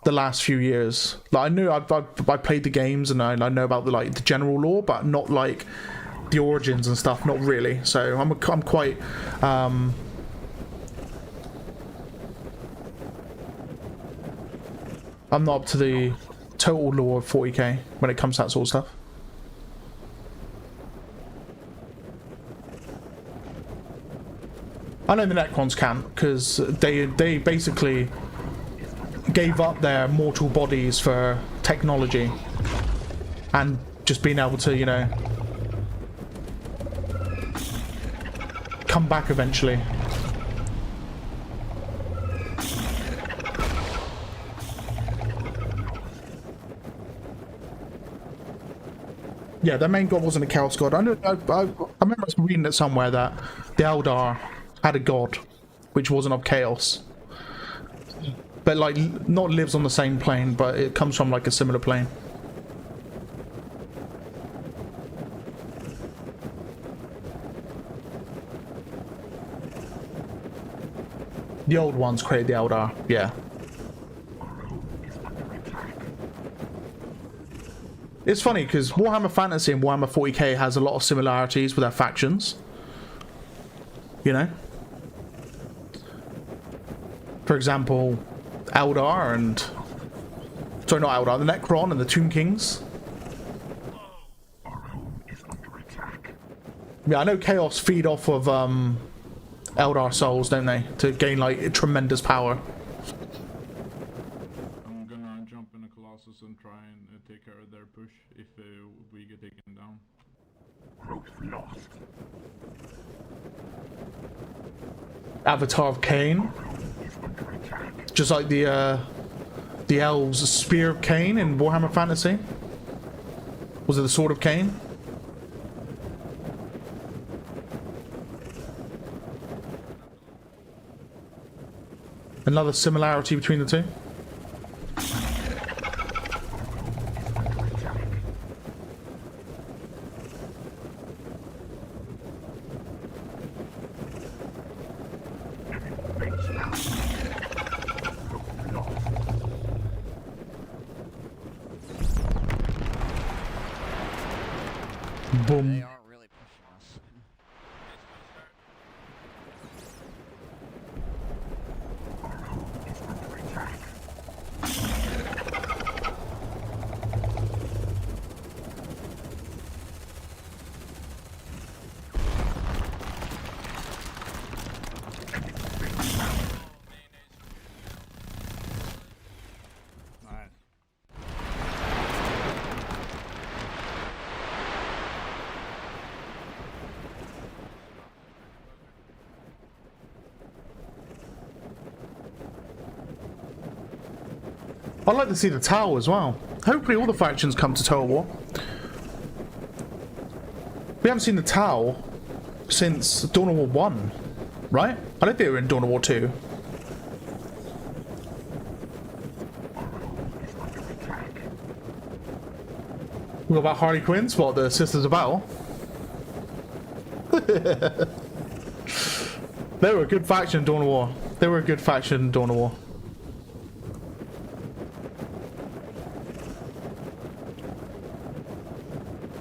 the last few years. Like I knew I played the games and I know about the like the general lore, but not like the origins and stuff. Not really. So I'm quite. I'm not up to the total lore of 40k when it comes to that sort of stuff. I know the Necrons can, because they basically gave up their mortal bodies for technology and just being able to, you know, come back eventually. Yeah, their main god wasn't a chaos god. I remember reading it somewhere that the Eldar had a god, which wasn't of chaos. But like, not lives on the same plane, but it comes from like a similar plane. The old ones created the Eldar, yeah. It's funny because Warhammer Fantasy and Warhammer 40k has a lot of similarities with their factions. You know? For example, Eldar and... Sorry, not Eldar, the Necron and the Tomb Kings. Yeah, I know Chaos feed off of Eldar souls, don't they? To gain like tremendous power. I'm gonna jump in the Colossus and try and take care of their push if we get taken down. Growth lost. Avatar of Cain. Just like the elves' Spear of Cain in Warhammer Fantasy. Was it the Sword of Cain? Another similarity between the two. Boom. They are really pushing us. Nice. I'd like to see the Tau as well. Hopefully all the factions come to Total War. We haven't seen the Tau since Dawn of War 1, right? I don't think they were in Dawn of War 2. What about Harley Quinn? What, the Sisters of Battle? They were a good faction in Dawn of War. They were a good faction in Dawn of War.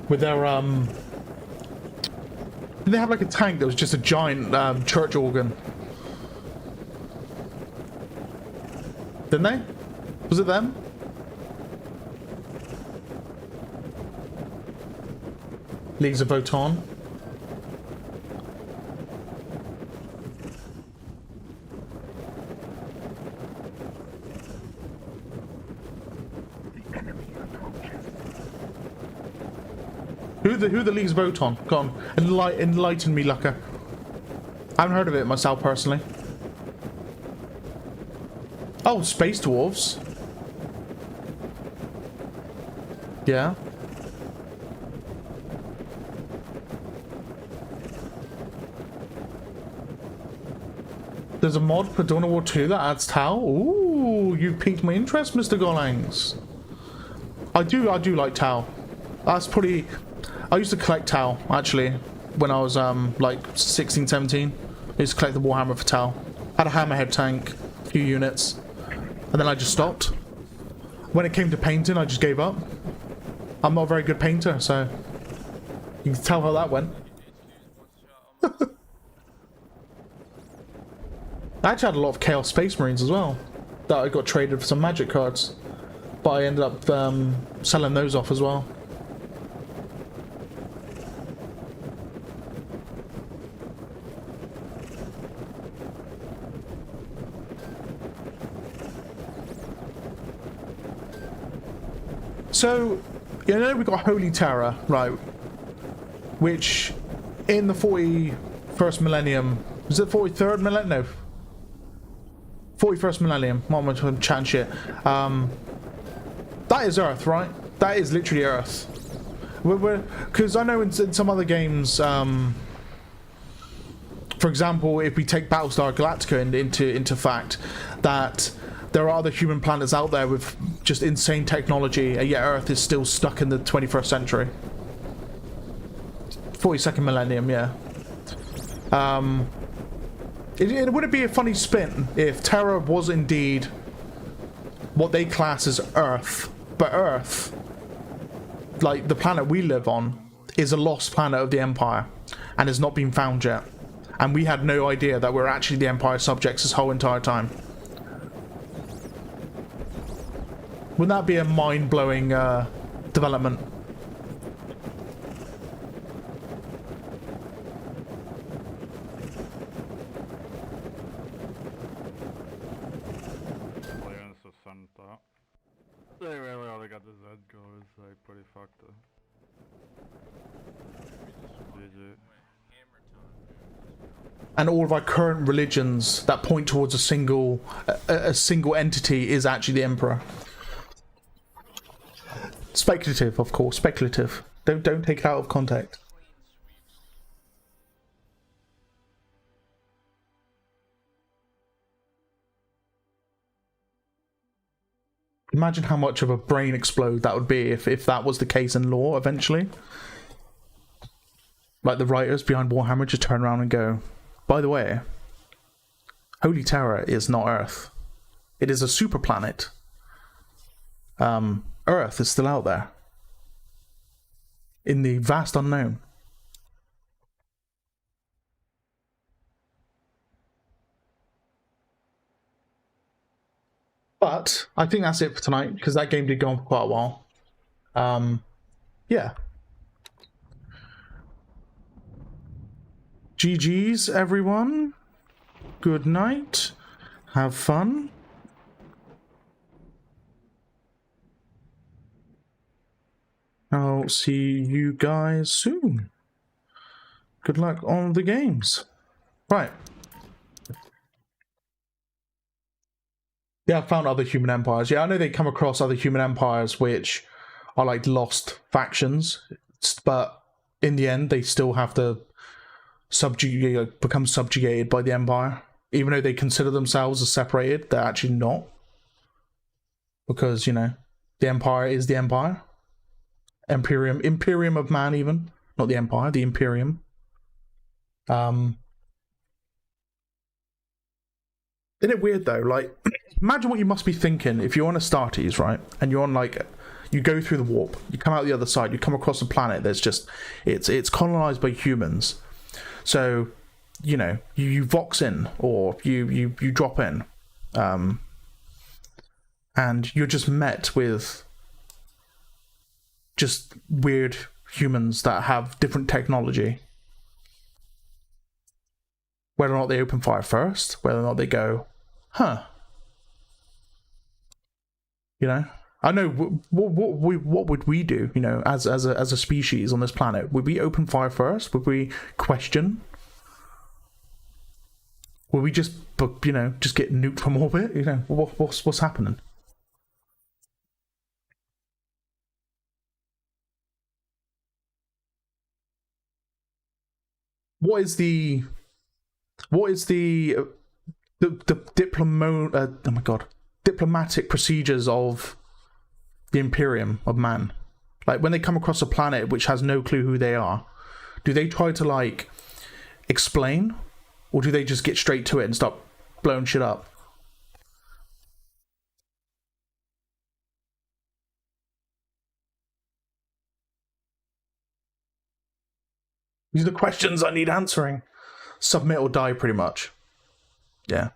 With their, didn't they have like a tank that was just a giant church organ? Didn't they? Was it them? Leagues of Voton. Who the Leagues of Voton? Go on, enlighten me, Lucker. I haven't heard of it myself personally. Oh, Space Dwarves. Yeah. There's a mod for Dawn of War 2 that adds Tau. Ooh, you piqued my interest, Mr. Golangs. I do like Tau. That's pretty... I used to collect Tau, actually, when I was, like, 16, 17. I used to collect the Warhammer for Tau. Had a Hammerhead tank, a few units, and then I just stopped. When it came to painting, I just gave up. I'm not a very good painter, so... You can tell how that went. I actually had a lot of Chaos Space Marines as well, that I got traded for some magic cards. But I ended up, selling those off as well. So, you know, we got Holy Terror, right? Which, in the 41st millennium, was it 43rd millennium? No. 41st millennium. What am I chatting shit? That is Earth, right? That is literally Earth. Because I know in some other games, for example, if we take Battlestar Galactica into fact, that there are other human planets out there with just insane technology, and yet Earth is still stuck in the 21st century. 42nd millennium, yeah. It wouldn't be a funny spin if Terra was indeed what they class as Earth, but Earth, like the planet we live on, is a lost planet of the Empire and has not been found yet. And we had no idea that we're actually the Empire subjects this whole entire time. Wouldn't that be a mind-blowing development? Alliance of Santa. They really only got the Z go, it's like pretty fucked up. GG. And all of our current religions that point towards a single entity is actually the Emperor. Speculative, of course, speculative. Don't take it out of context. Imagine how much of a brain explode that would be if that was the case in law eventually. Like the writers behind Warhammer just turn around and go, by the way, Holy Terror is not Earth. It is a super planet. Earth is still out there. In the vast unknown. But I think that's it for tonight, because that game did go on for quite a while. Yeah. GG's, everyone. Good night. Have fun. I'll see you guys soon. Good luck on the games. Right. Yeah, I found other human empires. Yeah, I know they come across other human empires which are like lost factions, but in the end they still have to become subjugated by the Empire. Even though they consider themselves as separated, they're actually not. Because, you know, the Empire is the Empire. Imperium of Man, even. Not the Empire, the Imperium. Isn't it weird though? Like, imagine what you must be thinking if you're on Astartes, right? And you're on like, you go through the warp, you come out the other side, you come across a planet that's just, it's colonized by humans. So, you know, you vox in, or you drop in, and you're just met with just weird humans that have different technology. Whether or not they open fire first, whether or not they go, huh? You know, I know. What would we do? You know, as a species on this planet, would we open fire first? Would we question? Would we just, you know, just get nuked from orbit? You know, what's happening? What is the diplomatic procedures of the Imperium of Man? Like, when they come across a planet which has no clue who they are, do they try to like explain, or do they just get straight to it and start blowing shit up? These are the questions I need answering. Submit or die, pretty much. Yeah.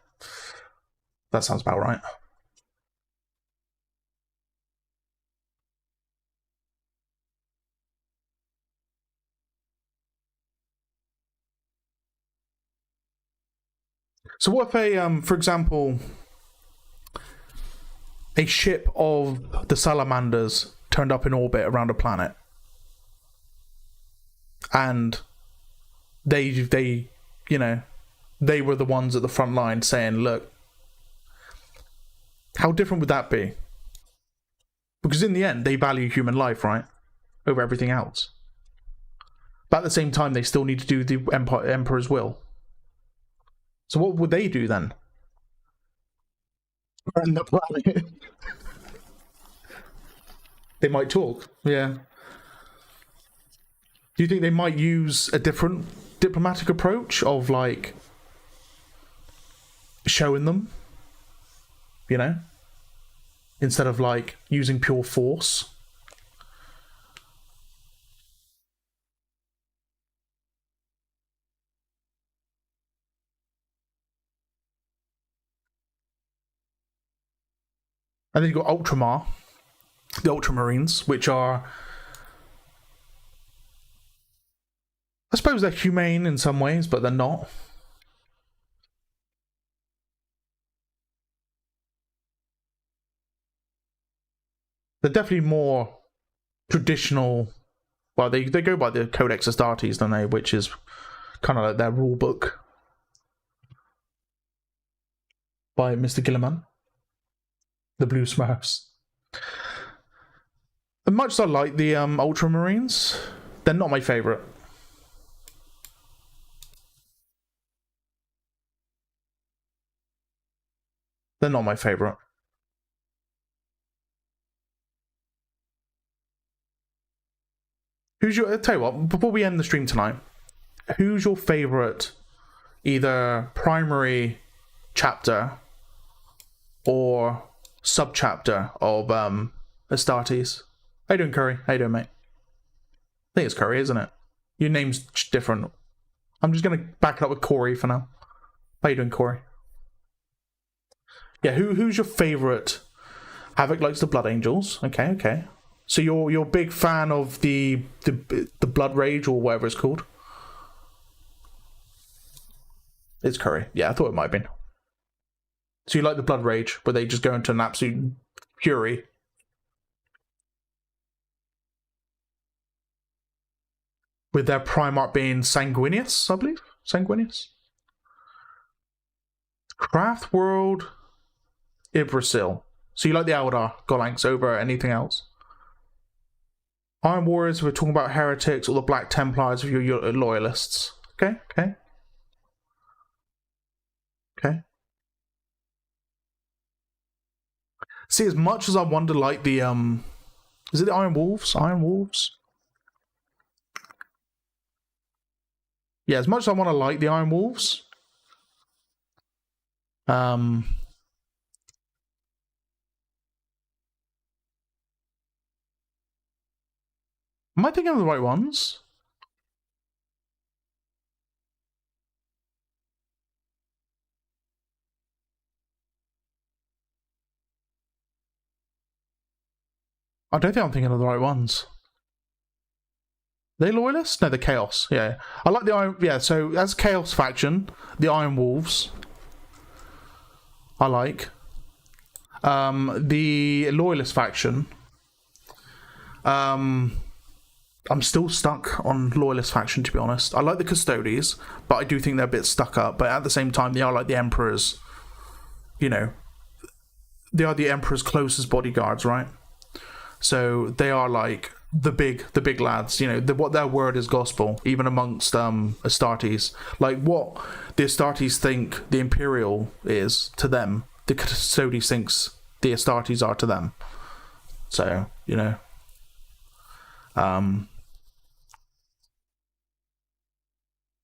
That sounds about right. So what if a, for example, a ship of the Salamanders turned up in orbit around a planet, and they you know, they were the ones at the front line saying, look, how different would that be? Because in the end, they value human life, right? over everything else. But at the same time, they still need to do the Emperor's will. So what would they do then? Burn the planet. They might talk. Yeah. Do you think they might use a different diplomatic approach of like showing them, you know, instead of like using pure force? And then you've got Ultramar, the Ultramarines, which are, I suppose they're humane in some ways, but they're not. They're definitely more traditional. Well, they go by the Codex Astartes, don't they? Which is kind of like their rule book by Mr. Gilliman. The Blue Smurfs. As much as I like the Ultramarines, they're not my favourite. They're not my favourite. Who's your... I'll tell you what, before we end the stream tonight, who's your favourite either primary chapter or sub-chapter of Astartes? How you doing, Curry? How you doing, mate? I think it's Curry, isn't it? Your name's different. I'm just going to back it up with Corey for now. How you doing, Corey? Yeah, who's your favourite? Havoc likes the Blood Angels. Okay, okay. So you're a big fan of the Blood Rage or whatever it's called? It's Curry. Yeah, I thought it might have been. So you like the Blood Rage, where they just go into an absolute fury. With their Primarch being Sanguinius, I believe? Sanguinius? Craft World Ibrasil. So you like the Eldar Golanks over anything else? Iron Warriors, we're talking about heretics, or the Black Templars, if you're loyalists. Okay, okay. Okay. See, as much as I want to like the, is it the Iron Wolves? Iron Wolves? Yeah, as much as I want to like the Iron Wolves, am I thinking of the right ones? I don't think I'm thinking of the right ones. Are they loyalists? No, they're Chaos. Yeah, I like the Iron. Yeah, so as Chaos faction, the Iron Wolves. I like. The Loyalist faction. I'm still stuck on Loyalist faction, to be honest. I like the Custodes, but I do think they're a bit stuck up. But at the same time, they are like the Emperor's, you know, they are the Emperor's closest bodyguards, right? So they are like the big lads, you know, what their word is gospel, even amongst Astartes. Like what the Astartes think the Imperial is to them, the Custodes thinks the Astartes are to them. So, you know.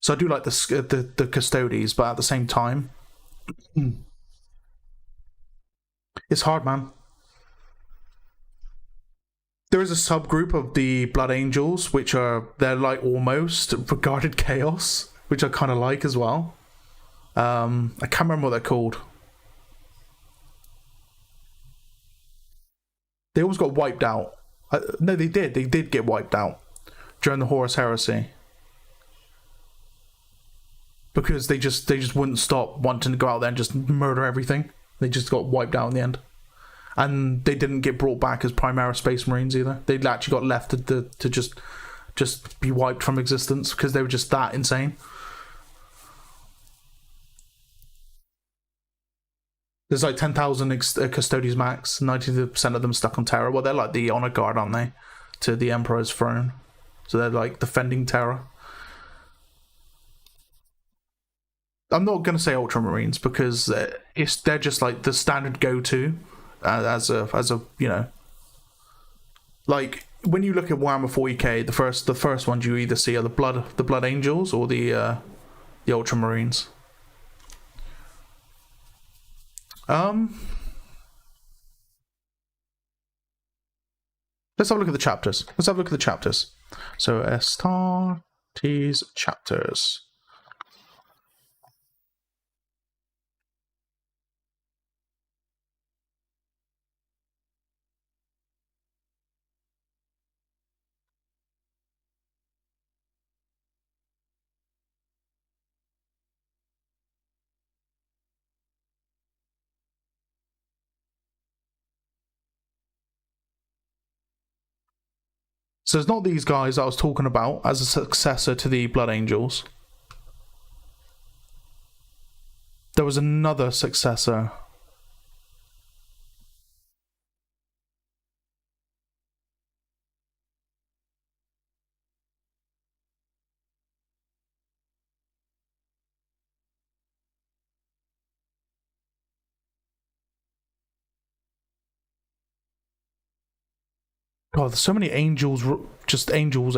So I do like the Custodes, but at the same time, it's hard, man. There is a subgroup of the Blood Angels, which they're like almost regarded chaos, which I kind of like as well. I can't remember what they're called. They always got wiped out. No, they did. They did get wiped out during the Horus Heresy. Because they just wouldn't stop wanting to go out there and just murder everything. They just got wiped out in the end. And they didn't get brought back as Primera Space Marines either. They actually got left to just be wiped from existence because they were just that insane. There's like 10,000 Custodes max, 90% of them stuck on Terra. Well, they're like the Honor Guard, aren't they? to the Emperor's throne. So they're like defending Terra. I'm not going to say Ultramarines because they're just like the standard go-to as a you know, like when you look at Warhammer 40k, the first ones you either see are the Blood Angels or the Ultramarines. Let's have a look at the chapters. So Astartes chapters. So it's not these guys I was talking about as a successor to the Blood Angels. There was another successor. God, there's so many angels, just angels.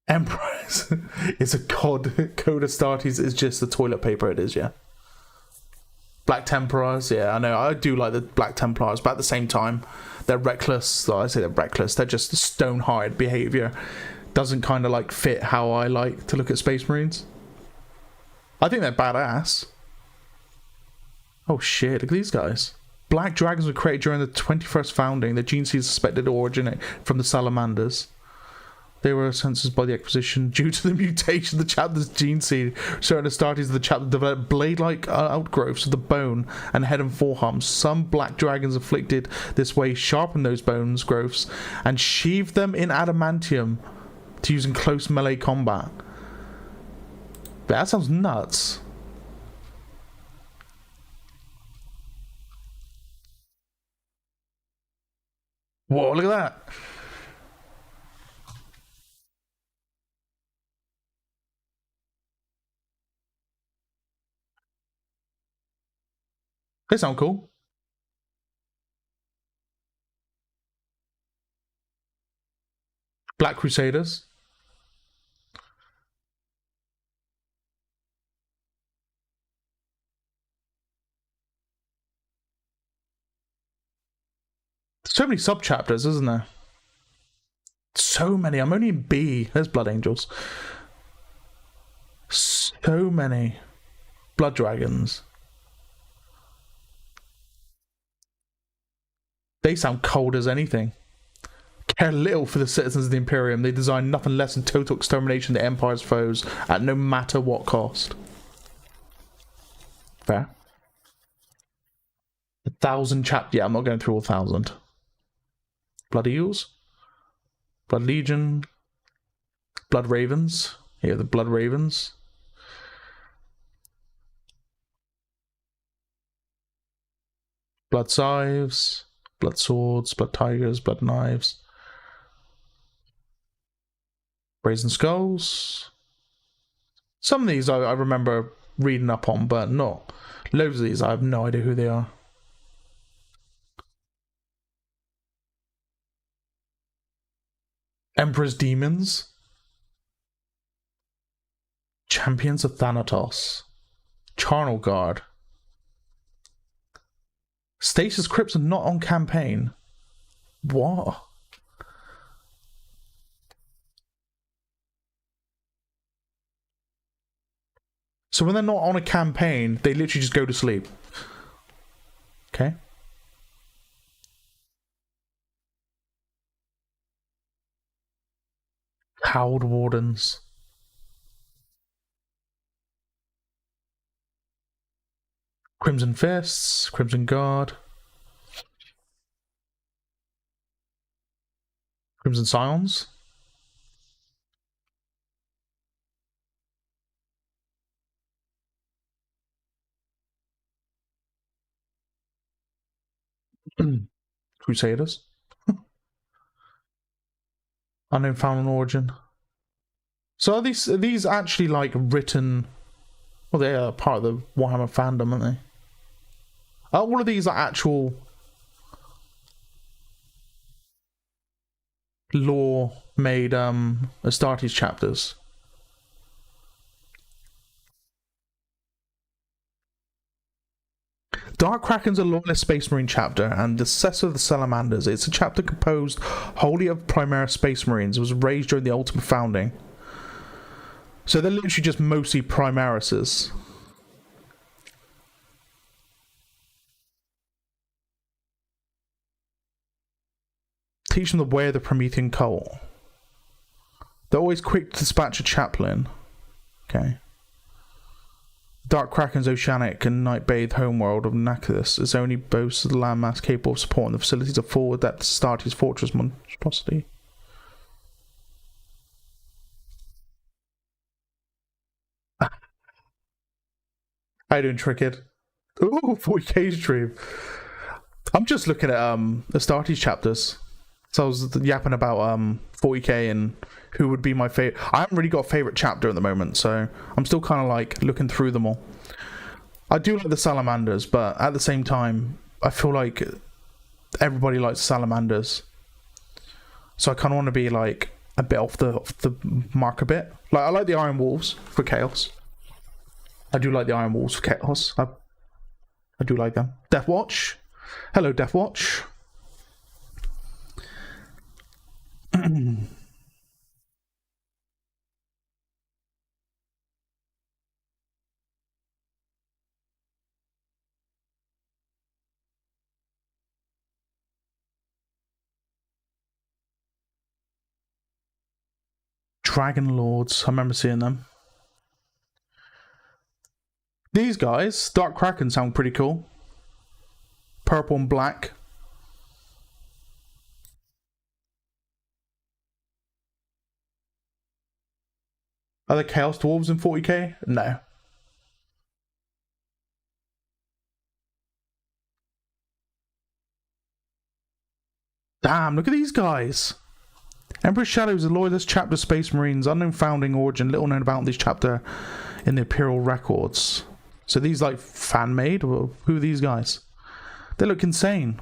Empress is a god. Code Astartes is just the toilet paper it is, yeah. Black Templars, yeah, I know. I do like the Black Templars, but at the same time, they're reckless. Well, I say they're reckless. They're just stone-hard behavior. Doesn't kind of like fit how I like to look at Space Marines. I think they're badass. Oh shit, look at these guys. Black dragons were created during the 21st founding. The gene seed suspected to originate from the salamanders. They were censored by the Acquisition due to the mutation of the chapter's gene seed. Certain Astartes of the chapter developed blade-like outgrowths of the bone and head and forearms. Some black dragons afflicted this way sharpened those bones growths and sheathed them in adamantium to use in close melee combat. That sounds nuts. Whoa, look at that. They sound cool. Black Crusaders. So many sub-chapters, isn't there? So many. I'm only in B. There's Blood Angels. So many. Blood Dragons. They sound cold as anything. Care little for the citizens of the Imperium. They design nothing less than total extermination of the Empire's foes at no matter what cost. Fair. 1,000 yeah, I'm not going through all 1,000. Blood Eagles. Blood Legion. Blood Ravens. Here, the Blood Ravens. Blood Scythes. Blood Swords. Blood Tigers. Blood Knives. Brazen Skulls. Some of these I remember reading up on, but not. Loads of these I have no idea who they are. Emperor's Demons. Champions of Thanatos. Charnel Guard. Stasis Crypts are not on campaign. What? So when they're not on a campaign, they literally just go to sleep. Okay. Cowled Wardens. Crimson Fists, Crimson Guard. Crimson Scions. Crusaders. Unknown Found Origin. So are these actually like written? Well, they are part of the Warhammer fandom, aren't they? All of these are actual lore-made Astartes chapters. Dark Kraken's a Loyalist Space Marine chapter, and the Successor of the Salamanders. It's a chapter composed wholly of Primaris Space Marines. It was raised during the Ultimate Founding. So they're literally just mostly Primarises. Teach them the way of the Promethean cult. They're always quick to dispatch a chaplain. Okay. Dark Kraken's oceanic and night-bathed homeworld of Naxos is only boasts of the landmass capable of supporting the facilities of full depth Astartes fortress monstrosity. How you doing, Tricked? Ooh, 40k stream. I'm just looking at Astartes chapters. So I was yapping about 40k and who would be my favorite. I haven't really got a favorite chapter at the moment, so I'm still kind of like looking through them all. I do like the Salamanders, but at the same time, I feel like everybody likes Salamanders. So I kind of want to be like a bit off the mark a bit. Like I like the Iron Wolves for Chaos. I do like the Iron Wolves for Chaos. I do like them. Deathwatch. Hello, Deathwatch. Dragon Lords. I remember seeing them. These guys, Dark Kraken, sound pretty cool. Purple and black. Are there Chaos Dwarves in 40k? No. Damn, look at these guys. Emperor's Shadow is a loyalist chapter of Space Marines, unknown founding origin, little known about this chapter in the Imperial records. So these like fan-made? Or who are these guys? They look insane.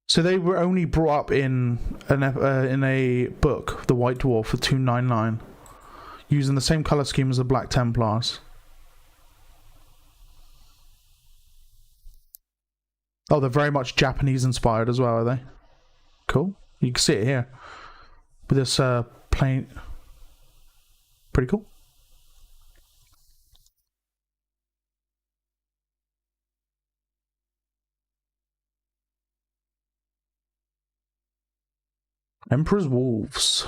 So they were only brought up in a book, The White Dwarf, for 299, using the same color scheme as the Black Templars. Oh, they're very much Japanese inspired as well, are they? Cool. You can see it here with this plain. Pretty cool. Emperor's Wolves.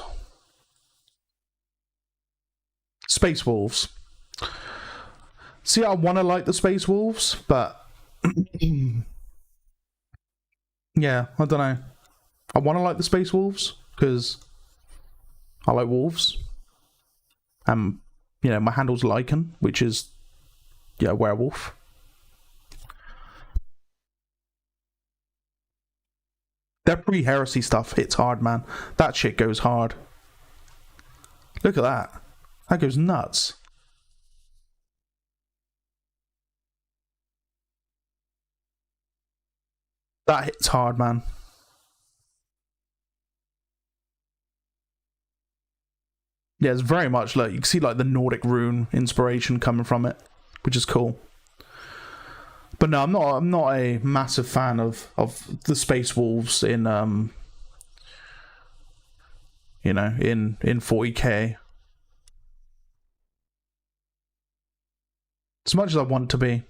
Space Wolves. See, I want to like the Space Wolves, but yeah, I don't know. I want to like the Space Wolves because I like wolves. You know, my handle's Lycan, which is, yeah, werewolf. That pre-heresy stuff hits hard, man. That shit goes hard. Look at that. That goes nuts. That hits hard, man. Yeah, it's very much like you can see like the Nordic rune inspiration coming from it, which is cool. But no, I'm not a massive fan of the Space Wolves in you know, in 40k. As much as I want to be.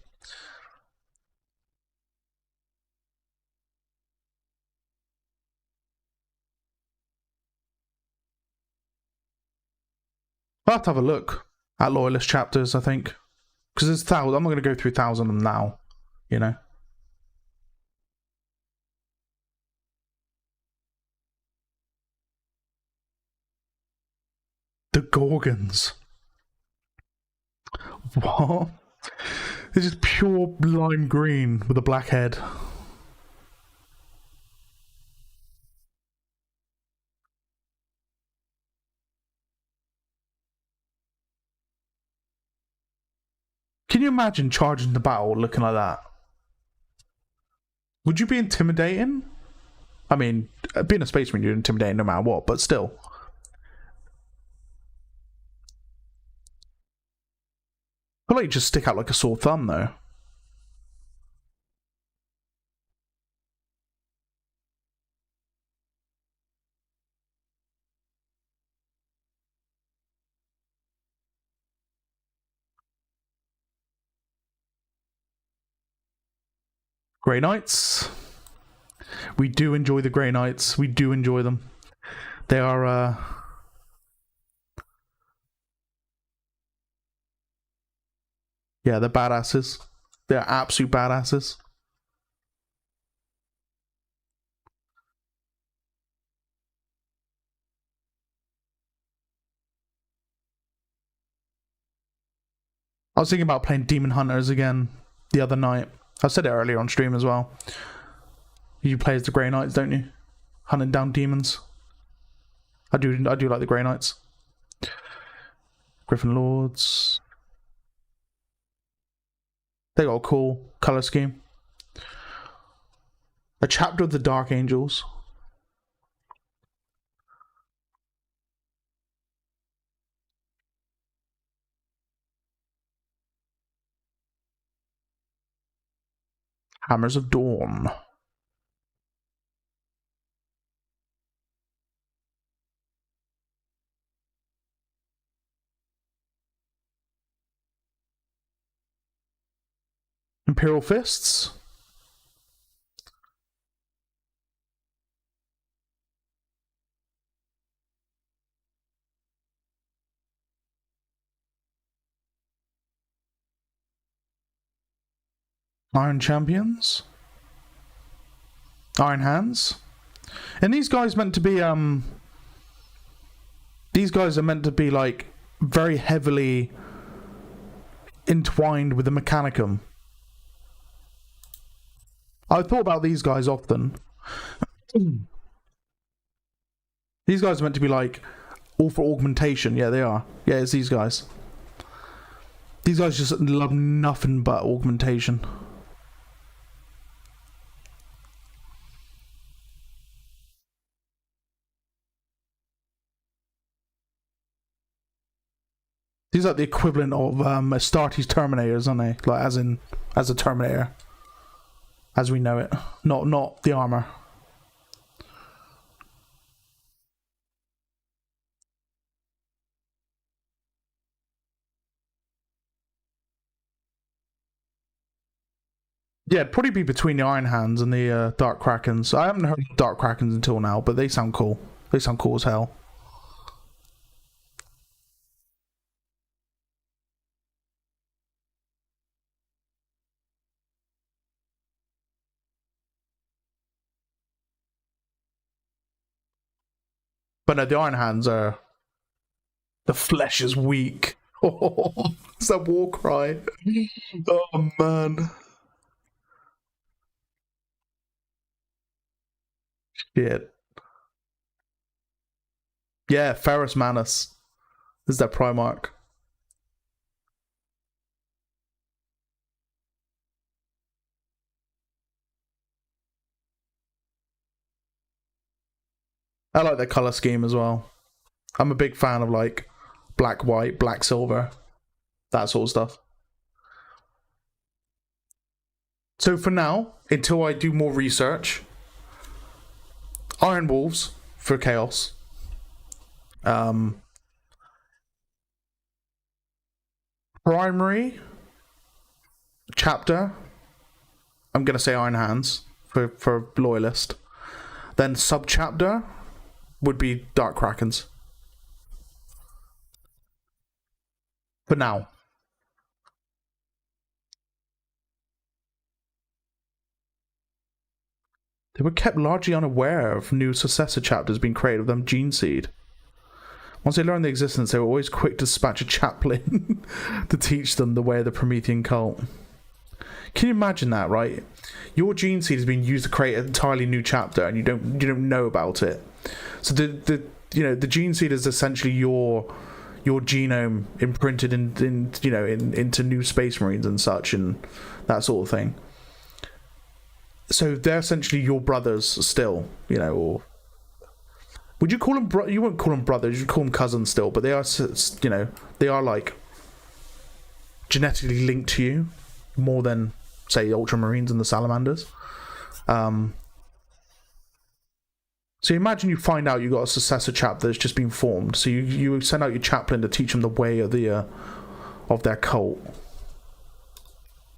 I'll have to have a look at Loyalist chapters, I think. Because there's 1,000. I'm not going to go through 1,000 of them now. you know. The Gorgons. What? It's just pure lime green with a black head. Can you imagine charging the battle looking like that? Would you be intimidating? I mean, being a spaceman, you're intimidating no matter what, but still. I feel like you just stick out like a sore thumb, though. Grey Knights. We do enjoy the Grey Knights. We do enjoy them. They are, yeah, they're badasses. They're absolute badasses. I was thinking about playing Demon Hunters again the other night. I said it earlier on stream as well. You play as the Grey Knights, don't you? Hunting down demons. I do like the Grey Knights. Griffin Lords. They got a cool color scheme. A chapter of the Dark Angels. Hammers of Dawn. Imperial Fists. Iron Champions. Iron Hands. And these guys meant to be these guys are meant to be like very heavily entwined with the Mechanicum. I've thought about these guys often. These guys are meant to be like all for augmentation. Yeah, they are. Yeah, it's these guys. These guys just love nothing but augmentation. These are like the equivalent of Astartes Terminators, aren't they? Like as a Terminator, as we know it, not the armor. Yeah, it'd probably be between the Iron Hands and the Dark Krakens. I haven't heard of Dark Krakens until now, but they sound cool. They sound cool as hell. But no, the Iron Hands are... The flesh is weak. Oh, it's that war cry. Oh, man. Shit. Yeah, Ferrus Manus is that Primarch. I like their color scheme as well. I'm a big fan of like black, white, black, silver, that sort of stuff. So for now, until I do more research, Iron Wolves for Chaos. Primary chapter, I'm gonna say Iron Hands for Loyalist. Then sub-chapter would be Dark Krakens. For now. They were kept largely unaware of new successor chapters being created with them gene seed. Once they learned the existence, they were always quick to dispatch a chaplain to teach them the way of the Promethean cult. Can you imagine that, right? Your gene seed has been used to create an entirely new chapter, and you don't know about it. So the gene seed is essentially your genome imprinted into new Space Marines and such, and that sort of thing. So they're essentially your brothers still, or would you call them? You wouldn't call them brothers. You'd call them cousins still, but they are, they are like genetically linked to you more than, say, the Ultramarines and the Salamanders. So imagine you find out you got a successor chapter that's just been formed. So you send out your chaplain to teach them the way of of their cult,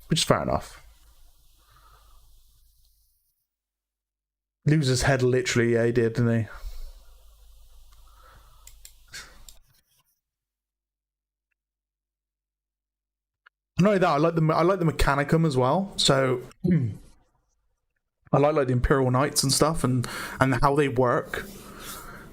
which is fair enough. Lose his head literally, yeah, he did, didn't he? Not only that, I like the Mechanicum as well. So I like the Imperial Knights and stuff, and how they work.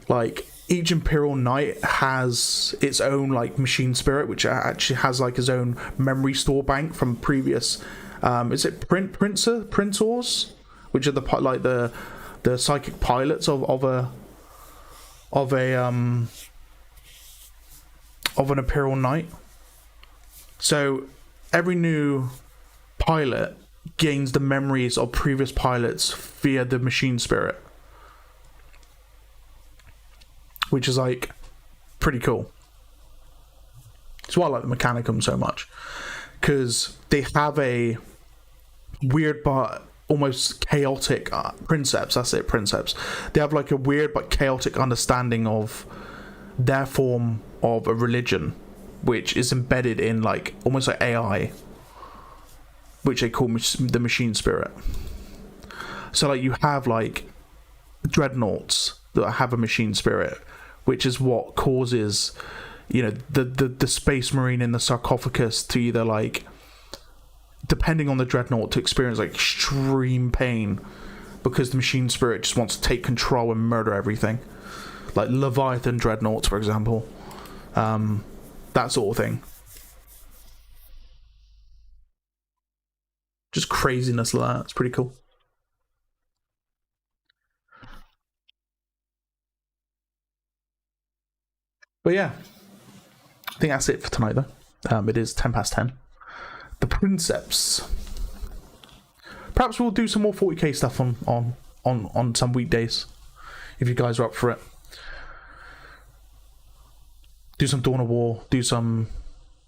Like, each Imperial Knight has its own like machine spirit, which actually has like his own memory store bank from previous. Is it Printors, which are the psychic pilots of an Imperial Knight. So every new pilot gains the memories of previous pilots via the machine spirit, which is like pretty cool. That's why I like the Mechanicum so much, because they have a weird but almost chaotic princeps. That's it, princeps. They have like a weird but chaotic understanding of their form of a religion, which is embedded in like almost like AI, which they call the machine spirit. So like you have like dreadnoughts that have a machine spirit, which is what causes, the Space Marine in the sarcophagus to either like, depending on the dreadnought, to experience like extreme pain because the machine spirit just wants to take control and murder everything. Like Leviathan dreadnoughts, for example. That sort of thing. Just craziness like that. It's pretty cool. But yeah, I think that's it for tonight though. It is 10:10. The Princeps. Perhaps we'll do some more 40k stuff on some weekdays, if you guys are up for it. Do some Dawn of War, do some,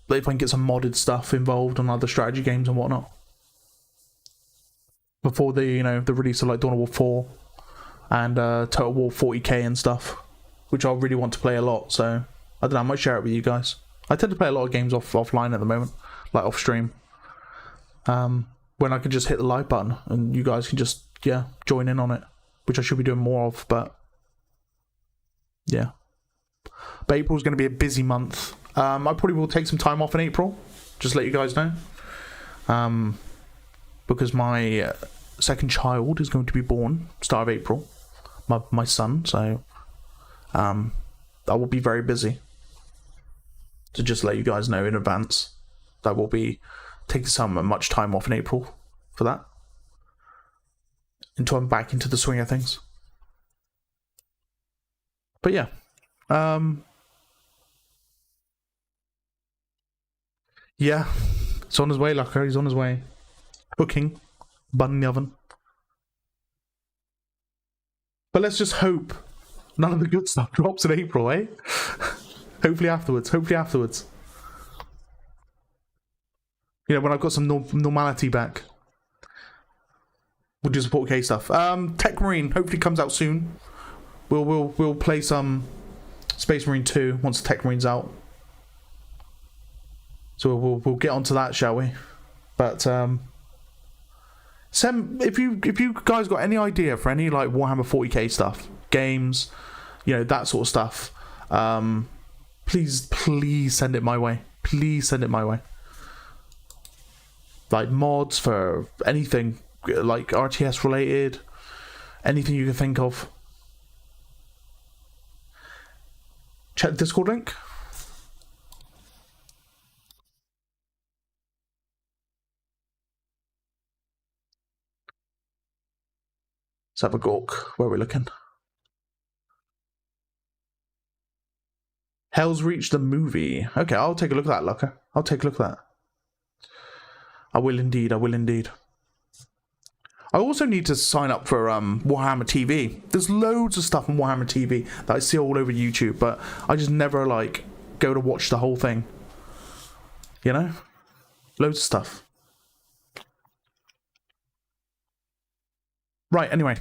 if I can get some modded stuff involved on other strategy games and whatnot. Before the release of like Dawn of War 4 and Total War 40k and stuff, which I really want to play a lot, so I don't know, I might share it with you guys. I tend to play a lot of games offline at the moment, like off stream. When I can just hit the like button and you guys can just, join in on it, which I should be doing more of, but yeah. But April's going to be a busy month. I probably will take some time off in April, just to let you guys know. Because my second child is going to be born start of April, my son, so I will be very busy. To just let you guys know in advance, I will be taking much time off in April for that, until I'm back into the swing of things. But yeah, yeah, it's on his way, Lucker. He's on his way. Cooking, bun in the oven. But let's just hope none of the good stuff drops in April, eh? Hopefully afterwards. When I've got some normality back, we'll do some 40k stuff. Tech Marine hopefully comes out soon. We'll play some Space Marine 2 once the Tech Marine's out. So we'll get onto that, shall we? But Sam, if you guys got any idea for any like Warhammer 40k stuff, games, that sort of stuff, please send it my way. Please send it my way. Like mods for anything like RTS related, Anything you can think of. Check the Discord link. Let's have a gawk. Where are we looking? Hell's Reach the movie. Okay, I'll take a look at that, Lucker. I'll take a look at that. I will indeed. I will indeed. I also need to sign up for Warhammer TV. There's loads of stuff on Warhammer TV that I see all over YouTube, but I just never like go to watch the whole thing. You know? Loads of stuff. Right, anyway.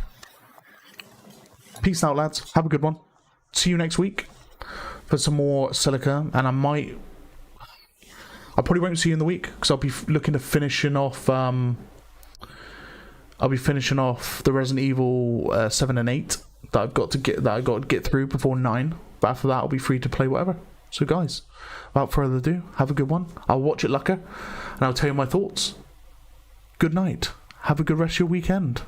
Peace out, lads. Have a good one. See you next week for some more Silica, and I probably won't see you in the week because I'll be looking to finishing off I'll be finishing off the Resident Evil 7 and 8 that I got to get through before 9. But after that, I'll be free to play whatever. So, guys, without further ado, have a good one. I'll watch it, Lucker, and I'll tell you my thoughts. Good night. Have a good rest of your weekend.